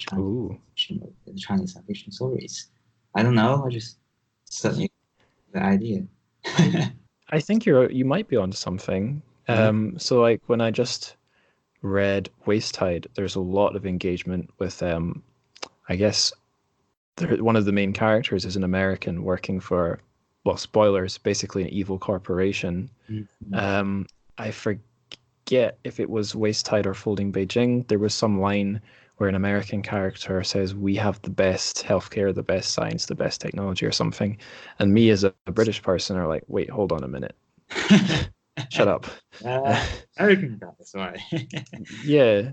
S2: Chinese science fiction stories. I don't know. I just certainly the idea.
S1: I think you might be onto something.
S2: Yeah.
S1: So like when I just read Waste Tide, there's a lot of engagement with I guess one of the main characters is an American working for, well, spoilers, basically an evil corporation.
S2: Mhm.
S1: I forget if it was Waste Tide or Folding Beijing. There was some line where an American character says, "We have the best healthcare, the best science, the best technology," or something. And me as a British person are like, "Wait, hold on a minute, shut up."
S2: uh, American guys, right?
S1: Yeah.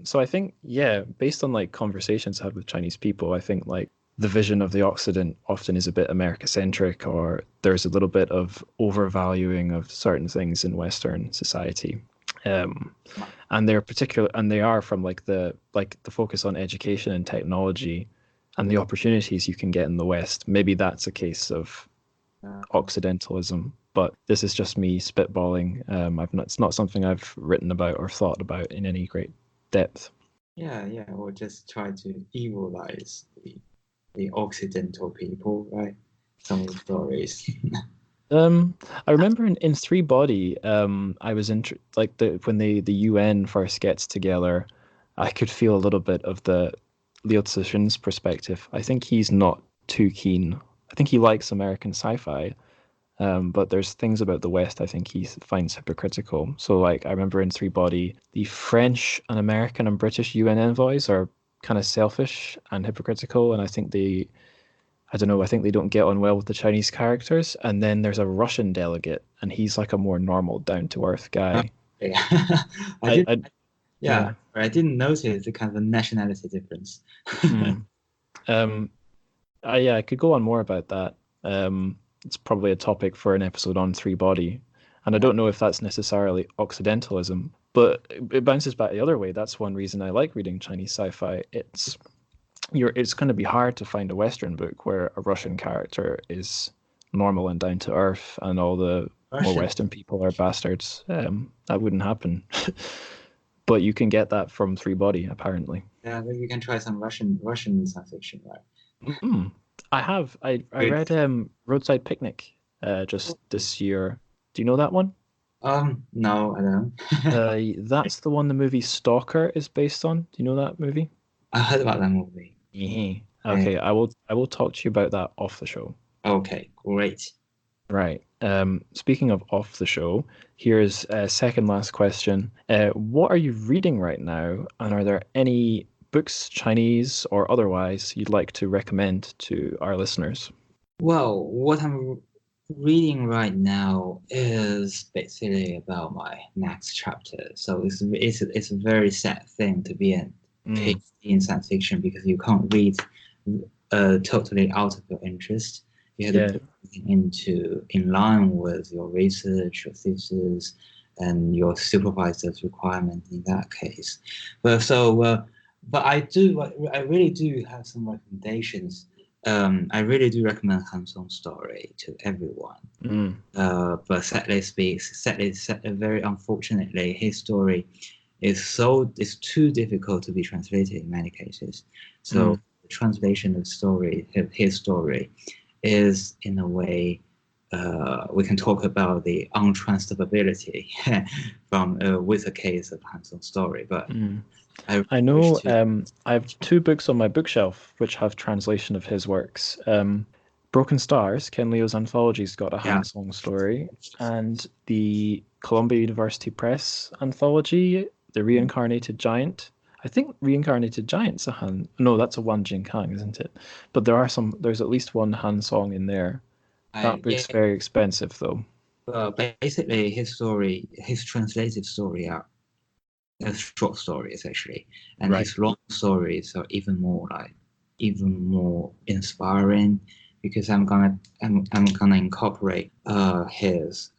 S1: So I think, yeah, based on like conversations I had with Chinese people, I think like the vision of the Occident often is a bit America-centric, or there's a little bit of overvaluing of certain things in Western society. Um, and they are from like the focus on education and technology and the opportunities you can get in the West. Maybe that's a case of Occidentalism, but this is just me spitballing. It's not something I've written about or thought about in any great depth.
S2: Yeah, or just try to evilize the Occidental people, right? Some of the stories.
S1: I remember in Three Body, I was like when the UN first gets together, I could feel a little bit of the Liu Cixin's perspective. I think he's not too keen. I think he likes American sci-fi, but there's things about the West I think he finds hypocritical. So like I remember in Three Body, the French and American and British UN envoys are kind of selfish and hypocritical, and I don't know, I think they don't get on well with the Chinese characters. And then there's a Russian delegate, and he's like a more normal, down to earth guy.
S2: Yeah, I
S1: I,
S2: did.
S1: I
S2: Yeah,
S1: yeah.
S2: I didn't notice the kind of nationality difference.
S1: Mm. Um, yeah, I could go on more about that. It's probably a topic for an episode on Three Body, and I don't know if that's necessarily Occidentalism, but it bounces back the other way. That's one reason I like reading Chinese sci-fi. It's going to be hard to find a Western book where a Russian character is normal and down to earth, and all the more
S2: Russian.
S1: Western people are bastards. That wouldn't happen, but you can get that from Three Body, apparently.
S2: Yeah, maybe you can try some Russian science fiction, right?
S1: Mm. I
S2: Good.
S1: read Roadside Picnic just this year. Do you know that one?
S2: No, I don't.
S1: That's the one the movie Stalker is based on. Do you know that movie?
S2: I heard about that movie.
S1: Yeah.
S2: Yeah.
S1: Okay, I will talk to you about that off the show.
S2: Okay, great.
S1: Right. Speaking of off the show, here's a second last question. What are you reading right now, and are there any books, Chinese or otherwise, you'd like to recommend to our listeners?
S2: Well, what I'm reading right now is basically about my next chapter. So it's a very sad thing to be a
S1: Mm,
S2: PhD in science fiction because you can't read totally out of your interest. You have to
S1: yeah.
S2: put it into in line with your research, your thesis, and your supervisor's requirement in that case. But I really do have some recommendations. I really do recommend Han Song's story to everyone.
S1: Mm,
S2: But very unfortunately, his story is too difficult to be translated in many cases. So
S1: mm,
S2: the translation of his story, is in a way we can talk about the untranslatability from with a case of Han Song's story. But
S1: mm.
S2: I
S1: I
S2: wish
S1: know
S2: to.
S1: I have two books on my bookshelf which have translation of his works. Broken Stars, Ken Leo's anthology's got a
S2: Yeah.
S1: Han Song story, and the Columbia University Press anthology, The Reincarnated Giant. I think Reincarnated Giant's a Han. No, that's a Wan Jingfang, isn't it? But there's at least one Han Song in there. That
S2: Yeah,
S1: book's very expensive though.
S2: basically his translated story are short stories actually, and
S1: Right.
S2: his long stories are even more inspiring because I'm gonna incorporate his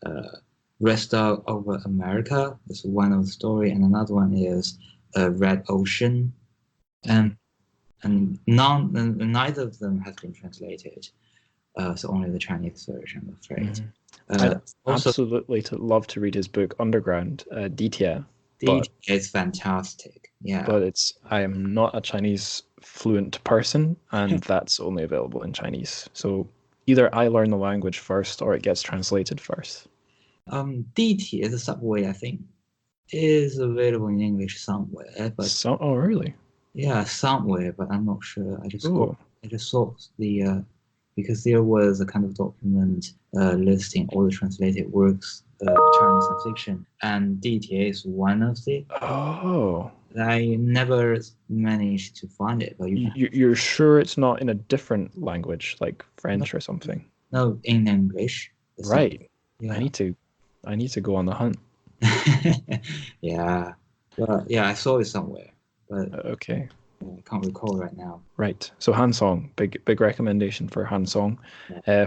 S2: Rest Over America. That's one of the story, and another one is Red Ocean, and
S1: Mm.
S2: neither of them has been translated. So only the Chinese version, I'm afraid.
S1: Mhm. I'd
S2: Also,
S1: absolutely love to read his book Underground, Ditia,
S2: the
S1: but
S2: is fantastic. Yeah,
S1: I am not a Chinese fluent person, and that's only available in Chinese. So either I learn the language first or it gets translated first.
S2: 地铁 the subway, I think, is available in English somewhere, but
S1: So, oh, really?
S2: yeah, somewhere, but I'm not sure. I just
S1: Oh,
S2: saw the because there was a kind of document listing all the translated works of Chinese science fiction, and 地铁 is one of the.
S1: oh.
S2: I never managed to find it, but
S1: You're sure it's not in a different language, like French or something?
S2: no, in English.
S1: Right.
S2: Yeah.
S1: I need to go on the hunt.
S2: Yeah, but yeah, I saw it somewhere, but
S1: Okay.
S2: I can't recall right now.
S1: Right. So Hansong, big recommendation for Hansong.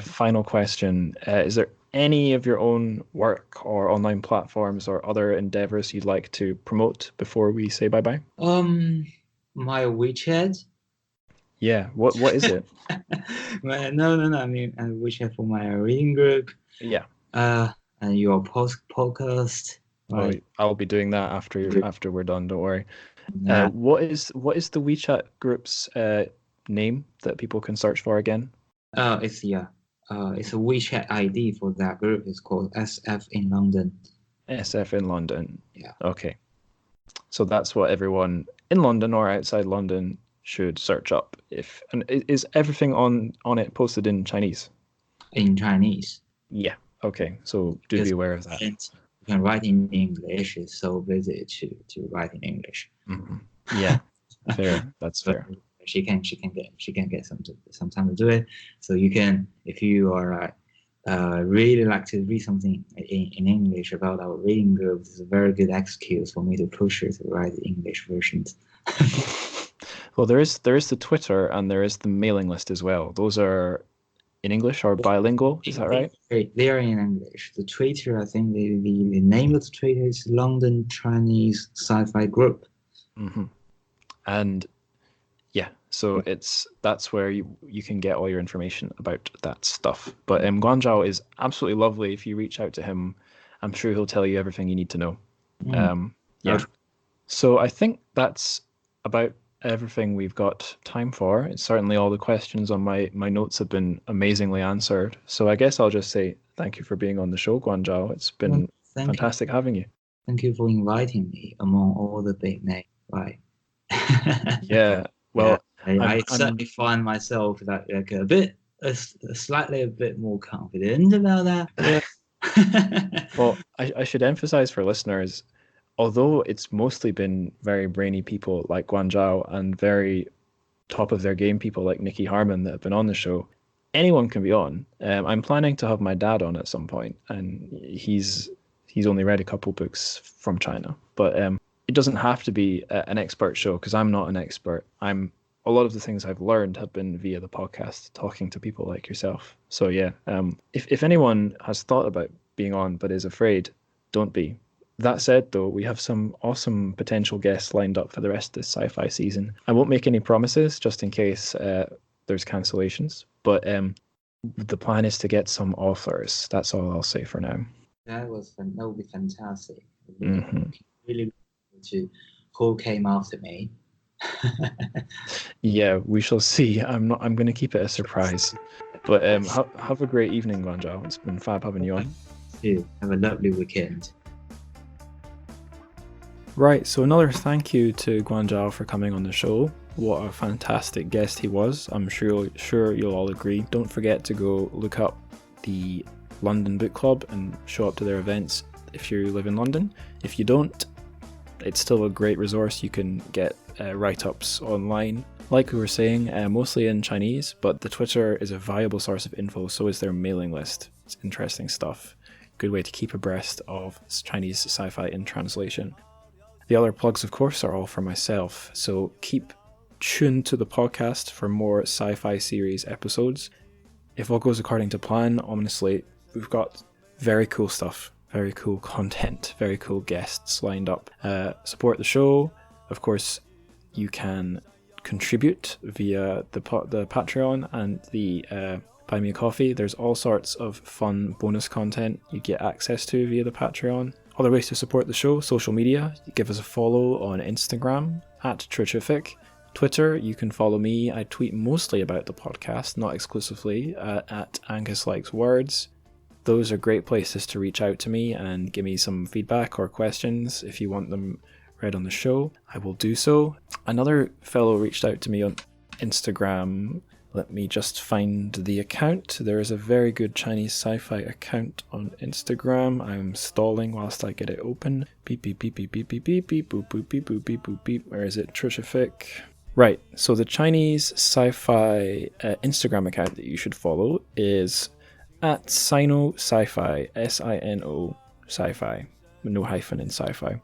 S1: Final question: is there any of your own work or online platforms or other endeavors you'd like to promote before we say bye bye?
S2: My WeChat.
S1: Yeah. What is it?
S2: No. I mean, WeChat for my reading group.
S1: Yeah.
S2: And your podcast. Right.
S1: I'll be doing that after we're done. Don't worry.
S2: Yeah.
S1: What is the WeChat group's name that people can search for again?
S2: It's a WeChat ID for that group. It's called SF in London.
S1: SF in London.
S2: Yeah.
S1: Okay. So that's what everyone in London or outside London should search up. And is everything on it posted in Chinese?
S2: In Chinese.
S1: Yeah. Okay. So do be aware of that.
S2: You can write in English. It's so busy to write in English.
S1: Mm-hmm. Yeah. Fair. That's fair.
S2: She can get some time to do it. So you can, if you are really like to read something in English about our reading group, it's a very good excuse for me to push her to write the English versions.
S1: Well, there is the Twitter and there is the mailing list as well. Those are in English or bilingual, is that right?
S2: They are in English. The Twitter, I think the name of the Twitter is London Chinese Sci-Fi Group.
S1: Mm-hmm. And yeah, so that's where you can get all your information about that stuff. But Guangzhao is absolutely lovely. If you reach out to him, I'm sure he'll tell you everything you need to know. Yeah. So I think that's about everything we've got time for. It's certainly all the questions on my notes have been amazingly answered. So I guess I'll just say thank you for being on the show, Guangzhao. It's been fantastic having you.
S2: Thank you for inviting me among all the big names. Right.
S1: Yeah. Well,
S2: yeah, I certainly find myself like slightly a bit more confident about that.
S1: Yeah. Well, I should emphasize for listeners, although it's mostly been very brainy people like Guangzhao and very top of their game people like Nicky Harmon that have been on the show, anyone can be on. I'm planning to have my dad on at some point, and he's only read a couple books from China, but it doesn't have to be an expert show because I'm not an expert. A lot of the things I've learned have been via the podcast, talking to people like yourself. So yeah, if anyone has thought about being on but is afraid, don't be. That said, though, we have some awesome potential guests lined up for the rest of this sci-fi season. I won't make any promises just in case there's cancellations, but the plan is to get some authors. That's all I'll say for now.
S2: That would be fantastic.
S1: Mm-hmm.
S2: Really to who came after me.
S1: Yeah, we shall see. I'm going to keep it a surprise. But have a great evening, Guangzhao. It's been fab having you on.
S2: Have a lovely weekend.
S1: Right, so another thank you to Guangzhao for coming on the show. What a fantastic guest he was. I'm sure you'll all agree. Don't forget to go look up the London Book Club and show up to their events if you live in London. If you don't, it's still a great resource. You can get write-ups online. Like we were saying, mostly in Chinese, but the Twitter is a valuable source of info, so is their mailing list. It's interesting stuff. Good way to keep abreast of Chinese sci-fi in translation. The other plugs, of course, are all for myself, so keep tuned to the podcast for more sci-fi series episodes. If all goes according to plan, honestly, we've got very cool stuff, very cool content, very cool guests lined up. Support the show. Of course, you can contribute via the Patreon and the Buy Me a Coffee. There's all sorts of fun bonus content you get access to via the Patreon. Other ways to support the show, social media. Give us a follow on Instagram @TrChFic. Twitter, you can follow me. I tweet mostly about the podcast, not exclusively, at Angus Likes Words. Those are great places to reach out to me and give me some feedback or questions. If you want them read on the show, I will do so. Another fellow reached out to me on Instagram. Let me just find the account. There is a very good Chinese sci-fi account on Instagram. I'm stalling whilst I get it open. Beep, beep, beep, beep, beep, beep, beep, beep, boop, boop, beep, boop, beep, boop, beep. Where is it? TrChFic. Right, so the Chinese sci-fi Instagram account that you should follow is at Sino Sci-Fi, S-I-N-O Sci-Fi, no hyphen in sci-fi.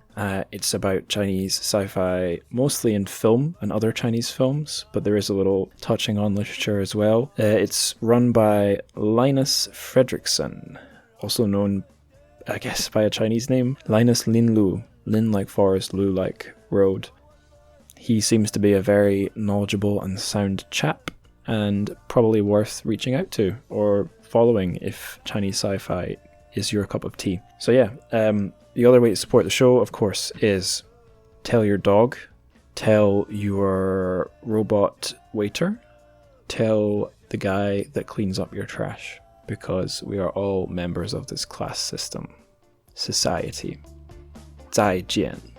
S1: It's about Chinese sci-fi, mostly in film and other Chinese films, but there is a little touching on literature as well. It's run by Linus Fredrickson, also known, I guess, by a Chinese name, Linus Lin Lu. Lin like forest, Lu like road. He seems to be a very knowledgeable and sound chap, and probably worth reaching out to or following if Chinese sci-fi is your cup of tea. So yeah, the other way to support the show, of course, is tell your dog, tell your robot waiter, tell the guy that cleans up your trash, because we are all members of this class system. Society. 再见.